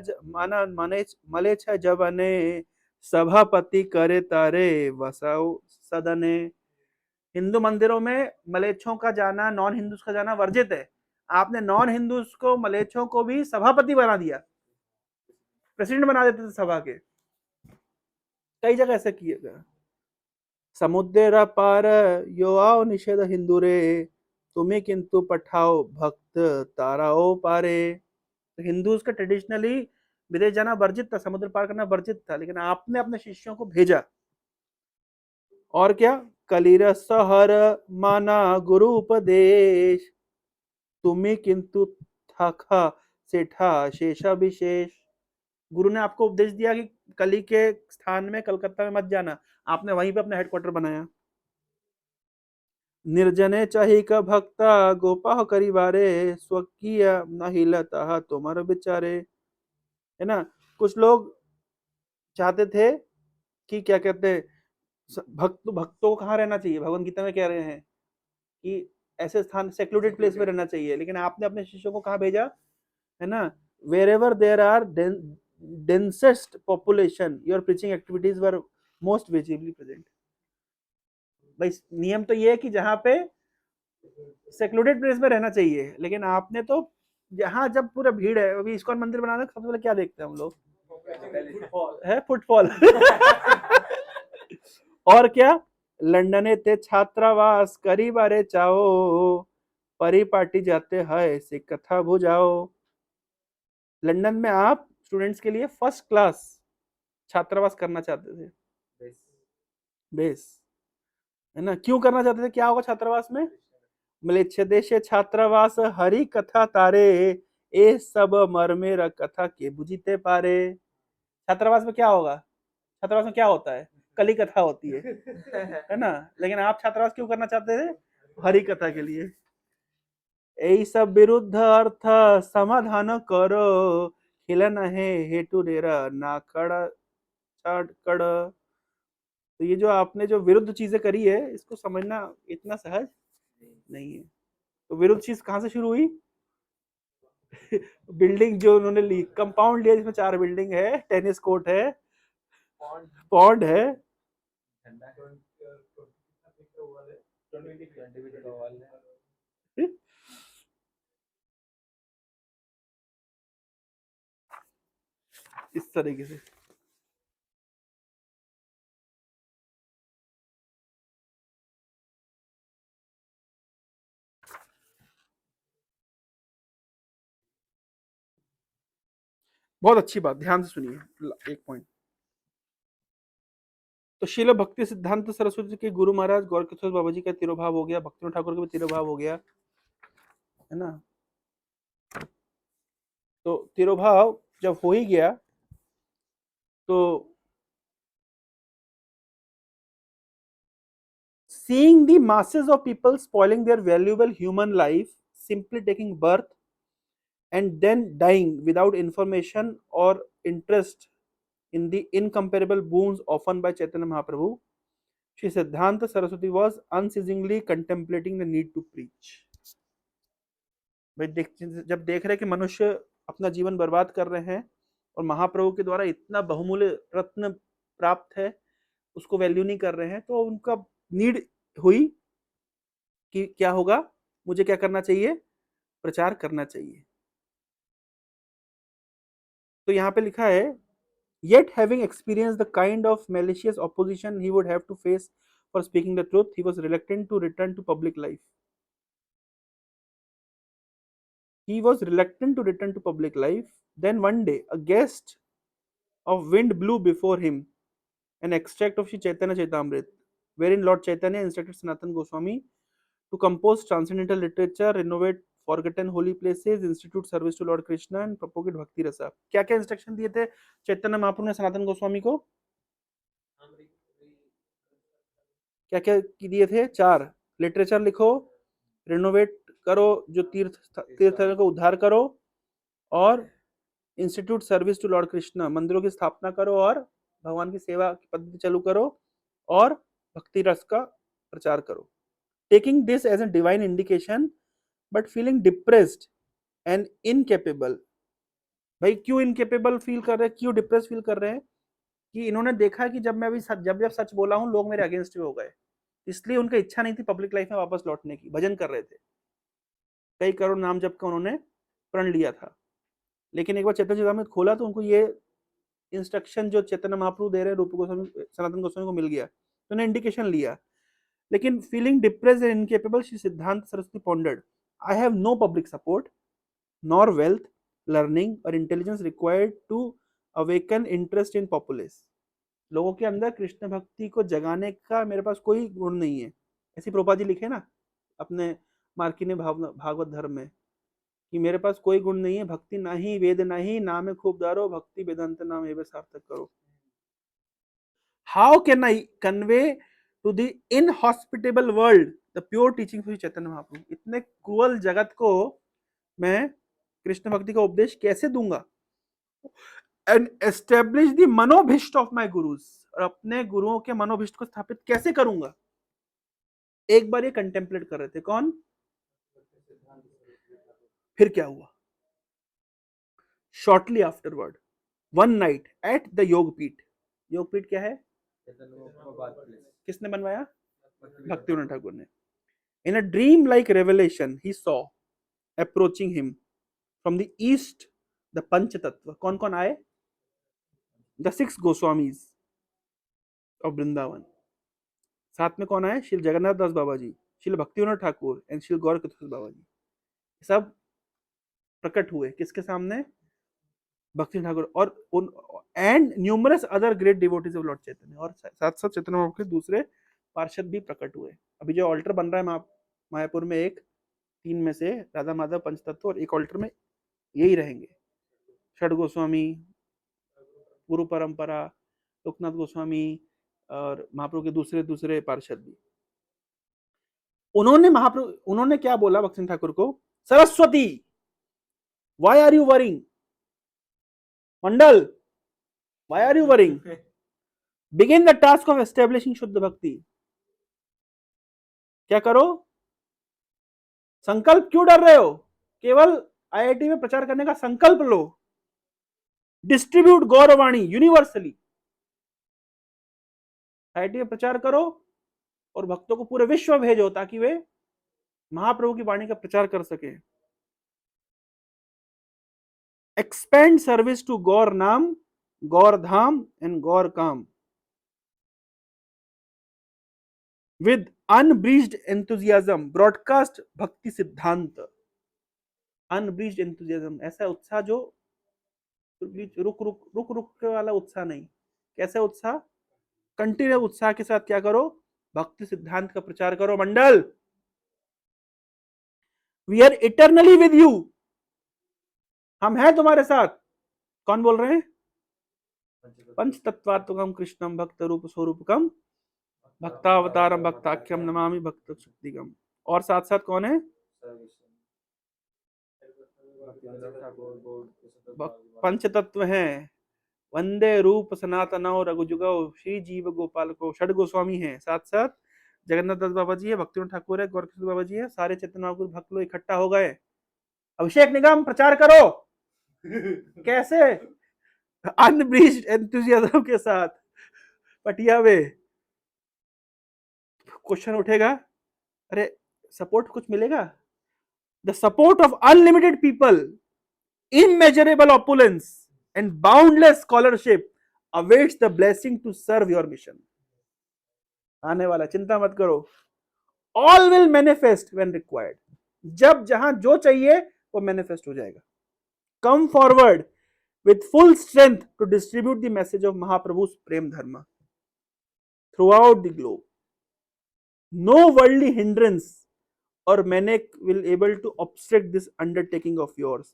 जबने, सभापति करे तारे वसाओ सदने। हिंदू मंदिरों में मलेच्छों का जाना, नॉन हिंदूज का जाना वर्जित है। आपने नॉन हिंदूज को, मलेच्छों को भी सभापति बना दिया, प्रेसिडेंट बना देते थे सभा के। कई जगह ऐसा किया गया। समुद्र पार यो आओ निषेध हिंदू रे, तुम्हें किंतु पठाओ भक्त ताराओ पारे। तो हिंदूज का ट्रेडिशनली विदेश जाना वर्जित था, समुद्र पार करना वर्जित था, लेकिन आपने अपने शिष्यों को भेजा। और क्या? कलिर सहर माना गुरु उपदेश, तुम्हें किंतु थाखा सेठा शेषा विशेष। गुरु ने आपको उपदेश दिया कि कली के स्थान में कलकत्ता में मत जाना, आपने वहीं पे अपना हेडक्वार्टर बनाया। निर्जने चाही का भक्ता गोपाह करिवारे, स्वकीय न हिलता तुम्हारे बेचारे। है ना, कुछ लोग चाहते थे कि क्या कहते हैं, भक्तों को कहाँ रहना चाहिए? भगवत गीता में कह रहे हैं कि ऐसे स्थान, सेक्लूडेड प्लेस में रहना चाहिए, लेकिन आपने अपने शिष्यों को कहाँ भेजा? है ना, wherever there are densest population, your preaching activities were most visibly present। भाई नियम तो ये है कि जहां पे सेक्लूडेड प्लेस में रहना चाहिए, लेकिन आपने तो जहां जब पूरा भीड़ है, अभी इस्कॉन मंदिर बनाने सबसे पहले क्या देखते हैं हम लोग? है फुटफॉल। और क्या? लंडने ते छात्रावास करी बारे चाओ, परिपाटी जाते हैं ऐसे कथा बुझाओ। लंदन में आप स्टूडेंट्स के लिए फर्स्ट क्लास छात्रावास करना चाहते थे। बेस बेस, है ना? क्यों करना चाहते थे? क्या होगा छात्रावास में? म्लेच्छ देशे छात्रावास हरि कथा तारे, ए सब मरमेर कथा के बुझीते पारे। छात्रावास में क्या होगा? छात्रावास में क्या होता है? कली कथा होती है ना? लेकिन आप छात्रावास क्यों करना चाहते थे? हरि कथा के लिए। यही सब विरुद्ध अर्थ समाधान करो, खिलन है हेतु डेरा ना खड़ा छाड़ कड़। तो ये जो आपने जो विरुद्ध चीजें करी है, इसको समझना इतना सहज नहीं है। तो विरुद्ध चीज कहां से शुरू हुई? बिल्डिंग जो उन्होंने ली, कंपाउंड लिया जिसमें 4 बिल्डिंग है, टेनिस कोर्ट है, पॉन्ड है, इस तरीके से। बहुत अच्छी बात, ध्यान से सुनिए एक पॉइंट। तो शिल भक्ति सिद्धांत सरस्वती के गुरु महाराज गौरकिशोर बाबा जी का तिरुभाव हो गया, भक्तिनाथ ठाकुर का भी तिरुभाव हो गया, है ना? तो तिरुभाव जब हो ही गया तो seeing the masses of people spoiling their valuable human life, simply taking birth and then dying without information or interest in the incomparable boons offered by Chaitanya Mahaprabhu, Shri Siddhanta Saraswati was unceasingly contemplating the need to preach. भाई जब देख रहे कि मनुष्य अपना जीवन बर्बाद कर रहे हैं और महाप्रभु के द्वारा इतना बहुमूल्य रत्न प्राप्त है, उसको वैल्यू नहीं कर रहे हैं, तो उनका नीड हुई कि क्या होगा, मुझे क्या करना चाहिए? प्रचार करना चाहिए। तो यहाँ पे लिखा है, yet having experienced the kind of malicious opposition he would have to face for speaking the truth, he was reluctant to return to public life. He was reluctant to return to public life. Then one day, a gust of wind blew before him an extract of Sri Chaitanya Chaitamrit, wherein Lord Chaitanya instructed Sanatana Goswami to compose transcendental literature, renovate forgotten holy places, institute service to Lord Krishna and propagate Bhakti Rasa. क्या क्या इंस्ट्रक्शन दिए थे चैतन्य महाप्रभु ने सनातन गोस्वामी को? क्या क्या दिए थे? 4। लिटरेचर लिखो, रिनोवेट करो, जो तीर्थ को उद्धार करो, और institute service to lord Krishna, मंदिरों की स्थापना करो और भगवान की सेवा की पद्धति चालू करो, और भक्ति रस का प्रचार करो। Taking this as a divine indication but feeling depressed and incapable. भाई क्यों इनकेपेबल फील कर रहे हैं, क्यों डिप्रेस फील कर रहे हैं? कि इन्होंने देखा कि जब मैं अभी जब सच बोला हूं, लोग मेरे अगेंस्ट हो गए, इसलिए उनका इच्छा नहीं थी पब्लिक लाइफ में वापस लौटने की। भजन कर रहे थे, कई करोड़ नाम जप का उन्होंने प्रण लिया था, लेकिन एक बार चैतन्य चरितामृत खोला तो उनको ये इंस्ट्रक्शन जो चैतन्य महाप्रभु दे रहे हैं रूप गोस्वामी सनातन गोस्वामी को मिल गया, तो उन्हें इंडिकेशन लिया। लेकिन feeling depressed and incapable, Shri Siddhanta Saraswati pondered, I have no public support nor wealth, learning और intelligence required to awaken interest in populace. लोगों के अंदर कृष्ण भक्ति को जगाने का मेरे पास कोई गुण नहीं है। ऐसी प्रभुपाद जी लिखे ना अपने मार्किनी भागवत धर्म में, कि मेरे पास कोई गुण नहीं है, भक्ति नहीं, वेद नहीं, नाम खूब दारो, भक्ति वेदांत नाम एवं सार्थक करो। How can I convey to the inhospitable world the pure teaching of Chaitanya Mahaprabhu? इतने क्रूअल जगत को मैं कृष्ण भक्ति का उपदेश कैसे दूंगा? And establish the manobhishta of my gurus, और अपने गुरुओं के मनोभिष्ट को स्थापित कैसे करूंगा? एक बार ये कंटेम्पलेट कर रहे थे, कौन? फिर क्या हुआ? Shortly afterward, one night at the Yogapith. Yogapith क्या है? किसने बनवाया? भक्तिविनोद ठाकुर ने। In a dream like revelation he saw approaching him from the east the Pancha Tattva. कौन कौन आए? The 6 Goswamis of Vrindavan. साथ में कौन आए? श्री जगन्नाथ दास बाबा जी, श्रील भक्तिविनोद ठाकुर एंड श्रील गौर किशोर बाबा जी सब प्रकट हुए किसके सामने? भक्ति ठाकुर और उन and numerous other great devotees of lord Chaitanya, और साथ साथ चैतन्य महाप्रभु के दूसरे पार्षद भी प्रकट हुए। अभी जो ऑल्टर बन रहा है मायापुर में, एक 3 में से राधा माधव पंचतत्व, और एक ऑल्टर में यही रहेंगे, षड गोस्वामी, गुरु परंपरा, लोकनाथ गोस्वामी और महाप्रभु के दूसरे दूसरे पार्षद भी। उन्होंने क्या बोला भक्ति ठाकुर को? Saraswati, why are you worrying? Mandal, why are you worrying? Begin the task of establishing shuddha bhakti. क्या करो? संकल्प क्यों डर रहे हो? केवल आईआईटी में प्रचार करने का संकल्प लो। Distribute Gaurvani universally. आईआईटी में प्रचार करो और भक्तों को पूरे विश्व भेजो ताकि वे महाप्रभु की वाणी का प्रचार कर सके। एक्सपेंड सर्विस टू गौर नाम, गौर धाम एंड गौर काम विद अनब्रीज्ड एंथुजियाज्म। ब्रॉडकास्ट भक्ति सिद्धांत। अनब्रीज्ड एंथुजियाज्म, ऐसा उत्साह जो रुक रुक रुक रुक वाला उत्साह नहीं। कैसे उत्साह? कंटिन्यू उत्साह के साथ क्या करो? भक्ति सिद्धांत का प्रचार करो। मंडल, we are eternally with you. हम हैं तुम्हारे साथ। कौन बोल रहे हैं? पंच तत्वात्मकम कृष्णम भक्त रूप स्वरूपकम भक्तावतारम भक्ताख्यम नमामि भक्त शक्तिगम। और साथ साथ कौन है? पंच तत्व हैं। वंदे रूप सनातनौ रघुजुगौ श्री जीव गोपाल को। षड गोस्वामी हैं। साथ साथ जगन्नाथ दास बाबा जी है, भक्तिविनोद ठाकुर है, गौरकिशोर बाबा जी है। सारे चैतन्य महाप्रभु भक्त लोग इकट्ठा हो गए। अभिषेक निगम प्रचार करो। कैसे? अनब्रीज्ड एंथुसियाज्म के साथ। पटिया में क्वेश्चन उठेगा, अरे सपोर्ट कुछ मिलेगा? The support of unlimited people, immeasurable opulence and boundless scholarship awaits the blessing to serve your mission। आने वाला, चिंता मत करो। all will manifest when required। जब जहां जो चाहिए वो मैनिफेस्ट हो जाएगा। come forward with full strength to distribute the message of Mahaprabhu's prem dharma throughout the globe। no worldly hindrance or manic will able to obstruct this undertaking of yours।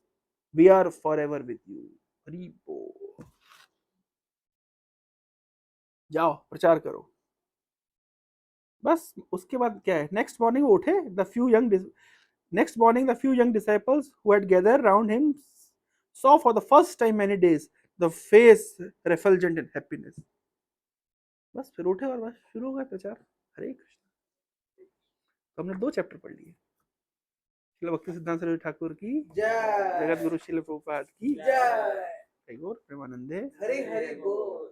we are forever with you। Hari बोल। जाओ प्रचार करो। बस उसके बाद क्या है? नेक्स्ट मॉर्निंग वो उठे। Next morning the few young disciples who had gathered round him saw for the first time many days the face refulgent in happiness। बस फिर उठे और बस शुरू हो गया प्रचार। हरे कृष्ण। तो हमने 2 चैप्टर पढ़ लिए। श्रील भक्ति सिद्धांत सरस्वती ठाकुर की जय। जगत गुरु श्रील प्रभुपाद की जय। गौर प्रेमानंदे हरि हरि बोल।